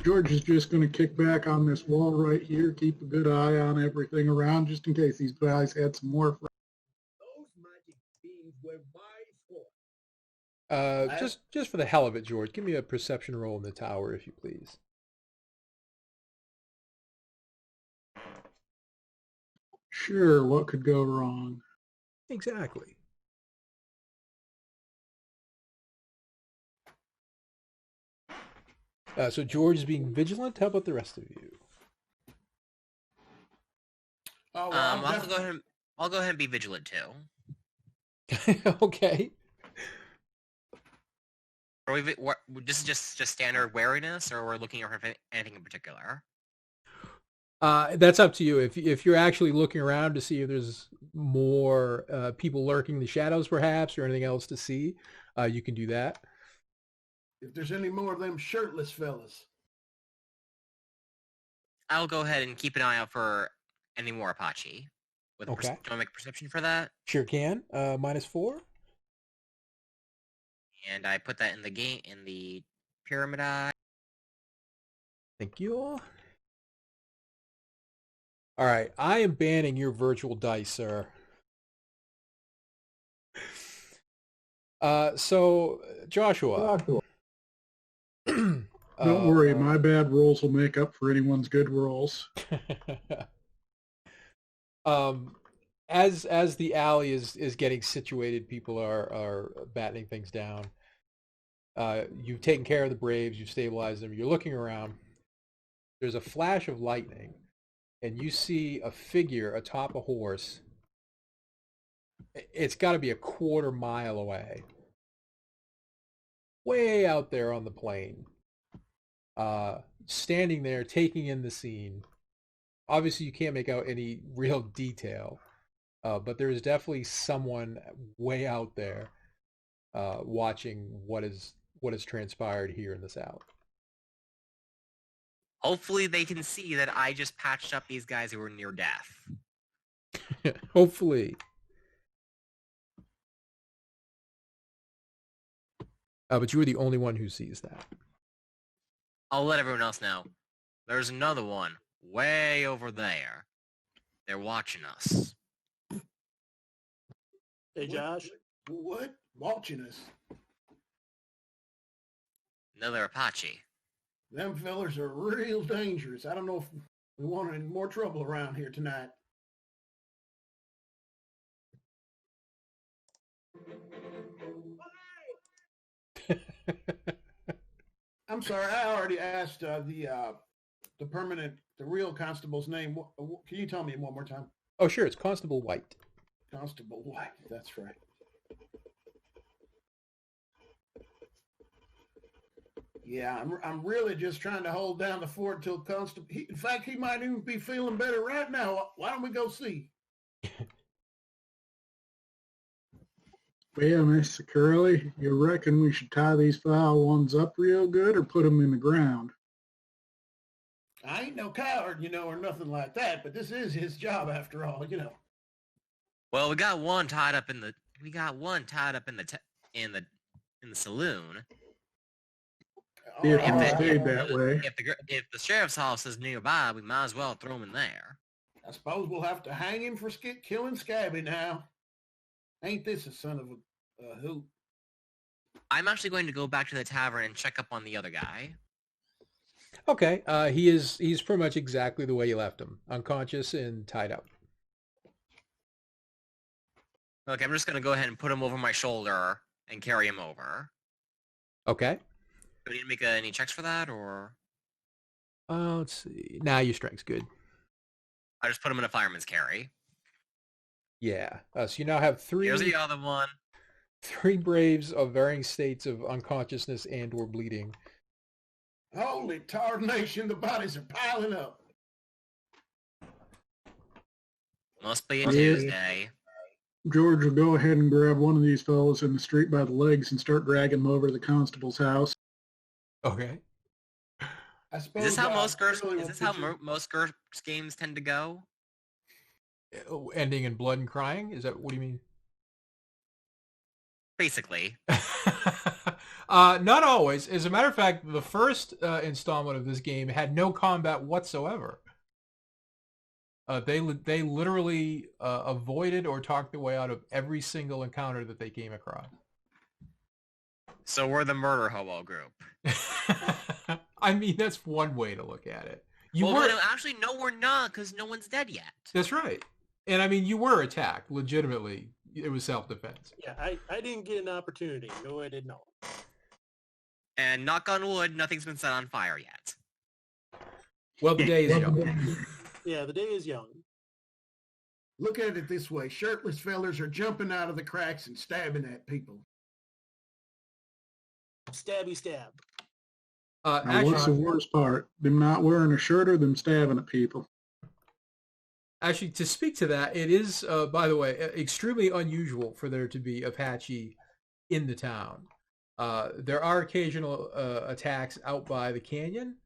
George is just going to kick back on this wall right here, keep a good eye on everything around, just in case these guys had some more. Those magic beans Just for the hell of it, George, give me a perception roll in the tower, if you please. Sure, what could go wrong? Exactly. So George is being vigilant. How about the rest of you? Oh, well, I'll go ahead and be vigilant too. Okay. This is just standard wariness, or we're looking for anything in particular? That's up to you. If you're actually looking around to see if there's more people lurking in the shadows, perhaps, or anything else to see, you can do that. If there's any more of them shirtless fellas. I'll go ahead and keep an eye out for any more Apache. Okay. Do you want to make a perception for that? Sure can. -4. And I put that in the pyramid eye. Thank you. All right, I am banning your virtual dice, sir. So Joshua. Don't worry, my bad rolls will make up for anyone's good rolls. As the alley is getting situated, people are battening things down. You've taken care of the Braves, you've stabilized them, you're looking around. There's a flash of lightning, and you see a figure atop a horse. It's got to be a quarter mile away. Way out there on the plain. Standing there, taking in the scene. Obviously, you can't make out any real detail, but there is definitely someone way out there watching what has transpired here in the South. Hopefully they can see that I just patched up these guys who were near death. Hopefully. But you were the only one who sees that. I'll let everyone else know. There's another one way over there. They're watching us. Hey, Josh. What? Watching us? Another Apache. Them fellers are real dangerous. I don't know if we want any more trouble around here tonight. I'm sorry, I already asked the real constable's name. Can you tell me one more time? Oh, sure. It's Constable White. Constable White. That's right. Yeah, I'm really just trying to hold down the fort till Constable. In fact, he might even be feeling better right now. Why don't we go see? Well, Mr. Curley, you reckon we should tie these foul ones up real good or put them in the ground? I ain't no coward, or nothing like that, but this is his job after all, Well, we got one tied up in the saloon. It Alright. stayed that way. If the sheriff's office is nearby, we might as well throw him in there. I suppose we'll have to hang him for killing Scabby now. Ain't this a son of a hoot? I'm actually going to go back to the tavern and check up on the other guy. Okay. He's pretty much exactly the way you left him. Unconscious and tied up. Look, I'm just going to go ahead and put him over my shoulder and carry him over. Okay. Do we need to make any checks for that, or? Let's see. Nah, your strength's good. I just put him in a fireman's carry. Yeah. So you now have Here's the other one. 3 Braves of varying states of unconsciousness and or bleeding. Holy tarnation, the bodies are piling up. Must be a Tuesday. George will go ahead and grab one of these fellows in the street by the legs and start dragging him over to the constable's house. Okay. I suppose. Is this how most GURPS games tend to go? Ending in blood and crying? Is that what do you mean? Basically. Not always. As a matter of fact, the first installment of this game had no combat whatsoever. They literally avoided or talked their way out of every single encounter that they came across. So we're the murder hobo group. I mean, that's one way to look at it. You well, were no, actually, no, we're not, because no one's dead yet. That's right. And I mean, you were attacked legitimately. It was self-defense. Yeah, I didn't get an opportunity. No, I did not. And knock on wood, nothing's been set on fire yet. Well, the day is young. Yeah, the day is young. Look at it this way. Shirtless fellers are jumping out of the cracks and stabbing at people. Stabby stab. Now, what's the worst part? Them not wearing a shirt or them stabbing at people? Actually, to speak to that, it is, by the way, extremely unusual for there to be Apache in the town. There are occasional attacks out by the canyon.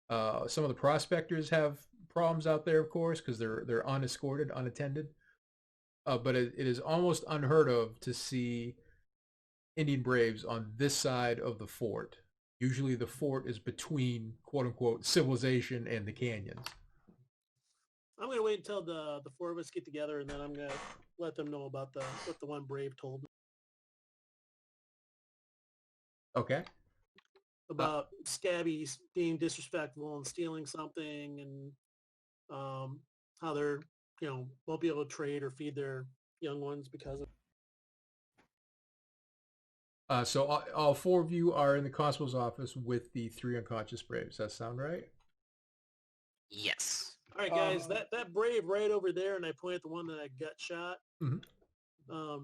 Some of the prospectors have problems out there, of course, because they're unescorted, unattended. But it is almost unheard of to see Indian Braves on this side of the fort. Usually the fort is between, quote-unquote, civilization and the canyons. I'm going to wait until the four of us get together, and then I'm going to let them know about what the one Brave told me. Okay. About Scabbies being disrespectful and stealing something, and how they're, won't be able to trade or feed their young ones because of So all four of you are in the constable's office with the 3 unconscious Braves. Does that sound right? Yes. All right, guys, that Brave right over there, and I point at the one that I gut shot. Mm-hmm.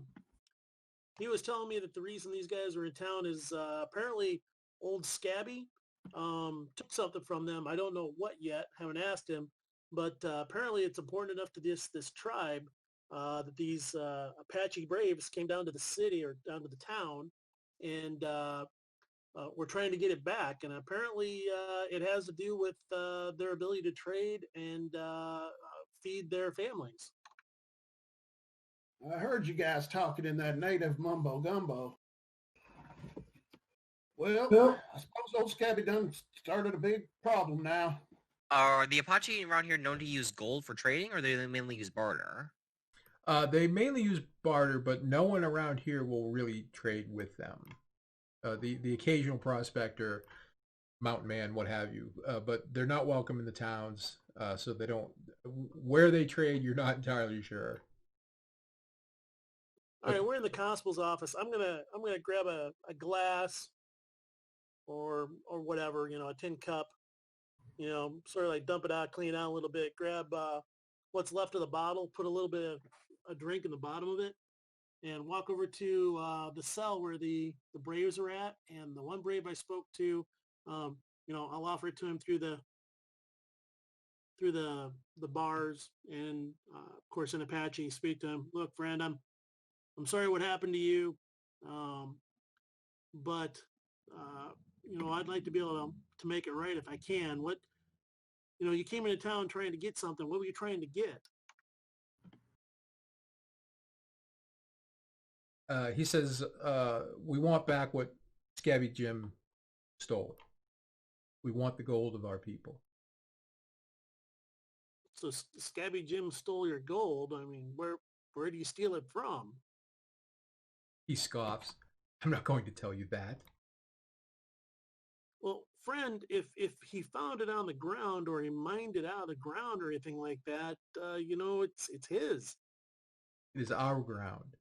He was telling me that the reason these guys are in town is apparently old Scabby took something from them. I don't know what yet. Haven't asked him, but apparently it's important enough to this tribe that these Apache Braves came down to the city or down to the town, and we're trying to get it back. And apparently it has to do with their ability to trade and feed their families. I heard you guys talking in that native mumbo gumbo. Well, I suppose old Scabby done started a big problem now. Are the Apache around here known to use gold for trading, or do they mainly use barter? They mainly use barter, but no one around here will really trade with them. The occasional prospector, mountain man, what have you, but they're not welcome in the towns, so they don't. Where they trade, you're not entirely sure. All right, we're in the constable's office. I'm gonna grab a glass or whatever, a tin cup, sort of like dump it out, clean it out a little bit, grab what's left of the bottle, put a little bit of a drink in the bottom of it, and walk over to the cell where the Braves are at. And the one Brave I spoke to, I'll offer it to him through the bars, and of course in Apache, speak to him. Look, friend, I'm sorry what happened to you, but I'd like to be able to make it right if I can. What, you came into town trying to get something. What were you trying to get? He says, we want back what Scabby Jim stole. We want the gold of our people. So Scabby Jim stole your gold. I mean, where do you steal it from? He scoffs. I'm not going to tell you that. Well, friend, if he found it on the ground or he mined it out of the ground or anything like that, it's his. It is our ground.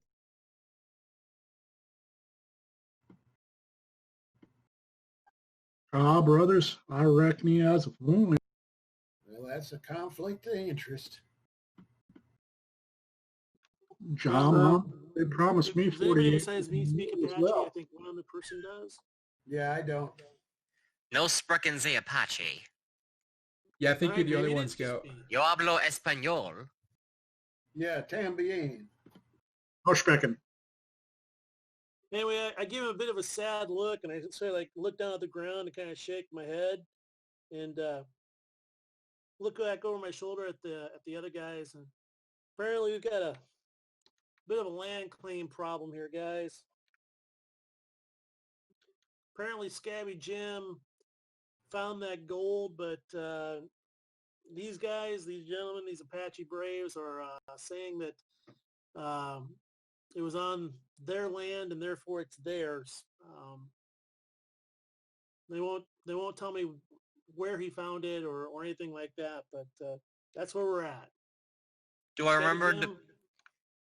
Brothers, I reckon he has a point. Well, that's a conflict of interest. John, they promised me Does anybody 48 besides me speak as Apache? well. I think one other person does. Yeah, I don't. No sprechen ze Apache. Yeah, I think All you're right, the only maybe one, it is just Scout. me. Yo hablo español. Yeah, también. Hushbecken. Anyway, I give him a bit of a sad look, and I sort of like look down at the ground and kind of shake my head, and look back over my shoulder at the other guys. And apparently, we've got a bit of a land claim problem here, guys. Apparently, Scabby Jim found that gold, but these guys, these gentlemen, these Apache Braves are saying that it was on their land and therefore it's theirs. They won't tell me where he found it or anything like that, but that's where we're at. Do I Scabby remember Jim,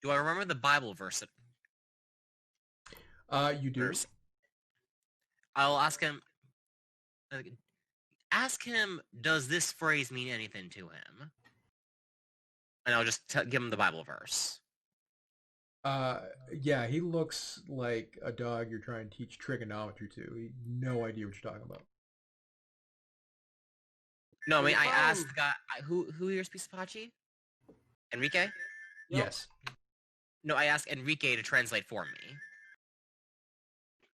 Do I remember the Bible verse? You do. Verse? I'll ask him. Ask him, does this phrase mean anything to him? And I'll just give him the Bible verse. Yeah, he looks like a dog you're trying to teach trigonometry to. He no idea what you're talking about. No, I mean, I asked the guy, who here speaks Apache? Enrique? Yep. Yes. No, I asked Enrique to translate for me.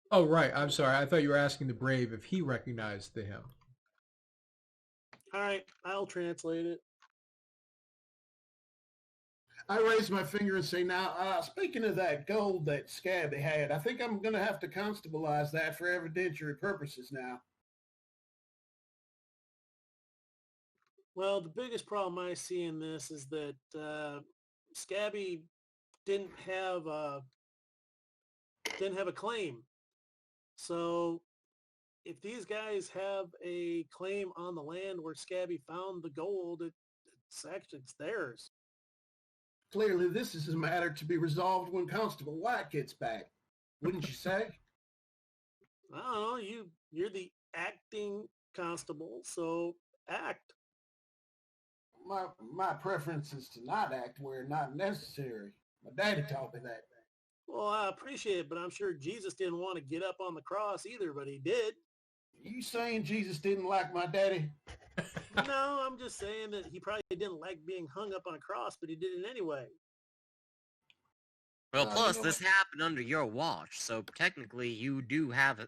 Oh, right. I'm sorry. I thought you were asking the Brave if he recognized the hymn. All right, I'll translate it. I raise my finger and say, now, speaking of that gold that Scabby had, I think I'm going to have to constablize that for evidentiary purposes now. Well, the biggest problem I see in this is that Scabby didn't have a claim. So if these guys have a claim on the land where Scabby found the gold, it's theirs. Clearly, this is a matter to be resolved when Constable White gets back. Wouldn't you say? I don't know. You're the acting constable, so act. My preference is to not act where not necessary. My daddy taught me that. Well, I appreciate it, but I'm sure Jesus didn't want to get up on the cross either, but he did. You saying Jesus didn't like my daddy? No, I'm just saying that he probably didn't like being hung up on a cross, but he did it anyway. Well, plus, this happened under your watch, so technically you do have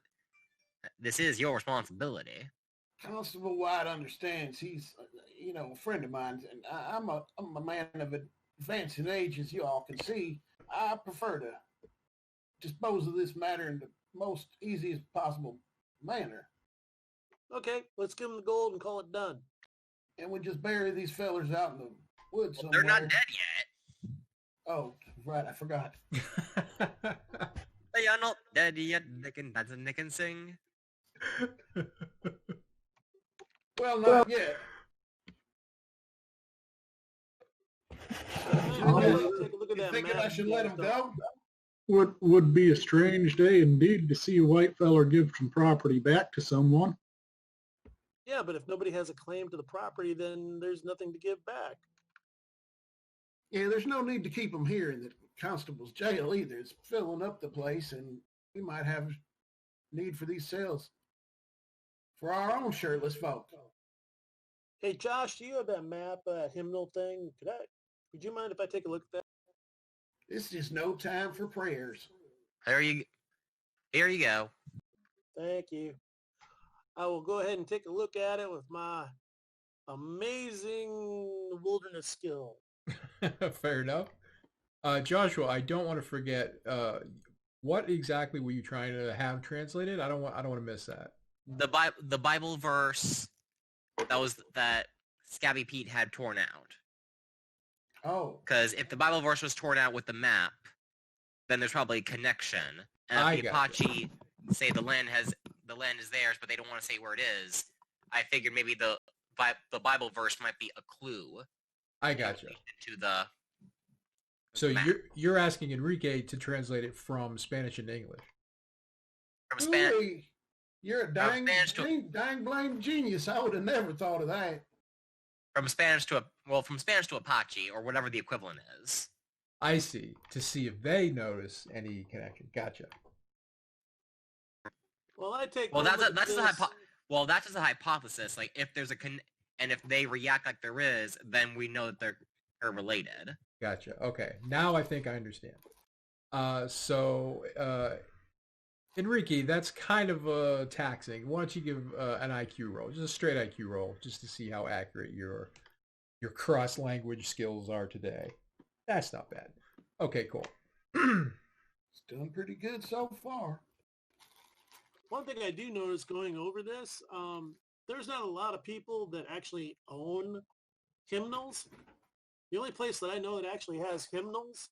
this is your responsibility. Constable White understands. He's, a friend of mine, and I'm a man of advancing age, as you all can see. I prefer to dispose of this matter in the most easiest possible manner. Okay, let's give him the gold and call it done. And we just bury these fellers out in the woods somewhere. They're not dead yet. Oh, right, I forgot. They are not dead yet. They can dance and they can sing. Well, not yet. Take a look at You that thinking map I should let him go? Would be a strange day indeed to see a white feller give some property back to someone. Yeah, but if nobody has a claim to the property, then there's nothing to give back. Yeah, there's no need to keep him here in the constable's jail either. It's filling up the place, and we might have need for these cells for our own shirtless folk. Hey, Josh, do you have that map, hymnal thing? Would you mind if I take a look at that? It's just no time for prayers. Here you go. Thank you. I will go ahead and take a look at it with my amazing wilderness skill. Fair enough. Joshua, I don't want to forget. What exactly were you trying to have translated? I don't want to miss that. The Bible verse that Scabby Pete had torn out. Oh. Because if the Bible verse was torn out with the map, then there's probably a connection. And if the Apache say the land is theirs, but they don't want to say where it is, I figured maybe the Bible verse might be a clue. I gotcha. To the so map. you're asking Enrique to translate it from Spanish into English. From Spanish. You're a dang blame genius. I would have never thought of that. From Spanish to Apache, or whatever the equivalent is. I see. To see if they notice any connection. Gotcha. Well, that's just a hypothesis. Like if there's and if they react like there is, then we know that they're related. Gotcha. Okay. Now I think I understand. Enrique, that's kind of taxing. Why don't you give an IQ roll, just a straight IQ roll, just to see how accurate your cross-language skills are today. That's not bad. Okay, cool. It's done pretty good so far. One thing I do notice going over this, there's not a lot of people that actually own hymnals. The only place that I know that actually has hymnals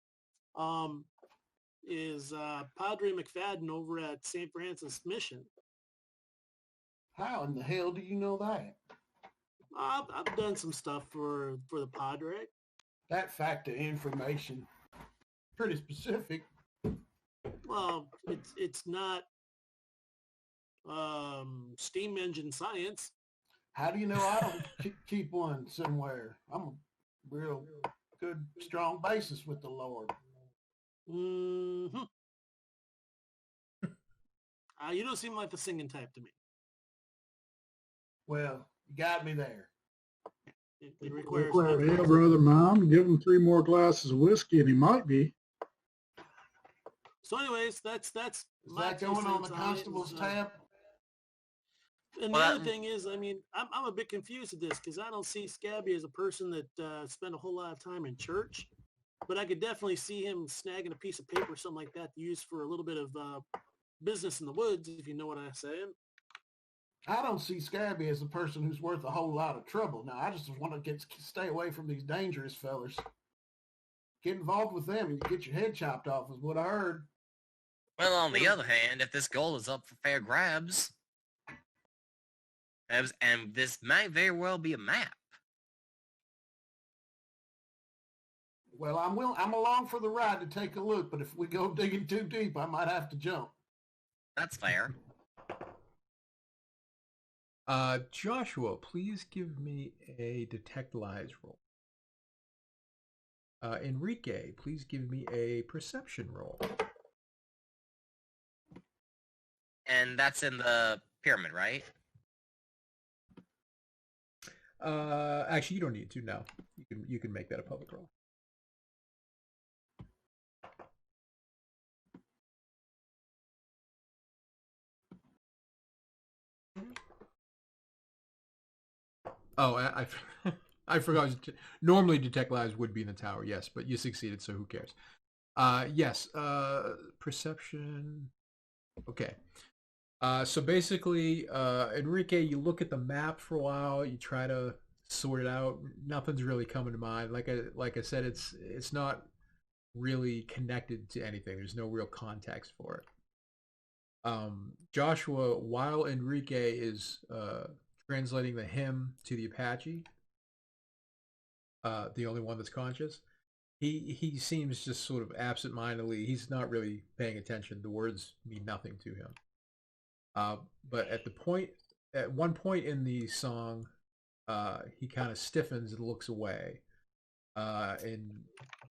is Padre McFadden over at St. Francis Mission. How in the hell do you know that? I've done some stuff for the Padre. That fact of information, pretty specific. Well, it's not steam engine science. How do you know I don't keep one somewhere? I'm a real good, strong basis with the Lord. Mm-hmm. You don't seem like the singing type to me. Well, you got me there. It requires... Yeah, brother, Mom, give him 3 more glasses of whiskey and he might be. So anyways, that's Is that going on the constable's tab? And the other thing is, I mean, I'm a bit confused at this because I don't see Scabby as a person that spent a whole lot of time in church, but I could definitely see him snagging a piece of paper or something like that to use for a little bit of business in the woods, if you know what I'm saying. I don't see Scabby as a person who's worth a whole lot of trouble. Now, I just want to stay away from these dangerous fellers. Get involved with them and you get your head chopped off is what I heard. Well, on the other hand, if this gold is up for fair grabs, and this might very well be a map. Well, I'm along for the ride to take a look, but if we go digging too deep, I might have to jump. That's fair. Joshua, please give me a detect lies roll. Enrique, please give me a perception roll. And that's in the pyramid, right? Actually, you don't need to. No, you can make that a public roll. Oh, I forgot. Normally, detect lies would be in the tower, yes, but you succeeded, so who cares? Yes, perception. Okay. So basically, Enrique, you look at the map for a while, you try to sort it out. Nothing's really coming to mind. Like I said, it's not really connected to anything. There's no real context for it. Joshua, while Enrique is translating the hymn to the Apache, the only one that's conscious, he seems just sort of absent-mindedly. He's not really paying attention. The words mean nothing to him. But at one point in the song, he kind of stiffens and looks away. And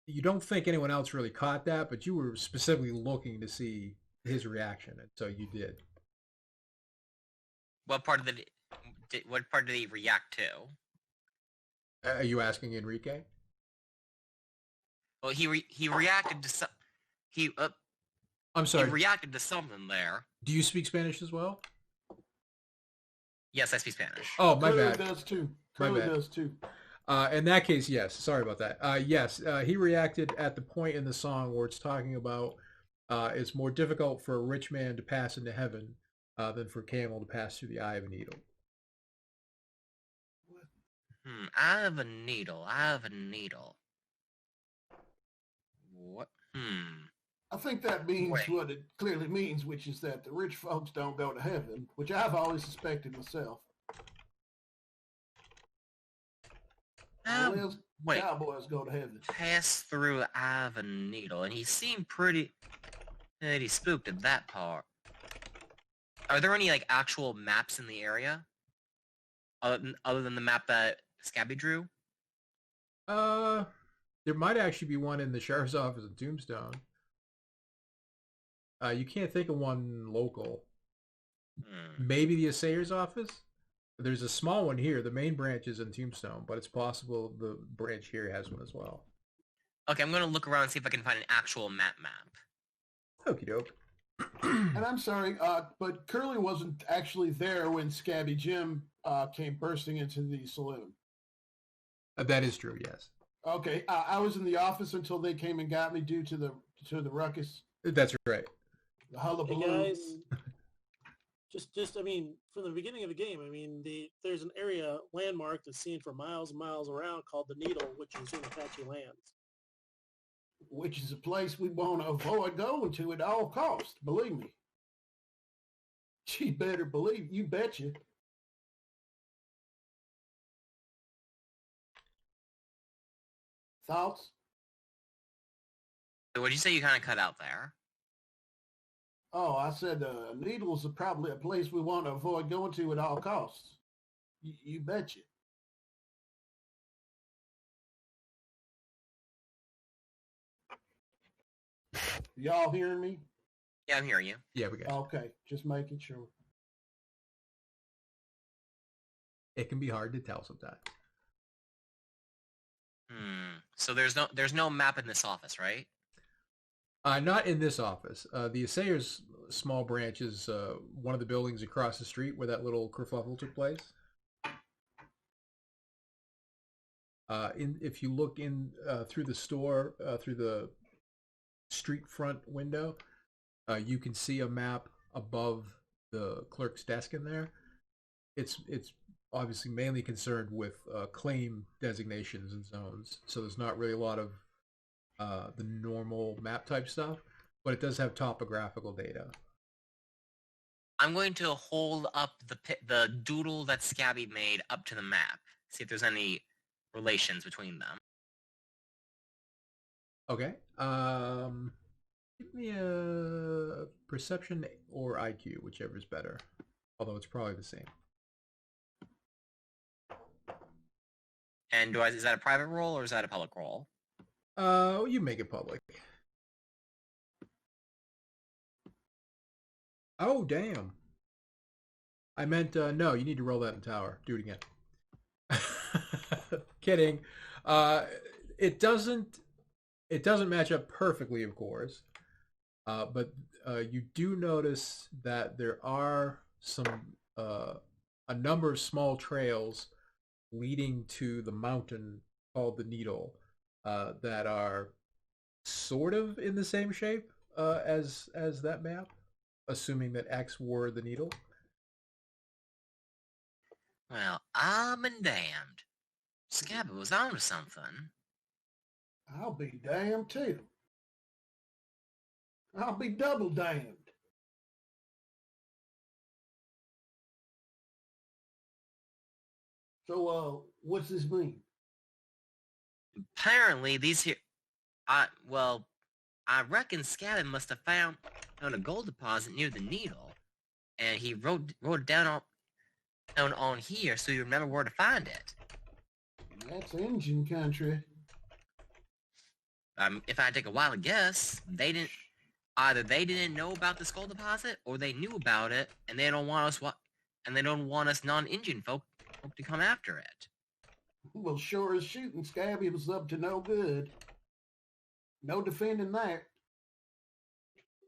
you don't think anyone else really caught that, but you were specifically looking to see his reaction, and so you did. What part did he react to? Are you asking Enrique? Well, he reacted to some. I'm sorry. He reacted to something there. Do you speak Spanish as well? Yes, I speak Spanish. Oh, my bad. Does too. My bad. Does too. In that case, yes. Sorry about that. Yes, he reacted at the point in the song where it's talking about it's more difficult for a rich man to pass into heaven than for a camel to pass through the eye of a needle. Eye of a needle. Eye of a needle. What? I think that means what it clearly means, which is that the rich folks don't go to heaven, which I've always suspected myself. Cowboys go to heaven. Pass through the eye of a needle, and he seemed pretty spooked at that part. Are there any actual maps in the area, other than the map that Scabby drew? There might actually be one in the sheriff's office in Tombstone. You can't think of one local. Maybe the assayer's office? There's a small one here. The main branch is in Tombstone, but it's possible the branch here has one as well. Okay, I'm going to look around and see if I can find an actual map. Okie doke. And I'm sorry, but Curly wasn't actually there when Scabby Jim came bursting into the saloon. That is true, yes. Okay, I was in the office until they came and got me due to the ruckus. That's right. The hullabaloo. Hey guys, I mean, from the beginning of the game, I mean, there's an area landmark that's seen for miles and miles around called the Needle, which is in Apache lands. Which is a place we want to avoid going to at all costs, believe me. You better believe, you betcha. Thoughts? So what did you say you kind of cut out there? Oh, I said Needles are probably a place we want to avoid going to at all costs. You betcha. Y'all hearing me? Yeah, I'm hearing you. Yeah, we got you. Okay, just making sure. It can be hard to tell sometimes. So there's no map in this office, right? Not in this office. The Assayer's small branch is one of the buildings across the street where that little kerfuffle took place. If you look in through the store, through the street front window, you can see a map above the clerk's desk in there. It's obviously mainly concerned with claim designations and zones, so there's not really a lot of the normal map type stuff, but it does have topographical data. I'm going to hold up the doodle that Scabby made up to the map. See if there's any relations between them. Okay. Give me a perception or IQ, whichever is better. Although it's probably the same. And is that a private roll or is that a public roll? You make it public. Oh, damn. I meant, no, you need to roll that in tower. Do it again. Kidding. It doesn't match up perfectly, of course. But you do notice that there are a number of small trails leading to the mountain called the Needle that are sort of in the same shape as that map, assuming that X were the Needle. Well, I'm damned. Scabby was onto something. I'll be damned too. I'll be double damned. So, what's this mean? Apparently, these here... I reckon Scabby must have found a gold deposit near the Needle, and he wrote it down on here so you remember where to find it. That's engine country. If I take a wild guess, either they didn't know about this gold deposit, or they knew about it, and they don't want us non-engine folk to come after it. Well, sure as shooting, Scabby was up to no good. No defending that.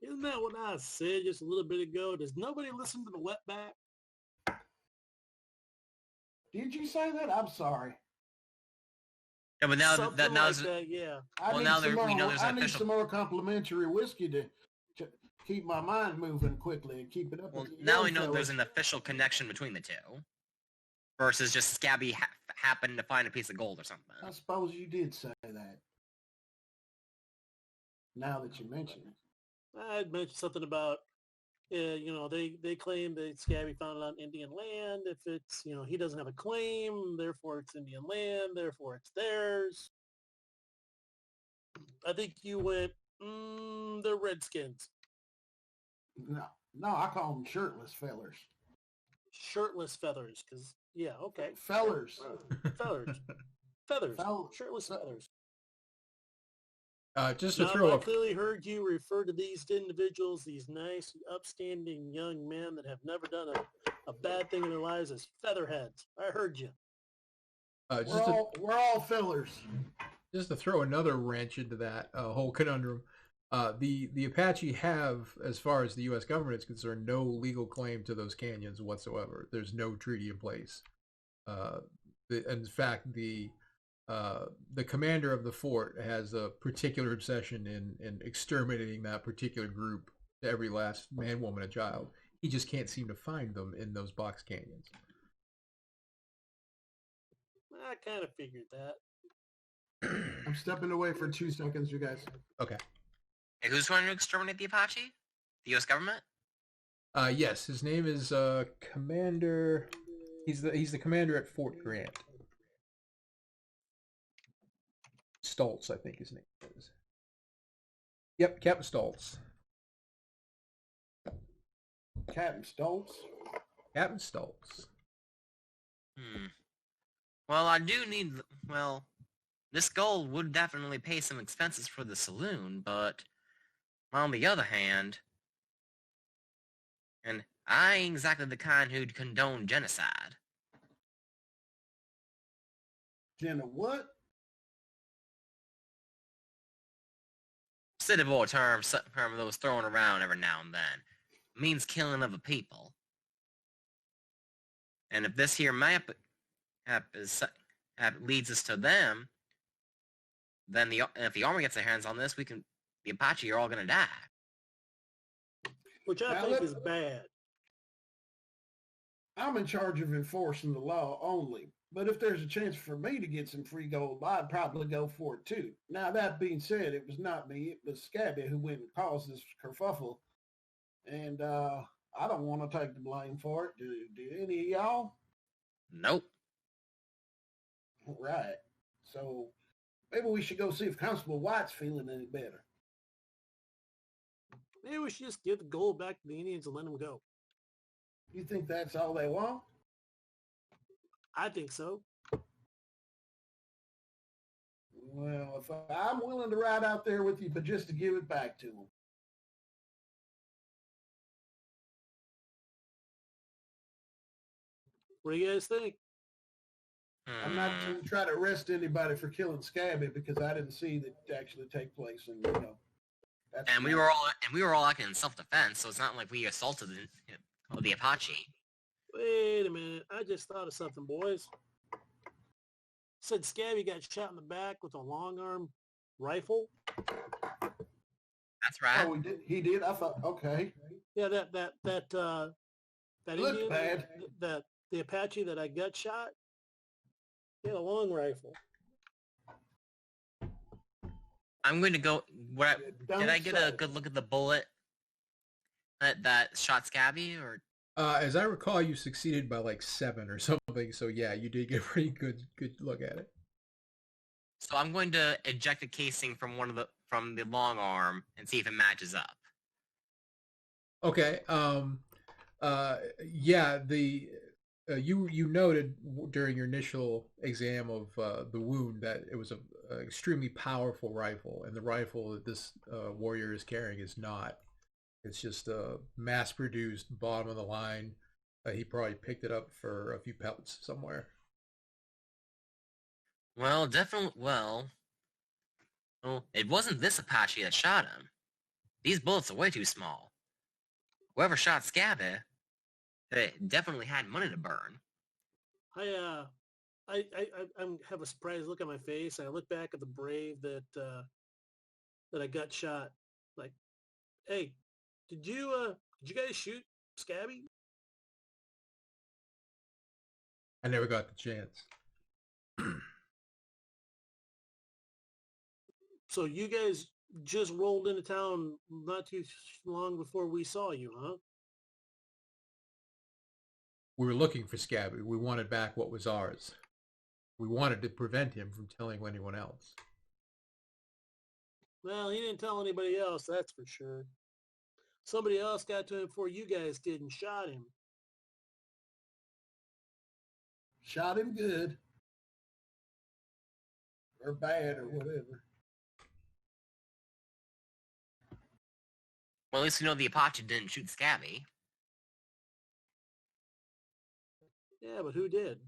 Isn't that what I said just a little bit ago? Does nobody listen to the wetback? Did you say that? I'm sorry. Yeah, but now Something that like that, yeah. Well, now we know there's I an need official. some more complimentary whiskey to keep my mind moving quickly and keep it up. Well, with the now young we know fellas. there's an official connection between the two, versus just Scabby happened to find a piece of gold or something. I suppose you did say that. Now that you mention it. I'd mentioned something about, they claim that Scabby found it on Indian land. If it's, he doesn't have a claim, therefore it's Indian land, therefore it's theirs. I think you went, they're Redskins. No, I call them shirtless fellers. Shirtless feathers, because, yeah, okay. Fellers. Feathers. Feathers. Fel- Shirtless feathers. Just to Now, throw I clearly heard you refer to these individuals, these nice, upstanding young men that have never done a bad thing in their lives as featherheads. I heard you. We're all fellers. Just to throw another wrench into that whole conundrum, the Apache have, as far as the U.S. government is concerned, no legal claim to those canyons whatsoever. There's no treaty in place. In fact, the commander of the fort has a particular obsession in exterminating that particular group, every last man, woman, and child. He just can't seem to find them in those box canyons. I kind of figured that. I'm stepping away for 2 seconds, you guys. Okay. Hey, who's going to exterminate the Apache? The U.S. government? Yes, his name is Commander. He's the commander at Fort Grant. Stoltz, I think his name is. Yep, Captain Stoltz. Captain Stoltz. Captain Stoltz. Well, I do need... Well, this gold would definitely pay some expenses for the saloon, but on the other hand... And I ain't exactly the kind who'd condone genocide. Jenna, what? City boy term that was thrown around every now and then. Means killing of a people. And if this here map leads us to them, then if the army gets their hands on this, the Apache are all gonna die. Which I think is bad. I'm in charge of enforcing the law only. But if there's a chance for me to get some free gold, I'd probably go for it too. Now, that being said, it was not me. It was Scabby who went and caused this kerfuffle. And I don't want to take the blame for it. Do any of y'all? Nope. Right. So maybe we should go see if Constable White's feeling any better. Maybe we should just give the gold back to the Indians and let them go. You think that's all they want? I think so. Well, if I'm willing to ride out there with you, but just to give it back to them. What do you guys think? I'm not going to try to arrest anybody for killing Scabby because I didn't see that actually take place, and that's And we were all acting in self-defense, so it's not like we assaulted the Apache. Wait a minute. I just thought of something, boys. Said Scabby got shot in the back with a long arm rifle. That's right. Oh, he did. I thought, okay. Yeah, that Looked Indian, bad. the Apache that I got shot. He had a long rifle. I'm going to go. Did I get a good look at the bullet that shot Scabby? Or As I recall, you succeeded by like 7 or something. So yeah, you did get a pretty good look at it. so I'm going to eject a casing from the long arm and see if it matches up. Okay. Yeah. You noted during your initial exam of the wound that it was an extremely powerful rifle, and the rifle that this warrior is carrying is not. It's just a mass-produced, bottom-of-the-line. He probably picked it up for a few pelts somewhere. Well, definitely. Well, it wasn't this Apache that shot him. These bullets are way too small. Whoever shot Scabby, they definitely had money to burn. I have a surprised look on my face. I look back at the brave that I got shot. Like, hey, did you guys shoot Scabby? I never got the chance. So you guys just rolled into town not too long before we saw you, huh? We were looking for Scabby. We wanted back what was ours. We wanted to prevent him from telling anyone else. Well, he didn't tell anybody else, that's for sure. Somebody else got to him before you guys did and shot him. Shot him good. Or bad or whatever. Well, at least we know the Apache didn't shoot Scabby. Yeah, but who did?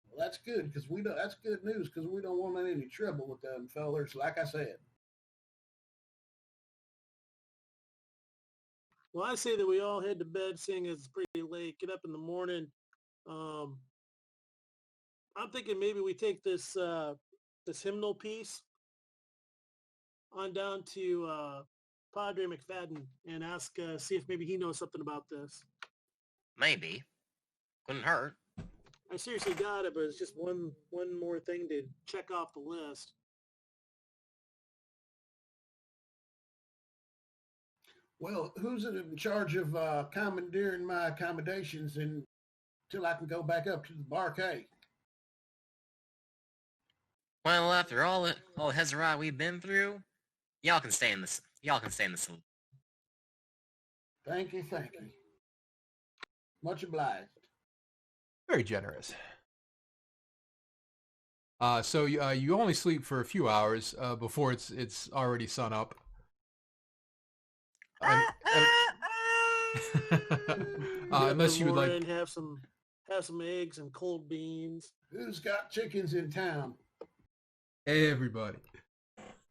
Well, that's good because that's good news because we don't want any trouble with them fellers. Like I said. Well, I say that we all head to bed, seeing it's pretty late. Get up in the morning. I'm thinking maybe we take this this hymnal piece on down to Padre McFadden and ask, see if maybe he knows something about this. Maybe. Couldn't hurt. I seriously got it, but it's just one more thing to check off the list. Well, who's in charge of commandeering my accommodations until I can go back up to the barcade? Well, after all the Hezarah we've been through, y'all can stay in the saloon. Thank you. Much obliged. Very generous. So you only sleep for a few hours before it's already sun up. Unless you would like, have some eggs and cold beans. Who's got chickens in town? everybody.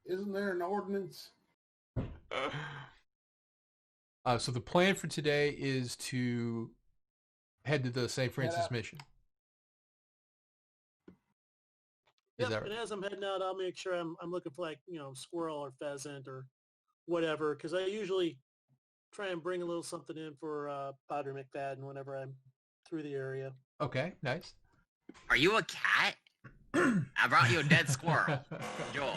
Isn't there an ordinance? So the plan for today is to head to the St. Francis mission. Is Yep, that and right? as I'm heading out, I'll make sure I'm looking for, like, squirrel or pheasant or whatever, because I usually try and bring a little something in for Padre McFadden whenever I'm through the area. Okay, nice. Are you a cat? I brought you a dead squirrel. Enjoy.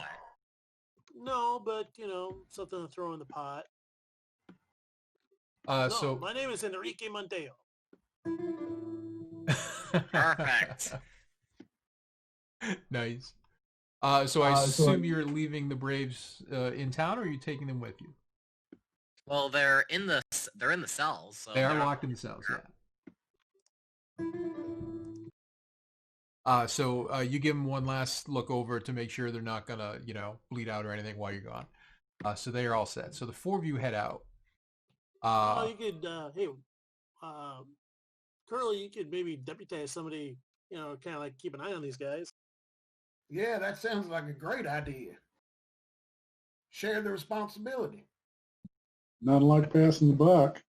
No, but something to throw in the pot. So My name is Enrique Monteo. Perfect. Nice. So I assume you're leaving the Braves in town, or are you taking them with you? Well, they're in the cells. So They are they're not- locked in the cells, yeah. So you give them one last look over to make sure they're not gonna, bleed out or anything while you're gone. So they are all set. So the four of you head out. You could, Curly, you could maybe deputize somebody, kind of like keep an eye on these guys. Yeah, that sounds like a great idea. Share the responsibility. Nothing like passing the buck.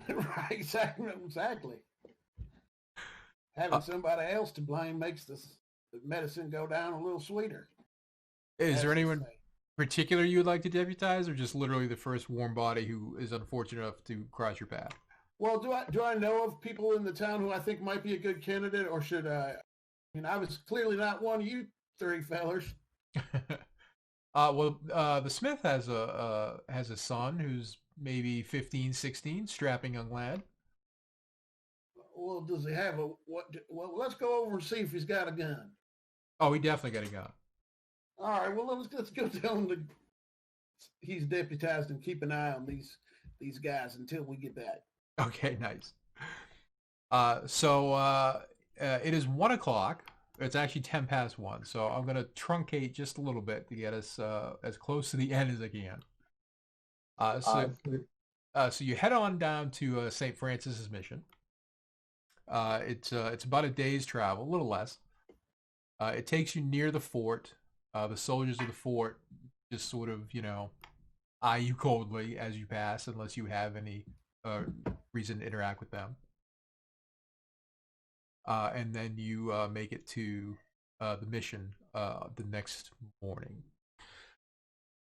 Right, exactly. Having somebody else to blame makes the medicine go down a little sweeter. Is there anyone particular you would like to deputize, or just literally the first warm body who is unfortunate enough to cross your path? Well, do I know of people in the town who I think might be a good candidate, or should I? I was clearly not one of you three fellers. The Smith has a son who's maybe 15, 16, strapping young lad. Well, does he have what? Well, let's go over and see if he's got a gun. Oh, he definitely got a gun. All right. Well, let's go tell him he's deputized and keep an eye on these guys until we get back. Okay, nice. So it is 1 o'clock. It's actually 10 past 1. So I'm going to truncate just a little bit to get us as close to the end as I can. So you head on down to St. Francis's mission. It's about a day's travel, a little less. It takes you near the fort. The soldiers of the fort just sort of, eye you coldly as you pass, unless you have any reason to interact with them. And then you make it to the mission the next morning.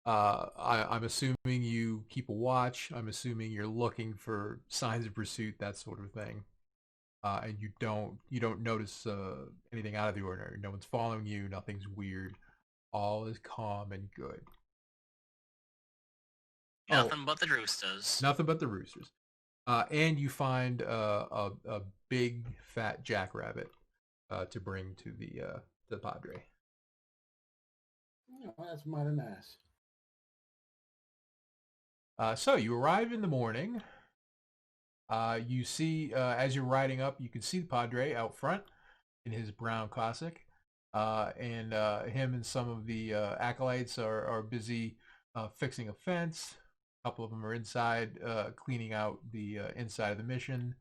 I'm assuming you keep a watch. I'm assuming you're looking for signs of pursuit, that sort of thing. And you don't notice anything out of the ordinary. No one's following you. Nothing's weird. All is calm and good. Nothing but the roosters. Nothing but the roosters. And you find a big fat jackrabbit to bring to the Padre. Oh, that's mighty nice. So you arrive in the morning. You see, as you're riding up, you can see the Padre out front in his brown classic. And him and some of the acolytes are busy fixing a fence. A couple of them are inside cleaning out the inside of the mission.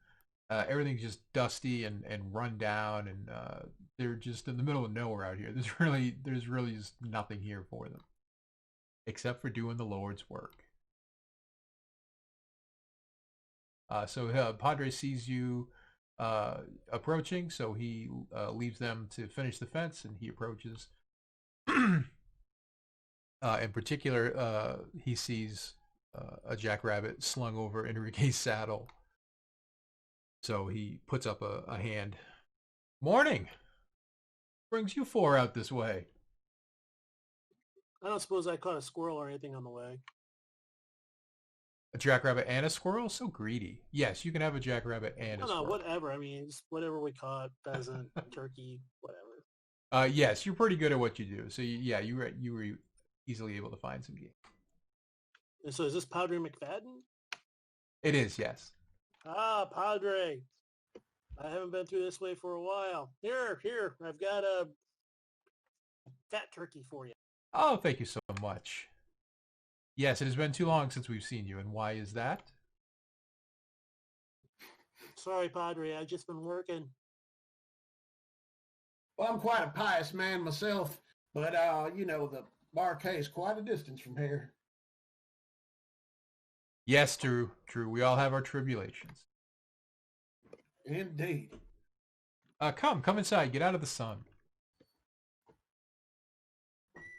Everything's just dusty and run down, and they're just in the middle of nowhere out here. There's really just nothing here for them, except for doing the Lord's work. So Padre sees you approaching, so he leaves them to finish the fence, and he approaches. In particular, he sees a jackrabbit slung over Enrique's saddle. So he puts up a hand. Morning! Brings you four out this way? I don't suppose I caught a squirrel or anything on the way. A jackrabbit and a squirrel? So greedy. Yes, you can have a jackrabbit and a No, squirrel. whatever. I mean, just whatever we caught, pheasant, turkey, whatever. Yes, you're pretty good at what you do. So yeah, you were easily able to find some game. And so is this Padre McFadden? It is, yes. Ah, Padre. I haven't been through this way for a while. Here, I've got a fat turkey for you. Oh, thank you so much. Yes, it has been too long since we've seen you, and why is that? Sorry, Padre, I've just been working. Well, I'm quite a pious man myself, but, you know, the Marquee is quite a distance from here. Yes, true. We all have our tribulations. Indeed. Come inside. Get out of the sun.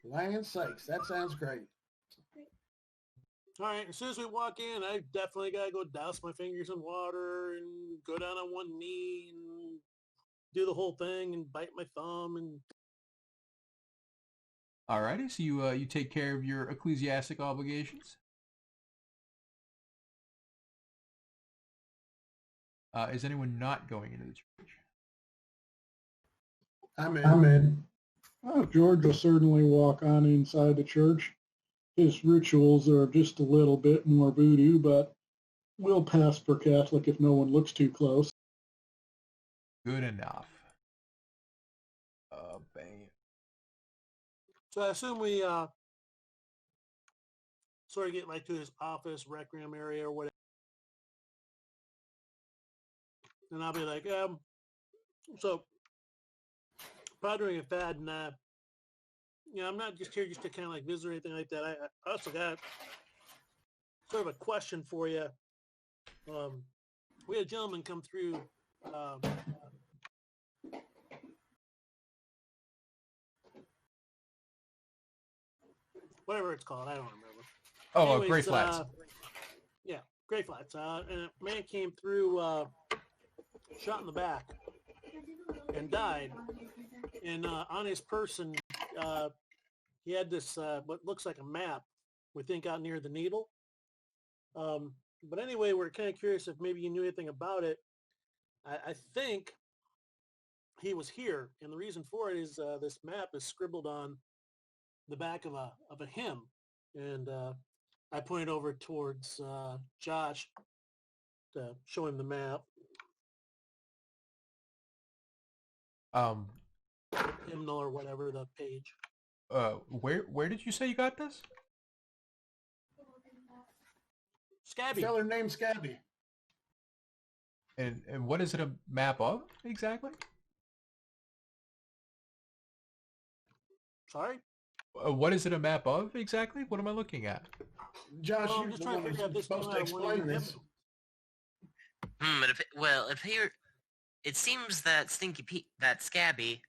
Land sakes, that sounds great. All right, as soon as we walk in, I definitely got to go douse my fingers in water and go down on one knee and do the whole thing and bite my thumb. And Alrighty, so you take care of your ecclesiastic obligations. Is anyone not going into the church? I'm in. Oh, George will certainly walk on inside the church. His rituals are just a little bit more voodoo, but we'll pass for Catholic if no one looks too close. Good enough. Bang. so I assume we sort of get like to his office, rec room area or whatever. And I'll be like, so Padre McFadden, I'm not just here just to kind of like visit or anything like that. I also got sort of a question for you. We had a gentleman come through. Whatever it's called, I don't remember. Oh, Anyways, Gray Flats. Yeah, Gray Flats. And a man came through, shot in the back, and died. And on his person, he had this what looks like a map, we think, out near the needle. But anyway, we're kind of curious if maybe you knew anything about it. I think he was here, and the reason for it is this map is scribbled on the back of a hymn, and I pointed over towards Josh to show him the map. Hymnal or whatever, the page. Where did you say you got this? Scabby. Feller named Scabby. And what is it a map of exactly? Sorry? What is it a map of exactly? What am I looking at? Josh, Well, I'm you're just the trying to one figure out who's this supposed to came out of one of explain your this. But it seems that that Scabby,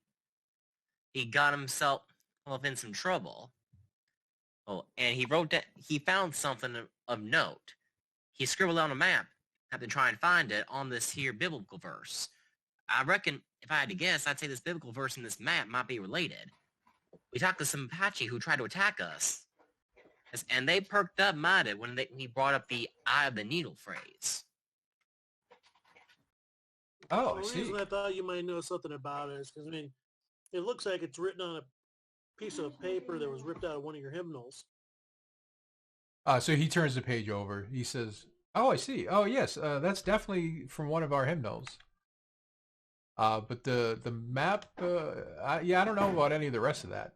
he got himself in some trouble. Oh, and he found something of note. He scribbled on a map, had to try and find it on this here biblical verse. I reckon, if I had to guess, I'd say this biblical verse and this map might be related. We talked to some Apache who tried to attack us, and they perked up mighty when he brought up the eye of the needle phrase. Oh, I The see. reason I thought you might know something about it is because, I mean, it looks like it's written on a piece of paper that was ripped out of one of your hymnals. So he turns the page over. He says, "Oh, I see. Oh, yes. That's definitely from one of our hymnals. But the map, I don't know about any of the rest of that."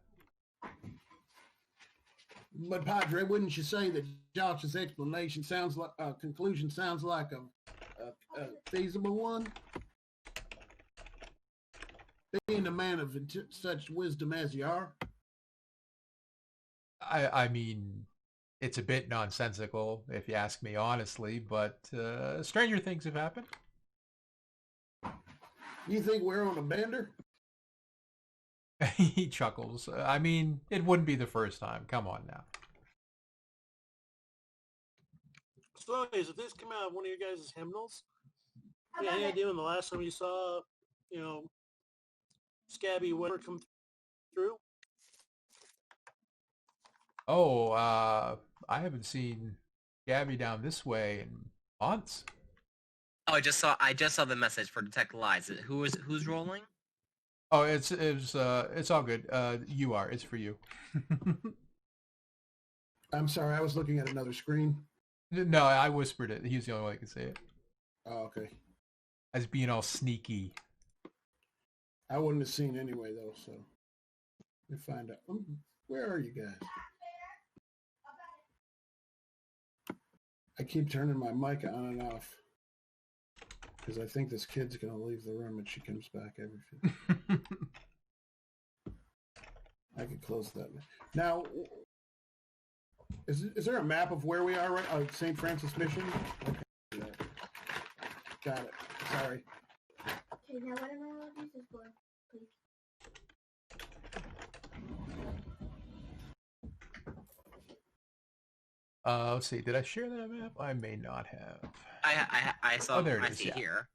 But Padre, wouldn't you say that Josh's explanation conclusion sounds like a feasible one? Being a man of such wisdom as you are. I mean, it's a bit nonsensical, if you ask me honestly, but stranger things have happened. You think we're on a bender? He chuckles. I mean, it wouldn't be the first time. Come on now. stories. If this came out of one of your guys' hymnals, any idea when the last time you saw, Scabby whatever come through? Oh, I haven't seen Gabby down this way in months. Oh, I just saw the message for Detect Lies. Who's rolling? Oh, it's all good. You are. It's for you. I'm sorry, I was looking at another screen. No, I whispered it. He's the only one that can say it. Oh, okay. As being all sneaky. I wouldn't have seen anyway, though, so let me find out. Where are you guys? I keep turning my mic on and off because I think this kid's going to leave the room and she comes back every few. I could close that. Now, is there a map of where we are right? St. Francis Mission? Okay. Got it. Sorry. Okay, now what am I allowed to use this for, please? Let's see. Did I share that map? I may not have. I saw. Oh, there it I is, see yeah. here.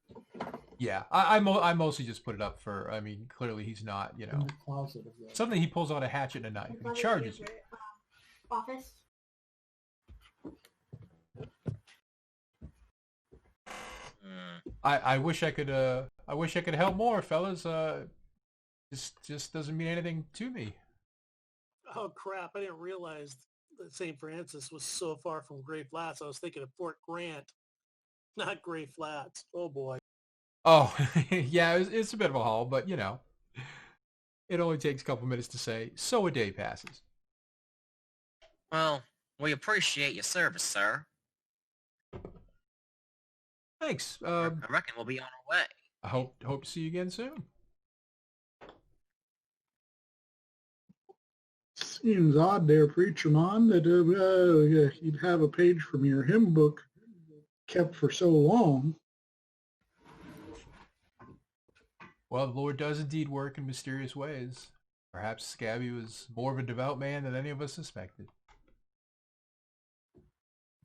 Yeah, I mostly just put it up for. I mean, clearly he's not. In the closet of that. Something he pulls out a hatchet and a knife. My He charges you. favorite, office. I wish I could. I wish I could help more, fellas. Just doesn't mean anything to me. Oh crap! I didn't realize that St. Francis was so far from Gray Flats. I was thinking of Fort Grant, not Gray Flats. Oh boy. Oh, yeah, it's a bit of a haul, but it only takes a couple minutes to say. So a day passes. Well, we appreciate your service, sir. Thanks. I reckon we'll be on our way. I hope to see you again soon. Seems odd there, Preacher Man, that you'd have a page from your hymn book kept for so long. Well, the Lord does indeed work in mysterious ways. Perhaps Scabby was more of a devout man than any of us suspected.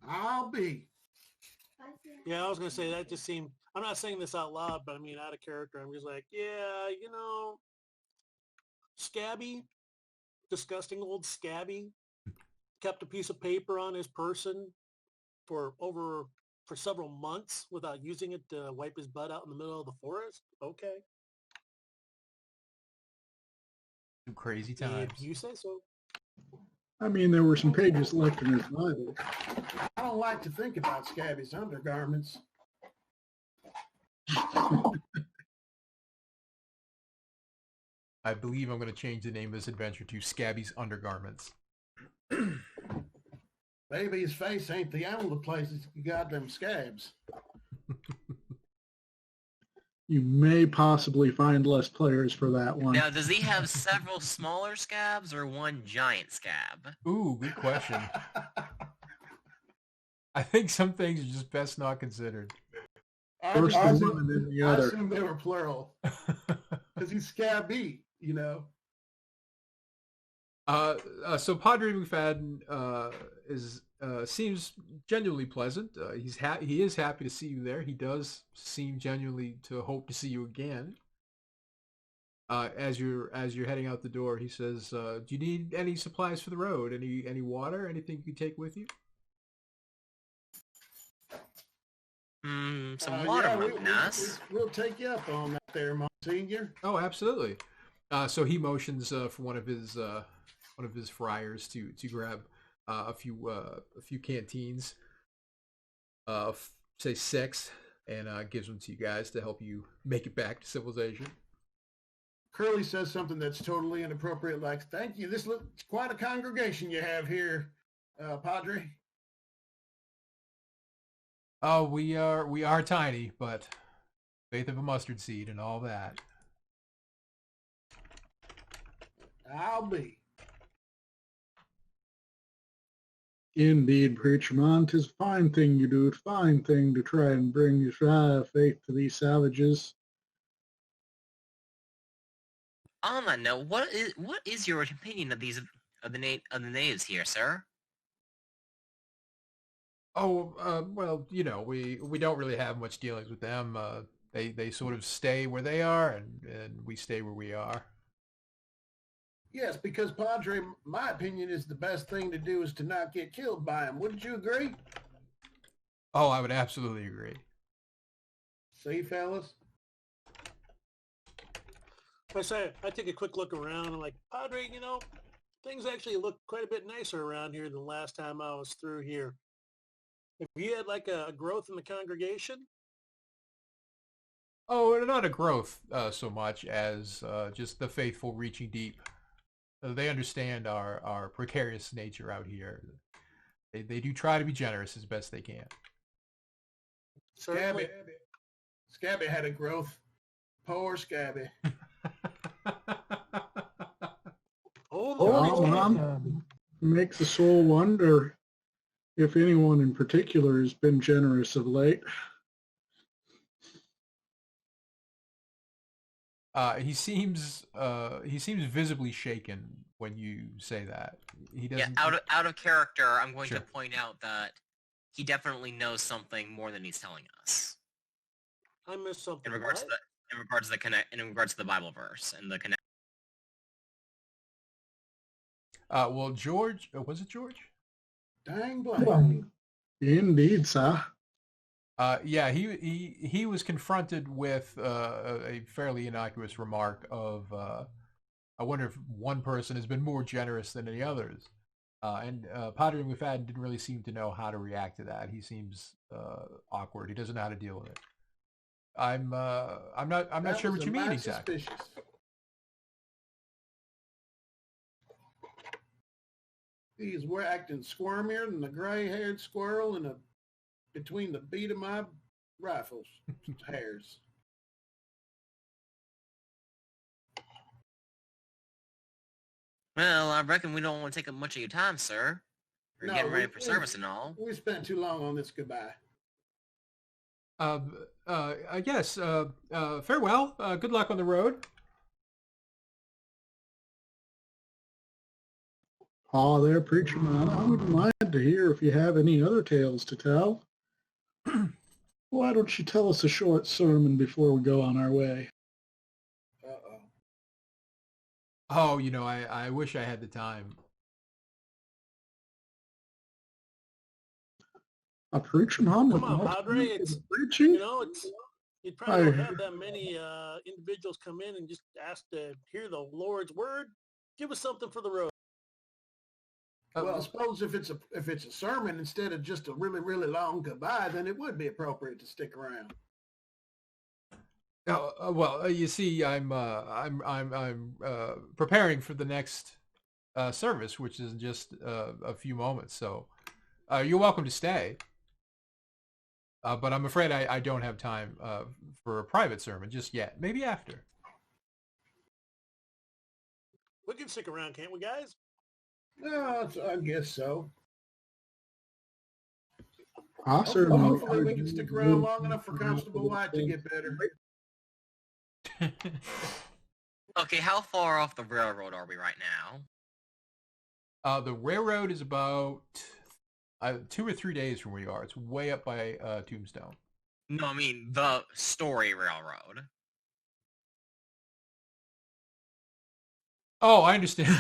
I'll be. Yeah, I was gonna say that just seemed. I'm not saying this out loud, but I mean out of character. I'm just like, yeah, Scabby, disgusting old Scabby, kept a piece of paper on his person for several months without using it to wipe his butt out in the middle of the forest. Okay. Some crazy times. If you say so. I mean, there were some pages left in his Bible. I don't like to think about Scabby's undergarments. I believe I'm going to change the name of this adventure to Scabby's Undergarments. Maybe his face ain't the only places you got them scabs. You may possibly find less players for that one. Now, does he have several smaller scabs or one giant scab? Ooh, good question. I think some things are just best not considered. First I the one and then the other. assume they were plural. Because he's scabby, So Padre McFadden seems genuinely pleasant. He is happy to see you there. He does seem genuinely to hope to see you again. As you're heading out the door, he says, "Do you need any supplies for the road? Any water? Anything you can take with you?" Some water yeah, would be nice. We'll take you up on that there, Monsignor. Oh, absolutely. So he motions for one of his friars to grab a few canteens, say 6, and gives them to you guys to help you make it back to civilization. Curly says something that's totally inappropriate, like, "Thank you. This looks quite a congregation you have here, Padre." Oh, we are tiny, but faith of a mustard seed and all that. I'll be. Indeed, Preacher Man, 'tis a fine thing you do. Fine thing to try and bring your faith to these savages. On that note, what is your opinion of the natives here, sir? Oh, well, we don't really have much dealings with them. They sort of stay where they are, and we stay where we are. Yes, because Padre, my opinion is the best thing to do is to not get killed by him. Wouldn't you agree? Oh, I would absolutely agree. See, fellas? I say, I take a quick look around. I'm like, Padre, things actually look quite a bit nicer around here than the last time I was through here. Have you had like a growth in the congregation? Oh, not a growth so much as just the faithful reaching deep. They understand our precarious nature out here. They do try to be generous as best they can. Certainly. Scabby had a growth. Poor Scabby. Oh, Mom, makes the soul wonder if anyone in particular has been generous of late. He seems visibly shaken when you say that. He Yeah, doesn't. out of character, I'm going Sure. to point out that he definitely knows something more than he's telling us I missed something. in regards What? to in regards to the Bible verse and the connect. Well, George, was it George? Dang blank. Indeed, sir. Yeah, he was confronted with a fairly innocuous remark of, I wonder if one person has been more generous than any others. And Padre McFadden didn't really seem to know how to react to that. He seems awkward. He doesn't know how to deal with it. I'm not That sure was what you a mean mite exactly. suspicious. He's we're acting squirmier than the gray-haired squirrel between the beat of my rifle's hairs. Well, I reckon we don't want to take up much of your time, sir. We're No, getting ready we- for service and all. We spent too long on this goodbye. I guess. Farewell. Good luck on the road. Oh, there, preacher man. I wouldn't mind to hear if you have any other tales to tell. Why don't you tell us a short sermon before we go on our way? Uh-oh. Oh, I wish I had the time. A preacher man with Come on, no Padre. time for It's the preaching? you'd probably don't I- have that many individuals come in and just ask to hear the Lord's word. Give us something for the road. Well, I suppose if it's a sermon instead of just a really, really long goodbye, then it would be appropriate to stick around. Well, you see, I'm preparing for the next service, which is in just a few moments. So you're welcome to stay. But I'm afraid I don't have time for a private sermon just yet. Maybe after. We can stick around, can't we, guys? No, I guess so. I certainly Hopefully we can stick around long enough for Constable White to get better. Okay, how far off the railroad are we right now? The railroad is about 2 or 3 days from where you are. It's way up by Tombstone. No, I mean the Story Railroad. Oh, I understand.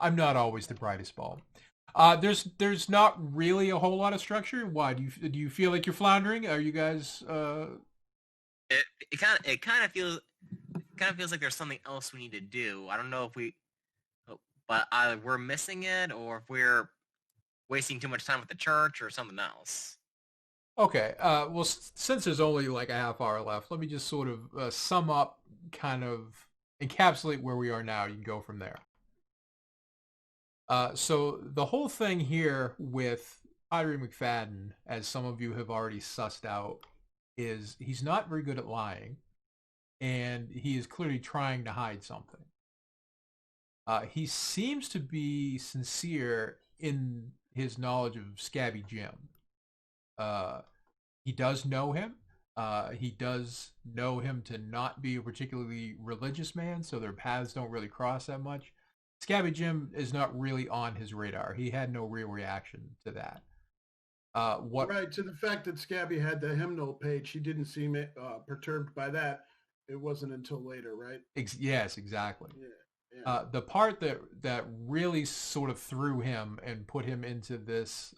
I'm not always the brightest bulb. There's not really a whole lot of structure. Why do you feel like you're floundering? Are you guys? It kind of feels like there's something else we need to do. I don't know if but either we're missing it or if we're wasting too much time with the church or something else. Okay. Well, since there's only like a half hour left, let me just sort of sum up, kind of encapsulate where we are now. You can go from there. So the whole thing here with Padre McFadden, as some of you have already sussed out, is he's not very good at lying, and he is clearly trying to hide something. He seems to be sincere in his knowledge of Scabby Jim. He does know him. He does know him to not be a particularly religious man, so their paths don't really cross that much. Scabby Jim is not really on his radar. He had no real reaction to that. What? Right, to the fact that Scabby had the hymnal page, he didn't seem perturbed by that. It wasn't until later, right? Yes, exactly. Yeah. The part that really sort of threw him and put him into this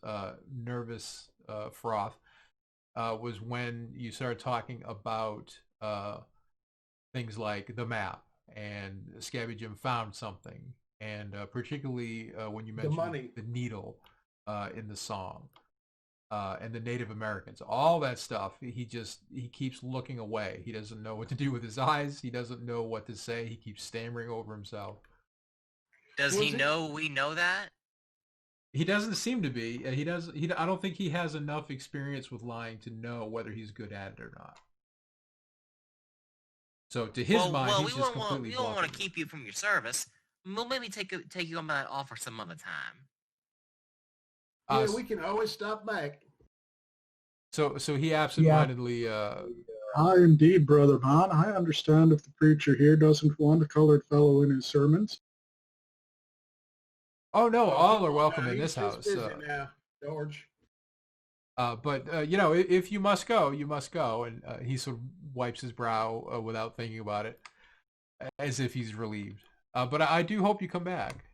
nervous froth was when you started talking about things like the map and Scabby Jim found something, and particularly when you mentioned the needle in the song. And the Native Americans, all that stuff. He keeps looking away. He doesn't know what to do with his eyes. He doesn't know what to say. He keeps stammering over himself. Does he know we know that? He doesn't seem to be. He does. I don't think he has enough experience with lying to know whether he's good at it or not. So to his mind, he's just completely. We don't want to keep you from your service. We'll maybe take you on that offer some other time. Yeah, we can always stop back. So he absentmindedly. Hi, indeed, Brother Hahn. I understand if the preacher here doesn't want a colored fellow in his sermons. Oh no, all are welcome in this house. Busy now, George. But if you must go, you must go. And he sort of wipes his brow without thinking about it, as if he's relieved. But I do hope you come back.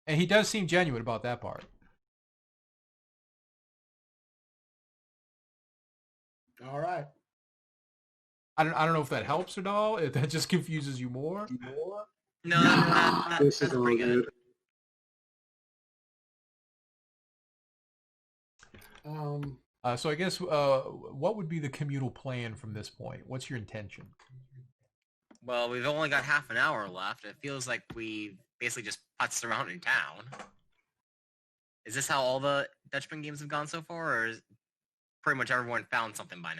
And he does seem genuine about that part. All right. I don't know if that helps at all. If that just confuses you more. No, This is pretty good. So I guess what would be the communal plan from this point? What's your intention? Well, we've only got half an hour left. It feels like we basically just putzed around in town. Is this how all the Dutchman games have gone so far, or is pretty much everyone found something by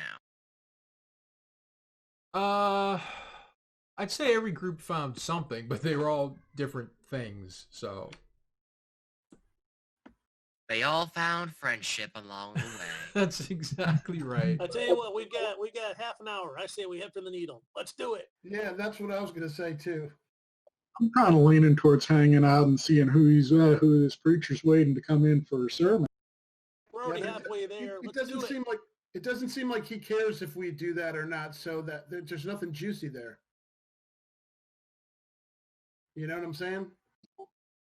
now? I'd say every group found something, but they were all different things, so. They all found friendship along the way. That's exactly right. I tell you what, we got half an hour. I say we head for the needle. Let's do it. Yeah, that's what I was going to say too. I'm kind of leaning towards hanging out and seeing who this preacher's waiting to come in for a sermon. We're already halfway there. It doesn't seem like he cares if we do that or not, so that there's nothing juicy there. You know what I'm saying?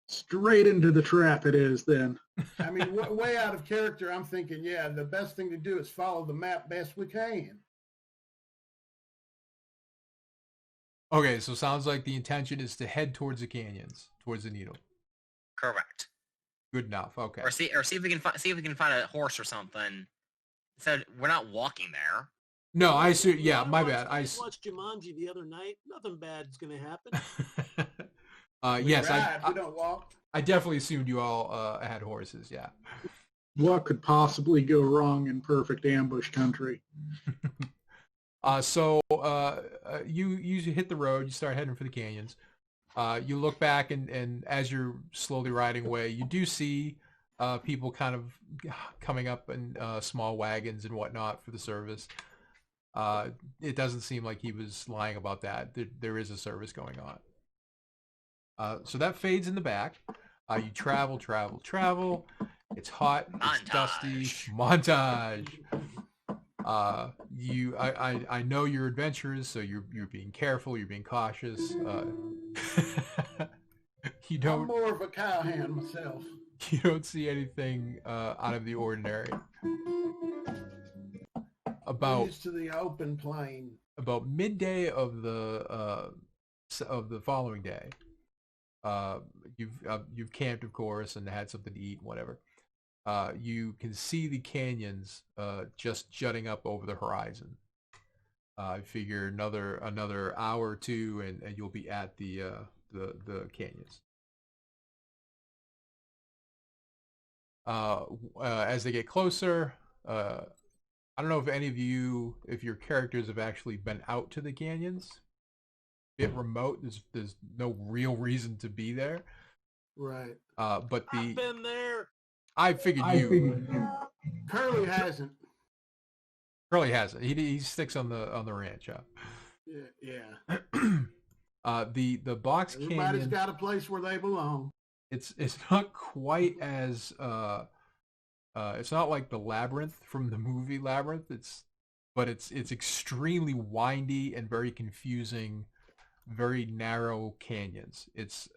Straight into the trap it is then. I mean, way out of character, I'm thinking, yeah, the best thing to do is follow the map best we can. Okay, so sounds like the intention is to head towards the canyons, towards the needle. Correct. Good enough. Okay. Or see if we can find a horse or something. So we're not walking there. No, I see. Yeah, my bad. I watched Jumanji the other night. Nothing bad is going to happen. Yes, we don't walk. I definitely assumed you all had horses. Yeah. What could possibly go wrong in perfect ambush country? So you hit the road. You start heading for the canyons. You look back, and as you're slowly riding away, you do see people kind of coming up in small wagons and whatnot for the service. It doesn't seem like he was lying about that. There is a service going on. So that fades in the back. You travel. It's hot. It's dusty. Montage. I know you're adventurous, so you're being careful. You're being cautious. You don't. I'm more of a cowhand myself. You don't see anything out of the ordinary. I'm used to the open plain. About midday of the following day. You've camped, of course, and had something to eat, whatever. You can see the canyons just jutting up over the horizon. I figure another hour or two, and you'll be at the canyons. As they get closer, I don't know if any of you, if your characters have actually been out to the canyons. Bit remote. There's no real reason to be there. Right. But I've been there. I figured you. Curly hasn't. Curly hasn't. He sticks on the ranch. Yeah. The box Everybody's canyon, got a place where they belong. it's not quite as it's not like the labyrinth from the movie Labyrinth. It's extremely windy and very confusing, very narrow canyons. It's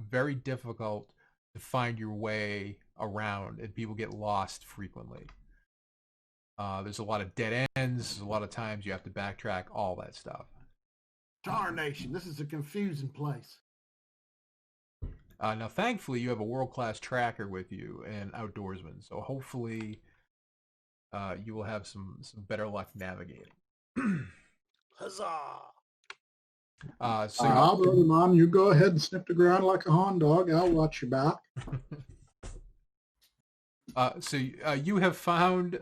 very difficult to find your way around, and people get lost frequently. There's a lot of dead ends. A lot of times you have to backtrack, all that stuff. Darnation, this is a confusing place. Now, thankfully, you have a world-class tracker with you and outdoorsman, so hopefully you will have some better luck navigating. Huzzah! So Brother Mom, you go ahead and sniff the ground like a hound dog. I'll watch your back. you have found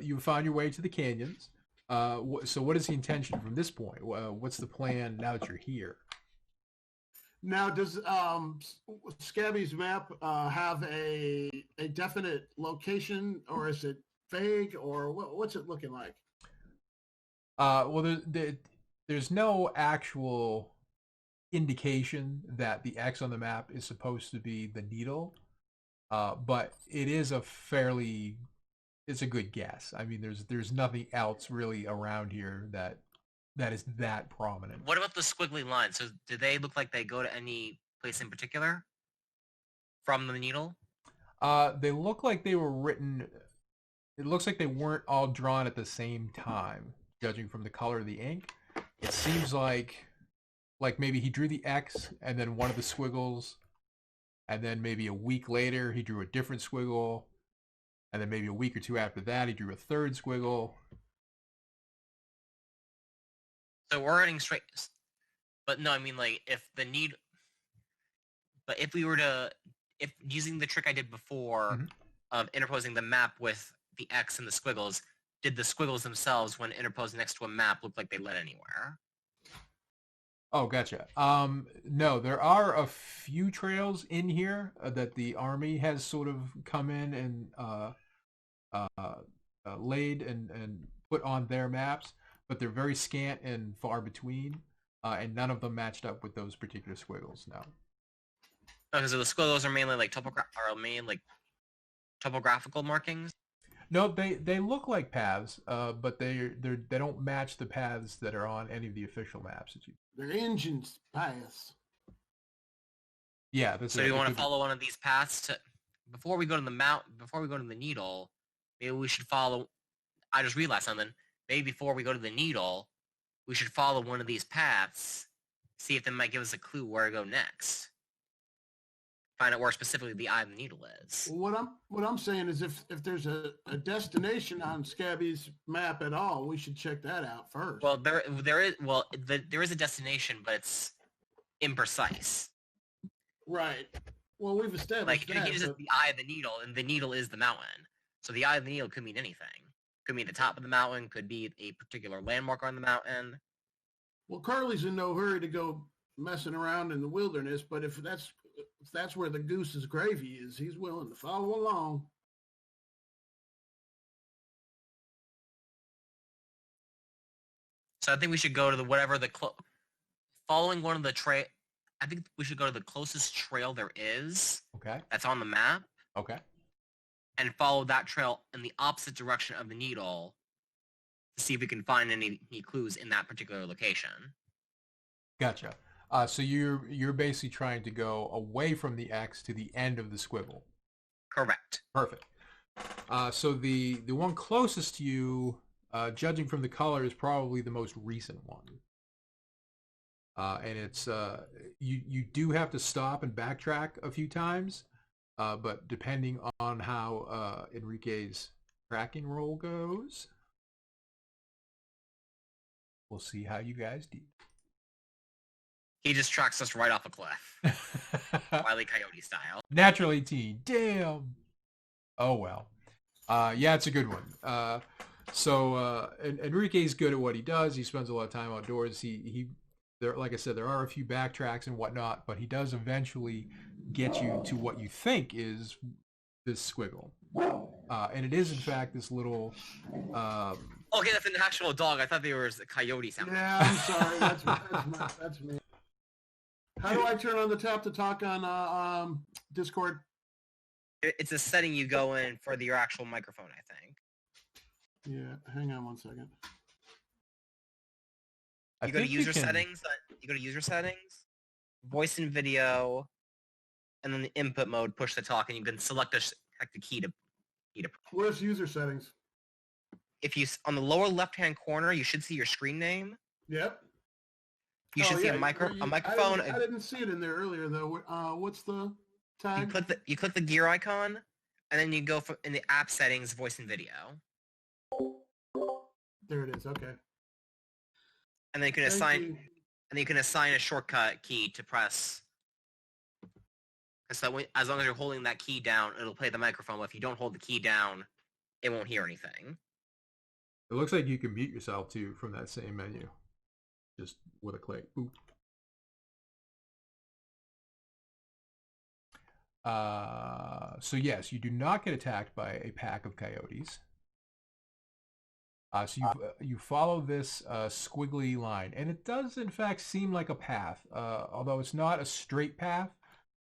your way to the canyons. So what is the intention from this point? What's the plan now that you're here? Now, does Scabby's map have a definite location, or is it vague, or what's it looking like? Well, there's no actual indication that the X on the map is supposed to be the needle, but it is it's a good guess. I mean, there's nothing else really around here that is that prominent. What about the squiggly lines? So do they look like they go to any place in particular from the needle? They look like they were written. It looks like they weren't all drawn at the same time, judging from the color of the ink. It seems like maybe he drew the X and then one of the squiggles, and then maybe a week later he drew a different squiggle, and then maybe a week or two after that he drew a third squiggle. So we're heading straight, but no, I mean like if we were to, if using the trick I did before of interposing the map with the X and the squiggles, did the squiggles themselves when interposed next to a map look like they led anywhere? Oh, gotcha. No, there are a few trails in here that the army has sort of come in and laid and put on their maps, but they're very scant and far between, and none of them matched up with those particular squiggles. No. Okay, so the squiggles are mainly like topographical markings. No, they look like paths, but they don't match the paths that are on any of the official maps that you. They're engines paths. Yeah, that's. So do you want to follow one of these paths before we go to the needle? Maybe we should follow. I just realized something. Maybe before we go to the needle, we should follow one of these paths, see if they might give us a clue where to go next. Find out where specifically the eye of the needle is. What I'm saying is, if there's a destination on Scabby's map at all, we should check that out first. Well, there is a destination, but it's imprecise. Right. Well, we've established Like that. it uses the eye of the needle, and the needle is the mountain. So the eye of the needle could mean anything. Could mean the top of the mountain. Could be a particular landmark on the mountain. Well, Carly's in no hurry to go messing around in the wilderness, but if that's where the goose's gravy is, he's willing to follow along. So I think we should go to following one of the trail. I think we should go to the closest trail there is. Okay. That's on the map. Okay. And follow that trail in the opposite direction of the needle to see if we can find any clues in that particular location. Gotcha. So you're basically trying to go away from the X to the end of the squiggle. Correct. Perfect. So the one closest to you, judging from the color, is probably the most recent one. And it's you do have to stop and backtrack a few times, but depending on how Enrique's tracking roll goes, we'll see how you guys do. He just tracks us right off a cliff. Wile E. Coyote style. Natural 18. Damn. Oh, well. Yeah, it's a good one. So Enrique's good at what he does. He spends a lot of time outdoors. There, like I said, there are a few backtracks and whatnot, but he does eventually get you to what you think is this squiggle. And it is, in fact, this little... Okay, that's an actual dog. I thought they were a coyote sound. Yeah, I'm sorry. That's me. How do I turn on the tap to talk on Discord? It's a setting you go in for your actual microphone, I think. Yeah, hang on one second. You go to user settings. You go to user settings, voice and video, and then the input mode, push to talk, and you can select the key to. Where's user settings? If you on the lower left-hand corner, you should see your screen name. Yep. You should see a microphone. I didn't see it in there earlier though. What's the tag? You click the gear icon, and then you go for in the app settings, voice and video. There it is. Okay. And then you can assign a shortcut key to press. So as long as you're holding that key down, it'll play the microphone. But if you don't hold the key down, it won't hear anything. It looks like you can mute yourself too from that same menu, just with a click. Boop. So yes, you do not get attacked by a pack of coyotes. So you follow this squiggly line, and it does in fact seem like a path, although it's not a straight path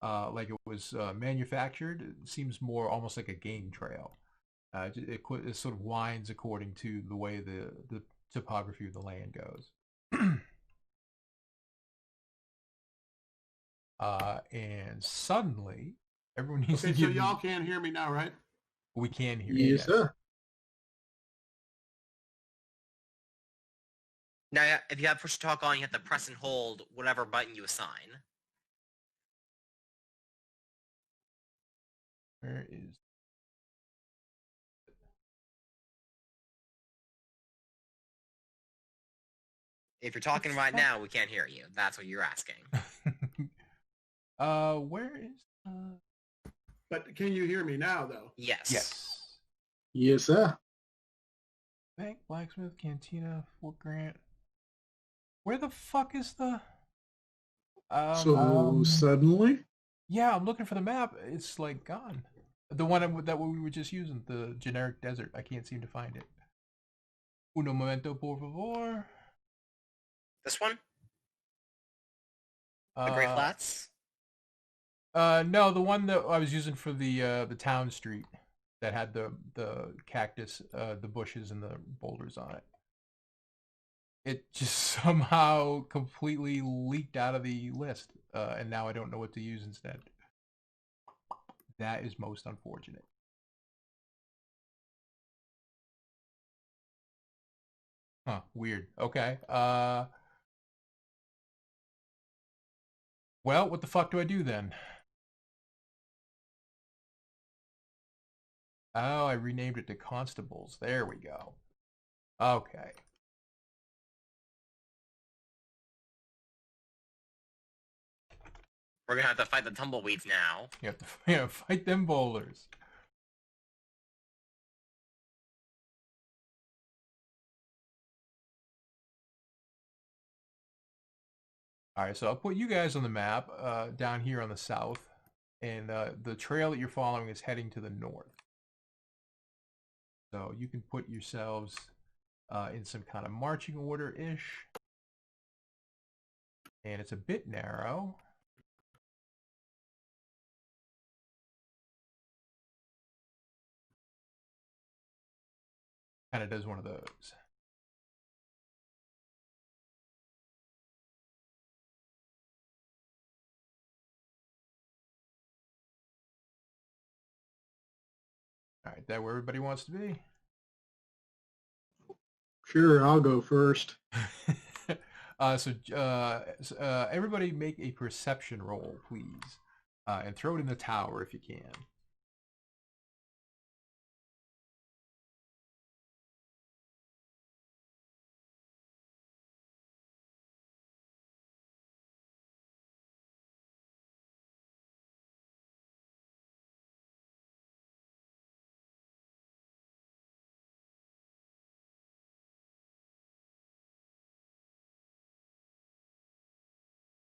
like it was manufactured. It seems more almost like a game trail. It sort of winds according to the way the topography of the land goes. And suddenly, everyone needs to give. So y'all can't hear me now, right? We can hear you. Yes, sir. Now, if you have push to talk on, you have to press and hold whatever button you assign. Where is? If you're talking right now, we can't hear you. That's what you're asking. Where is? But can you hear me now, though? Yes. Yes. Yes, sir. Bank, blacksmith, cantina, Fort Grant. Where the fuck is the? So suddenly? Yeah, I'm looking for the map. It's like gone. The one that we were just using, the generic desert. I can't seem to find it. Uno momento, por favor. This one? The Great Flats? No, the one that I was using for the town street that had the cactus, the bushes and the boulders on it. It just somehow completely leaked out of the list, and now I don't know what to use instead. That is most unfortunate. Huh, weird. Okay. Well, what the fuck do I do then? Oh, I renamed it to Constables. There we go. Okay. We're gonna have to fight the tumbleweeds now. You have to fight them boulders. All right, so I'll put you guys on the map down here on the south, and the trail that you're following is heading to the north. So you can put yourselves in some kind of marching order-ish. And it's a bit narrow. Kind of does one of those. All right, that where everybody wants to be? Sure, I'll go first. Everybody make a perception roll, please. And throw it in the tower if you can.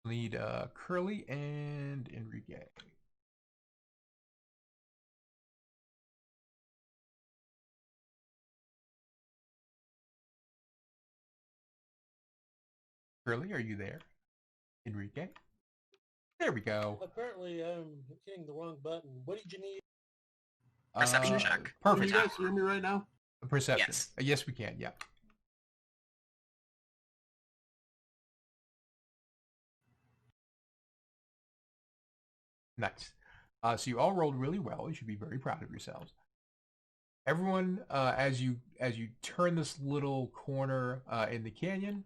Need Curly and Enrique. Curly, are you there? Enrique? There we go. Apparently, I'm hitting the wrong button. What did you need? Perception check. Can Perfect. you guys hear me right now? Perception. Yes. Yes, we can. Yeah. Nice. So you all rolled really well. You should be very proud of yourselves. Everyone, as you turn this little corner in the canyon,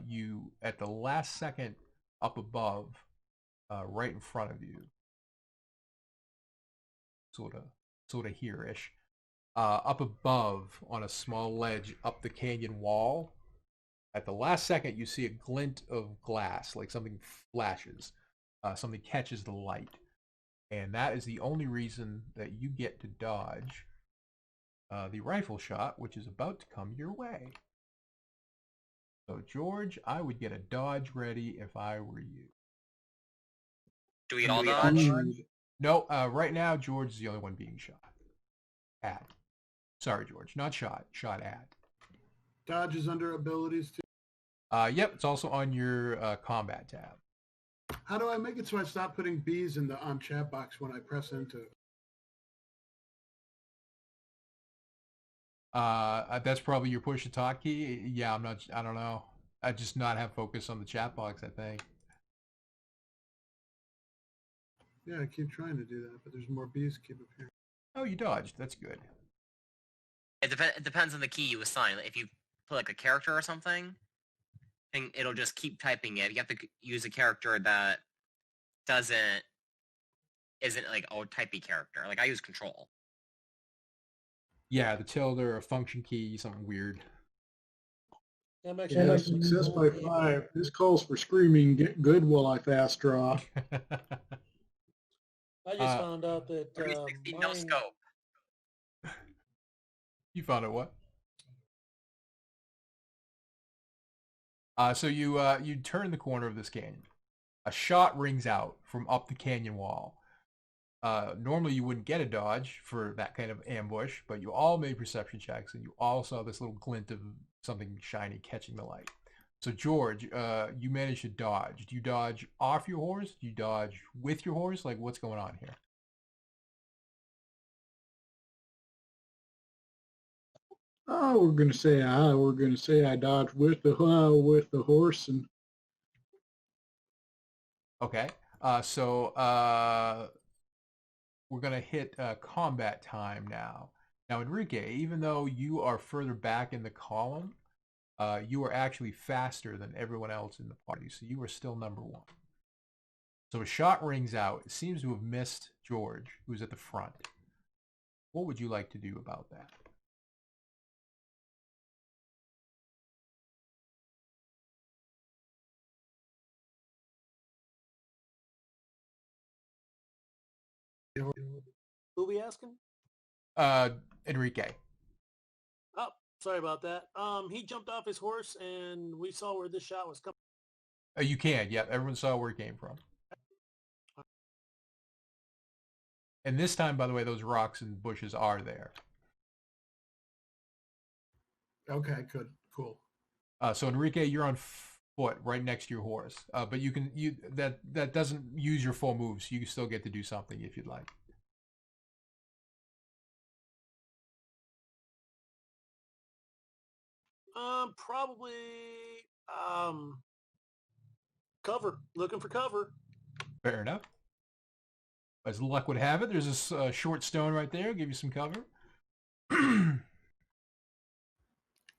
you at the last second up above, right in front of you, sort of here-ish, up above on a small ledge up the canyon wall. At the last second, you see a glint of glass, like something flashes, something catches the light. And that is the only reason that you get to dodge the rifle shot, which is about to come your way. So, George, I would get a dodge ready if I were you. Do we all dodge? No, right now, George is the only one being shot. At. Sorry, George, not shot. Shot at. Dodge is under abilities too. Yep, it's also on your combat tab. How do I make it so I stop putting B's in the chat box when I press into it? That's probably your push to talk key. Yeah, I don't know. I just not have focus on the chat box, I think. Yeah, I keep trying to do that, but there's more B's keep appearing. Oh, you dodged. That's good. It depends on the key you assign. If you put like a character or something, and it'll just keep typing it. You have to use a character that isn't like a typey character. Like I use control. Yeah, the tilde or a function key, something weird. Yeah, success by 5. This calls for screaming, get good while I fast draw. I just found out that 360 no scope. You found out what? So you turn the corner of this canyon. A shot rings out from up the canyon wall. Normally you wouldn't get a dodge for that kind of ambush, but you all made perception checks and you all saw this little glint of something shiny catching the light. So George, you managed to dodge. Do you dodge off your horse? Do you dodge with your horse? Like what's going on here? Oh, we're gonna say I dodged with the horse and. Okay. So we're gonna hit combat time now. Now, Enrique, even though you are further back in the column, you are actually faster than everyone else in the party, so you are still number 1. So a shot rings out. It seems to have missed George, who's at the front. What would you like to do about that? Who we asking? Enrique. Oh, sorry about that. He jumped off his horse, and we saw where this shot was coming. You can. Yeah, everyone saw where it came from. And this time, by the way, those rocks and bushes are there. Okay, good, cool. So Enrique, you're on foot right next to your horse, but that doesn't use your full moves. You still get to do something if you'd like. Probably cover. Looking for cover. Fair enough. As luck would have it, there's this short stone right there. Give you some cover.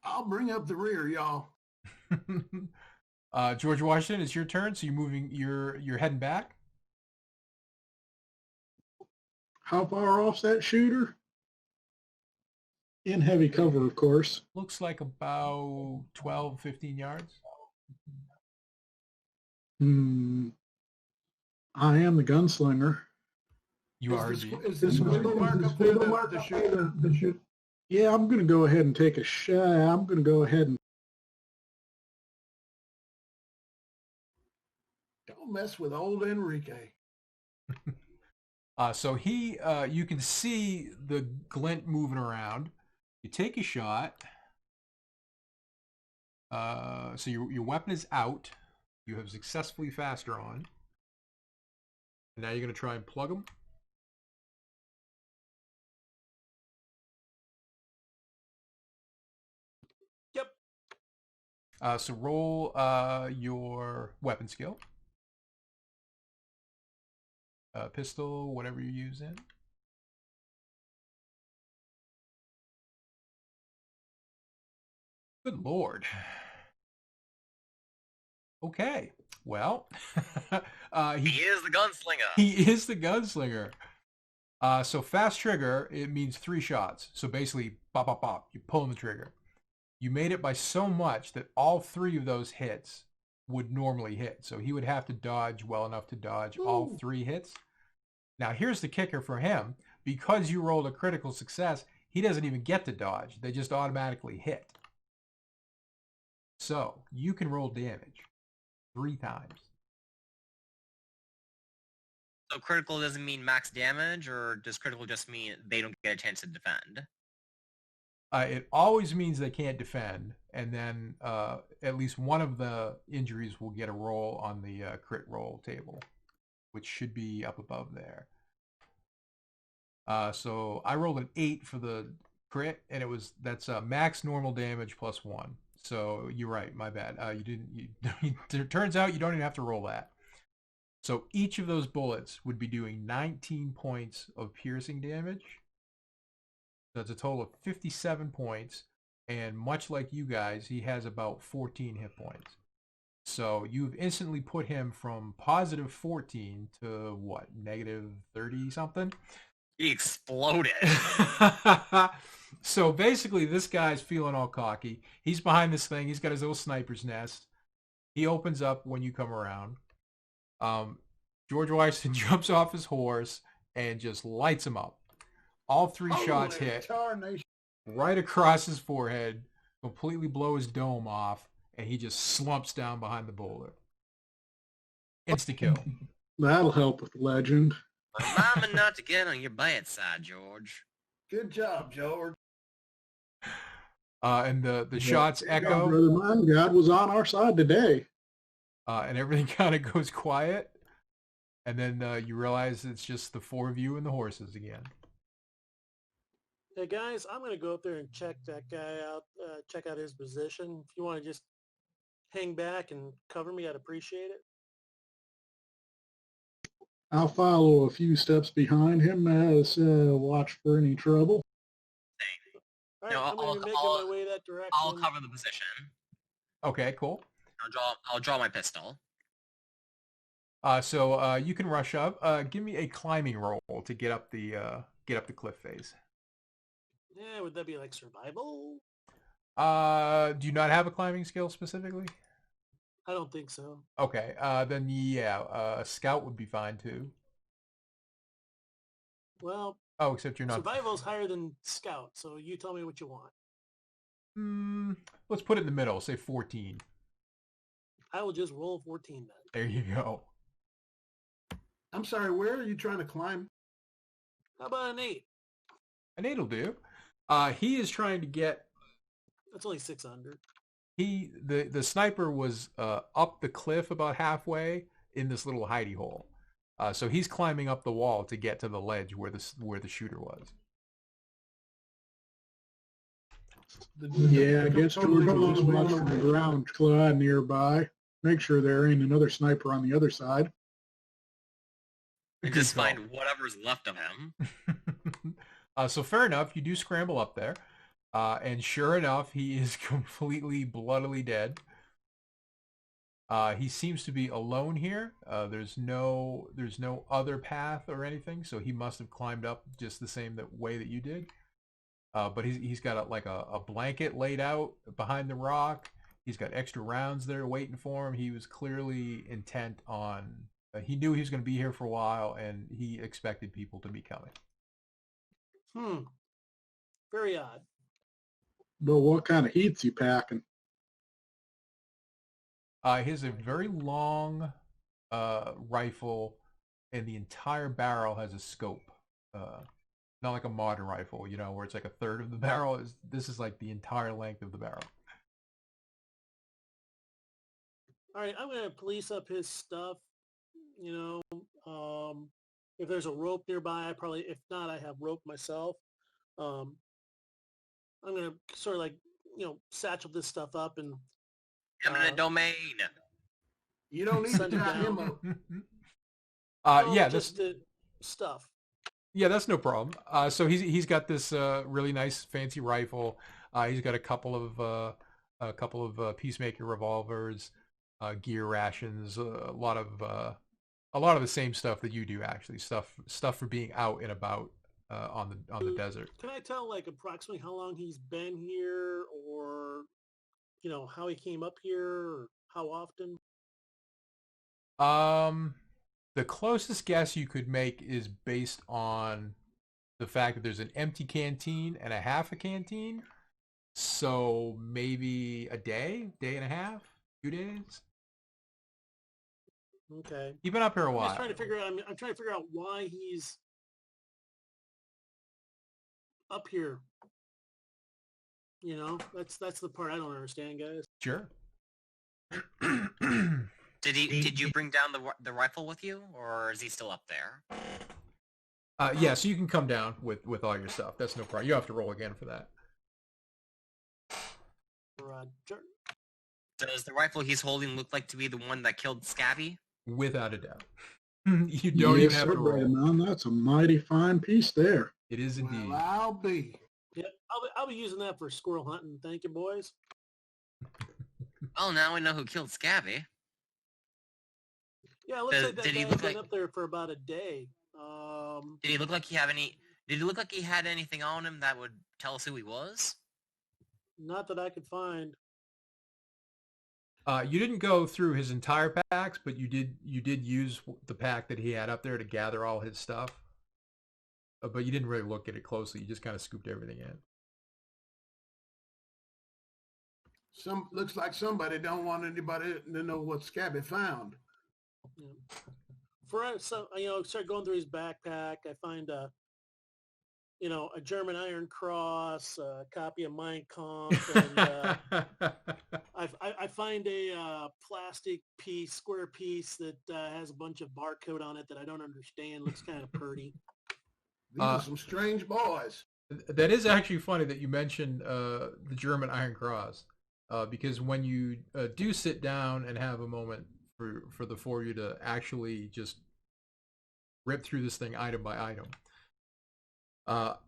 I'll bring up the rear, y'all. George Washington, it's your turn. So you're heading back. How far off's that shooter? In heavy cover, of course. Looks like about 12, 15 yards. I am the gunslinger. You are. Is the squiggle mark up there the shooter? Yeah, I'm going to go ahead and take a shot. I'm going to go ahead and. Don't mess with old Enrique. So you can see the glint moving around. You take a shot. So your weapon is out. You have successfully fast drawn. And now you're going to try and plug them. Yep. So roll your weapon skill. Pistol, whatever you're using. Good Lord. Okay. Well, He is the gunslinger. he is the gunslinger. So fast trigger, it means 3 shots. So basically, bop, bop, bop. You're pulling the trigger. You made it by so much that all 3 of those hits would normally hit. So he would have to dodge well enough to dodge all 3 hits. Now, here's the kicker for him. Because you rolled a critical success, he doesn't even get to dodge. They just automatically hit. So you can roll damage 3 times. So critical doesn't mean max damage, or does critical just mean they don't get a chance to defend? It always means they can't defend, and then at least one of the injuries will get a roll on the crit roll table, which should be up above there. So I rolled an 8 for the crit, and that's max normal damage plus 1. So you're right, my bad. It turns out you don't even have to roll that. So each of those bullets would be doing 19 points of piercing damage. That's a total of 57 points. And much like you guys, he has about 14 hit points. So you've instantly put him from positive 14 to what, negative 30 something? He exploded. So basically, this guy's feeling all cocky. He's behind this thing. He's got his little sniper's nest. He opens up when you come around. George Washington jumps off his horse and just lights him up. All 3 shots hit right across his forehead, completely blow his dome off, and he just slumps down behind the boulder. Insta kill. That'll help with legend. Remind me not to get on your bad side, George. Good job, George. And the shots echo. Brother mine, God was on our side today. And everything kind of goes quiet. And then you realize it's just the 4 of you and the horses again. Hey guys, I'm gonna go up there and check that guy out. Check out his position. If you want to just hang back and cover me, I'd appreciate it. I'll follow a few steps behind him as watch for any trouble. All right, No, I'm gonna be making my way that direction. I'll cover the position. Okay, cool. I'll draw my pistol. So you can rush up. Give me a climbing roll to get up the cliff face. Yeah, would that be like survival? Do you not have a climbing skill specifically? I don't think so. Okay, then yeah, a scout would be fine too. Well, Oh, except you're not. survival's higher than scout, so you tell me what you want. Let's put it in the middle. Say 14. I will just roll 14 then. There you go. I'm sorry, where are you trying to climb? How about an 8? An 8 will do. He is trying to get. That's only 600. The sniper was up the cliff about halfway in this little hidey hole. So he's climbing up the wall to get to the ledge where the shooter was. Yeah, I guess we're going to watch from the ground claw nearby. Make sure there ain't another sniper on the other side. And just find whatever's left of him. So fair enough, you do scramble up there. And sure enough, he is completely bloodily dead. He seems to be alone here. There's no other path or anything, so he must have climbed up just the same way that you did. But he's got a blanket laid out behind the rock. He's got extra rounds there waiting for him. He was clearly intent on. He knew he was going to be here for a while, and he expected people to be coming. Very odd. But what kind of heat's he packing? He has a very long rifle, and the entire barrel has a scope. Not like a modern rifle, where it's like a third of the barrel. This is like the entire length of the barrel. All right, I'm gonna police up his stuff. You know, if there's a rope nearby, I probably. If not, I have rope myself. Um, I'm gonna sort of like satchel this stuff up and Eminent domain. You don't need to Send it tie him down. up. Yeah, just the stuff. yeah, that's no problem. So he's got this really nice fancy rifle. He's got a couple of peacemaker revolvers, gear rations, a lot of the same stuff that you do actually. Stuff for being out and about on the desert. Can I tell like approximately how long he's been here, or how he came up here, or how often? The closest guess you could make is based on the fact that there's an empty canteen and a half a canteen. So maybe a day and a half, 2 days. Okay. You've been up here a I'm while. just trying to figure out. I'm trying to figure out why he's up here. That's the part I don't understand, guys. Sure. Did you bring down the rifle with you, or is he still up there? Yeah, so you can come down with all your stuff. That's no problem. You have to roll again for that. Roger. Does the rifle he's holding look like to be the one that killed Scabby? Without a doubt. You don't even have to roll. Man, that's a mighty fine piece there. It is indeed. Well, I'll be. Yeah, I'll be using that for squirrel hunting. Thank you, boys. Well, now we know who killed Scabby. Yeah, it looks like that Did he guy's look been like- up there for about a day. Did he look like he had anything on him that would tell us who he was? Not that I could find. You didn't go through his entire packs, but you did use the pack that he had up there to gather all his stuff. But you didn't really look at it closely. You just kind of scooped everything in. Looks like somebody don't want anybody to know what Scabby found. Yeah. Start going through his backpack. I find a German Iron Cross, a copy of Mein Kampf, and I find a plastic piece, square piece that has a bunch of barcode on it that I don't understand. Looks kind of pretty. These are some strange boys. That is actually funny that you mentioned the German Iron Cross, because when you do sit down and have a moment for the four of you to actually just rip through this thing item by item,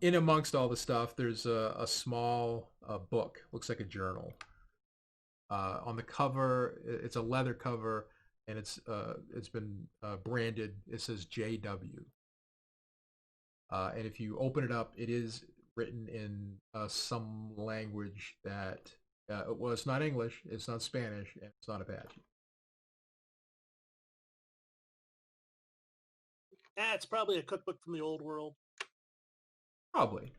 in amongst all the stuff, there's a small book. Looks like a journal. On the cover, it's a leather cover, and it's been branded. It says JW. And if you open it up, it is written in some language that, well, it's not English, it's not Spanish, and it's not Apache. It's probably a cookbook from the old world. Probably.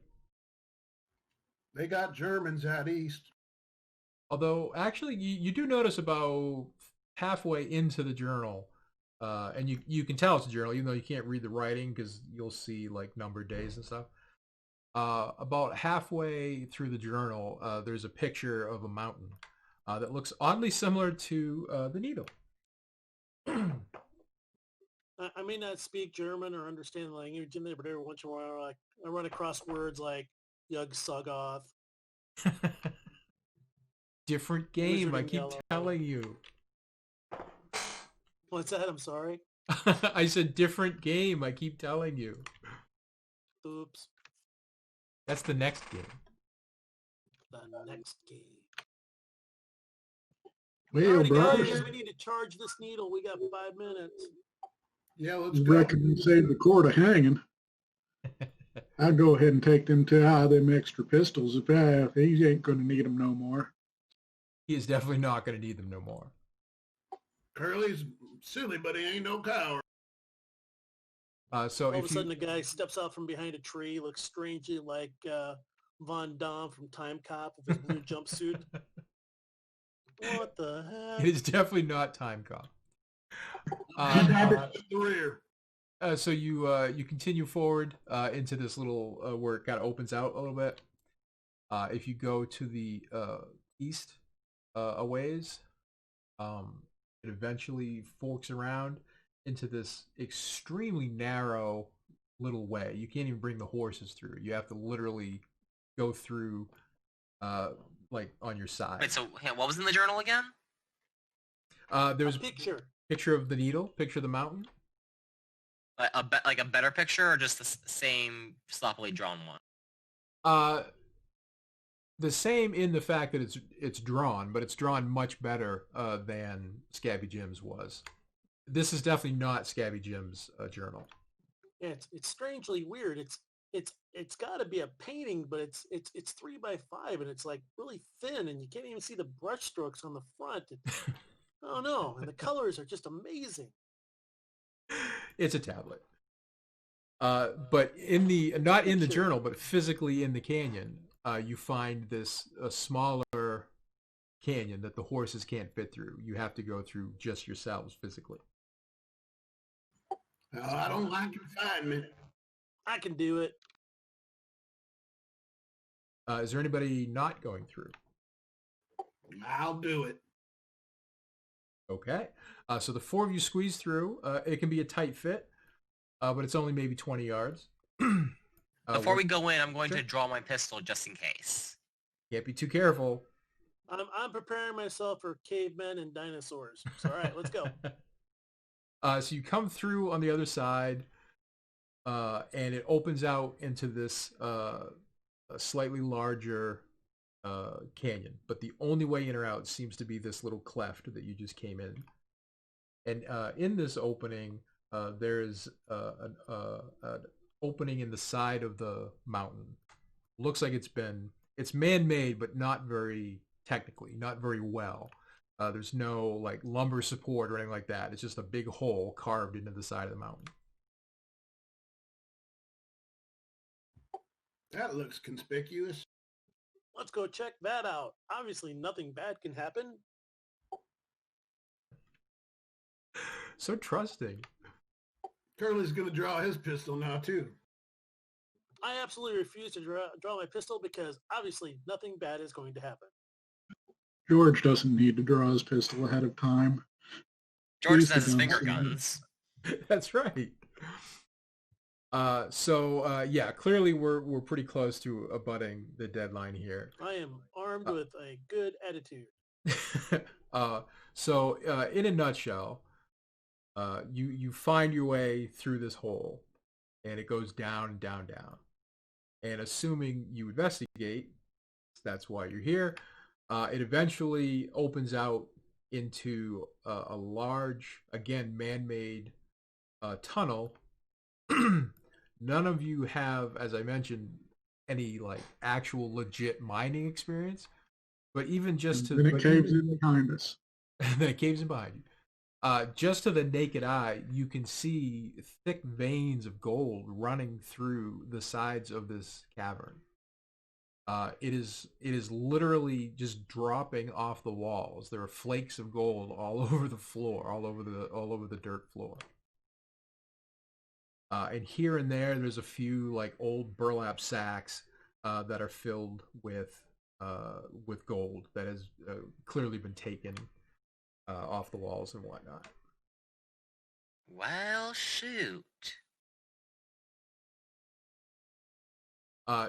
They got Germans out east. Although, actually, you do notice about halfway into the journal, and you can tell it's a journal, even though you can't read the writing because you'll see like numbered days and stuff. About halfway through the journal, there's a picture of a mountain that looks oddly similar to the needle. I may not speak German or understand the language in there, but every once in a while, I run across words like "yug sug off." Different game, I keep yellow. telling you. What's that? I'm sorry. I said different game, I keep telling you. Oops. That's the next game. The next game. Well, Alrighty, brothers, guys, we need to charge this needle. We got 5 minutes. Yeah, let's I go. reckon we saved the cord of hanging. I'd go ahead and take them them extra pistols if he ain't going to need them no more. He is definitely not going to need them no more. Curly's silly, but he ain't no coward. So All of a if sudden, you, the guy steps out from behind a tree, looks strangely like Von Damme from Time Cop with his blue jumpsuit. What the heck? it is definitely not Time Cop. The rear. So you continue forward into this little where it kind of opens out a little bit. If you go to the east a ways, It eventually forks around into this extremely narrow little way. You can't even bring the horses through. You have to literally go through like on your side. Wait, so what was in the journal again? There was A picture. a picture of the needle, picture of the mountain. Like a better picture, or just the same sloppily drawn one? The same in the fact that it's drawn, but it's drawn much better than Scabby Jim's was. This is definitely not Scabby Jim's journal. Yeah, it's strangely weird. It's got to be a painting, but it's 3x5 and it's like really thin, and you can't even see the brush strokes on the front. I don't know, and the colors are just amazing. It's a tablet. But in the not in the journal, but physically in the canyon, you find this a smaller canyon that the horses can't fit through. You have to go through just yourselves physically. I don't like confinement. I can do it. Is there anybody not going through? I'll do it. Okay. So the four of you squeeze through. It can be a tight fit, but it's only maybe 20 yards. Before we go in, I'm going Sure. to draw my pistol just in case. Can't be too careful. I'm preparing myself for cavemen and dinosaurs. So, all right, let's go. So you come through on the other side, and it opens out into this a slightly larger canyon. But the only way in or out seems to be this little cleft that you just came in. And in this opening, there is an opening in the side of the mountain. Looks like it's man-made, but not very technically, not very well. There's no like lumber support or anything like that. It's just a big hole carved into the side of the mountain. That looks conspicuous. Let's go check that out. Obviously, nothing bad can happen. So trusting. Curly's gonna draw his pistol now too. I absolutely refuse to draw my pistol because obviously nothing bad is going to happen. George doesn't need to draw his pistol ahead of time. George He's the has his finger gunslinger. guns. That's right. Yeah, clearly we're pretty close to abutting the deadline here. I am armed with a good attitude. In a nutshell, you find your way through this hole, and it goes down, down, down. And assuming you investigate, that's why you're here. It eventually opens out into a large, again, man-made tunnel. None of you have, as I mentioned, any like actual legit mining experience, but even just to Then it caves in behind us. then it caves in behind you. Just to the naked eye, you can see thick veins of gold running through the sides of this cavern. It is literally just dropping off the walls. There are flakes of gold all over the floor, all over the dirt floor. And here and there's a few like old burlap sacks that are filled with gold that has clearly been taken off the walls and whatnot. Well, shoot.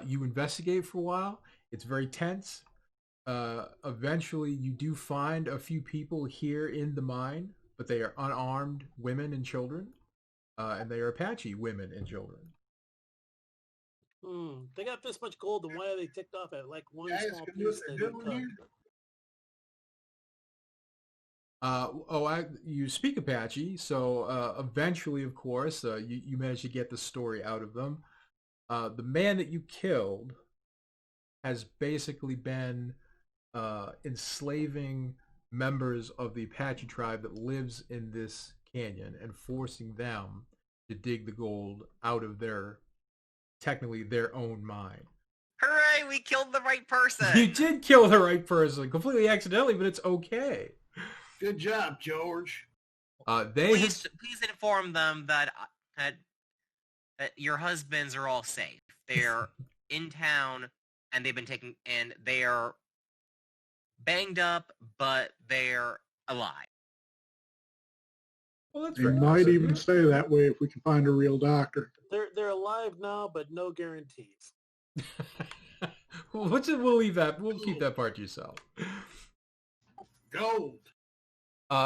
You investigate for a while. It's very tense. Eventually, you do find a few people here in the mine, but they are unarmed women and children, and they are Apache women and children. They got this much gold, then why are they ticked off at like one Guys, small can you piece that do they it cut? here? You speak Apache, so eventually, of course, you manage to get the story out of them. The man that you killed has basically been enslaving members of the Apache tribe that lives in this canyon and forcing them to dig the gold out of technically their own mine. Hooray, we killed the right person! You did kill the right person, completely accidentally, but it's okay. Good job, George. Please inform them that your husbands are all safe. They're in town, and they've been taken, and they're banged up, but they're alive. Well, that's They very might nice of even you. stay that way if we can find a real doctor. They're alive now, but no guarantees. Well, we'll leave that. We'll keep that part to yourself. Gold.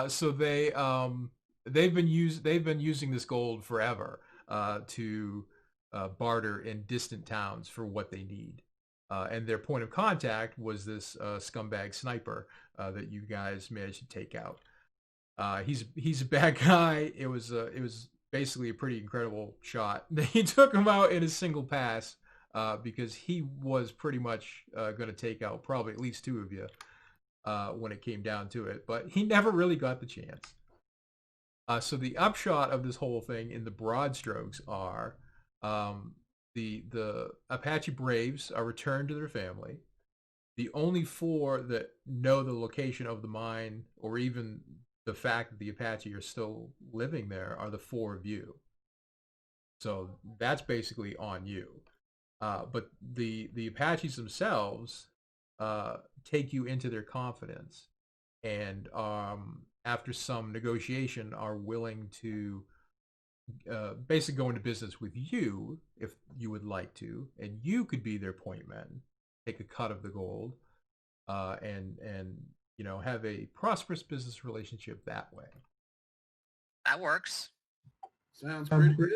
So they've been using this gold forever to barter in distant towns for what they need. And their point of contact was this scumbag sniper that you guys managed to take out. He's a bad guy. It was basically a pretty incredible shot. He took him out in a single pass because he was pretty much going to take out probably at least two of you when it came down to it. But he never really got the chance. So the upshot of this whole thing in the broad strokes are the Apache Braves are returned to their family. The only four that know the location of the mine or even the fact that the Apache are still living there are the four of you. So that's basically on you. But the Apaches themselves take you into their confidence and after some negotiation are willing to basically go into business with you if you would like to, and you could be their point man, take a cut of the gold, and you know, have a prosperous business relationship that way. That works. Sounds pretty good.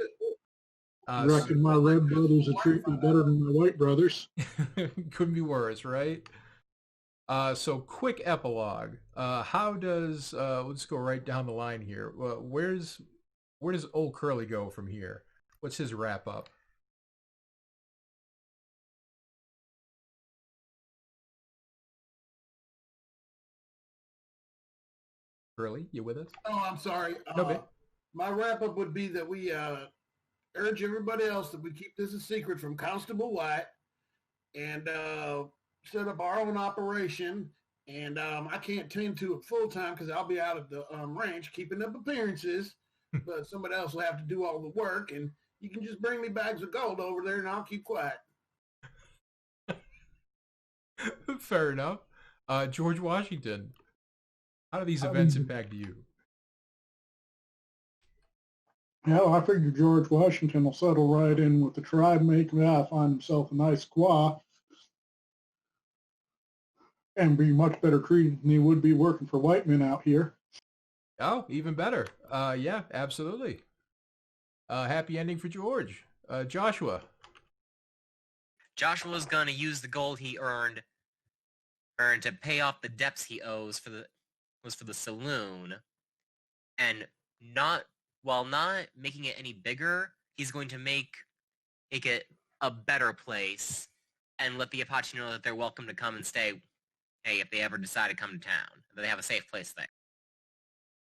I reckon my red brothers would treat me better than my white brothers. Couldn't be worse, right? So quick epilogue. How does let's go right down the line here. Where does old Curly go from here? What's his wrap up? Curly, you with us? Oh, I'm sorry. No, babe. My wrap up would be that we urge everybody else that we keep this a secret from Constable White and set up our own operation. And I can't tend to it full time because I'll be out of the ranch keeping up appearances. But somebody else will have to do all the work, and you can just bring me bags of gold over there, and I'll keep quiet. Fair enough. George Washington, how do these events impact you? Hell, I figure George Washington will settle right in with the tribe, make find himself a nice squaw, and be much better treated than he would be working for white men out here. Oh, even better. Yeah, absolutely. Happy ending for George. Joshua. Joshua's gonna use the gold he earned to pay off the debts he owes for the saloon, and while not making it any bigger, he's going to make it a better place and let the Apache know that they're welcome to come and stay. Hey, if they ever decide to come to town, that they have a safe place there.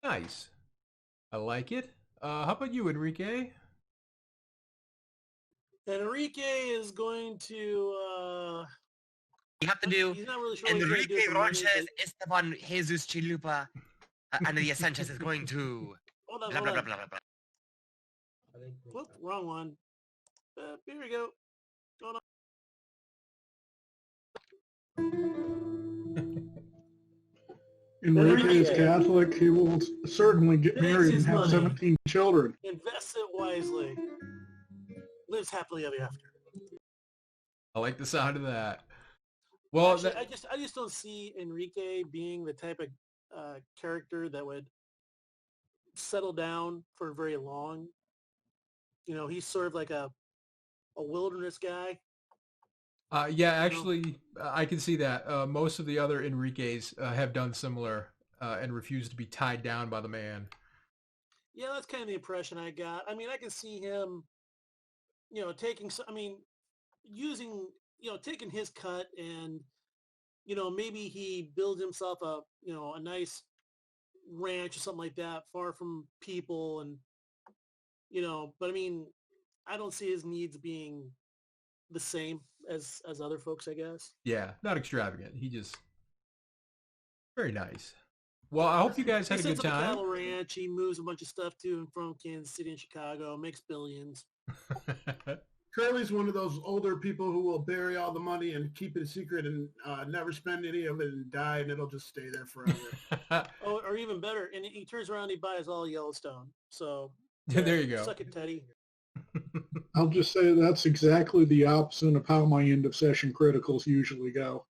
Nice. I like it. How about you, Enrique? Enrique is going to. You have to do. He's not really sure what he's gonna do Enrique for money, Roches Esteban Jesus Chilupa and the Sanchez is going to. Hold on, Blah, hold blah, on. blah, blah, blah. Whoop, wrong one. Here we go. Hold on. Enrique is Catholic. He will certainly get It is married and his have money. 17 children. Invest it wisely. Lives happily ever after. I like the sound of that. Well, Actually, I just don't see Enrique being the type of character that would settle down for very long. You know, he's sort of like a wilderness guy. yeah, actually, I can see that. Most of the other Enriques have done similar and refused to be tied down by the man. Yeah, that's kind of the impression I got. I mean, I can see him, you know, taking his cut and, you know, maybe he builds himself a nice ranch or something like that, far from people and, you know, but I mean, I don't see his needs being the same as other folks, I guess. Yeah, not extravagant. He just very nice. Well, I hope you guys had a He good sets up a time. cattle ranch. He moves a bunch of stuff to and from Kansas City and Chicago, makes billions. Curly's one of those older people who will bury all the money and keep it a secret and never spend any of it and die, and it'll just stay there forever. Oh, or even better, and he turns around and he buys all Yellowstone. So There you go. Suck it, Teddy. I'll just say that's exactly the opposite of how my end of session criticals usually go.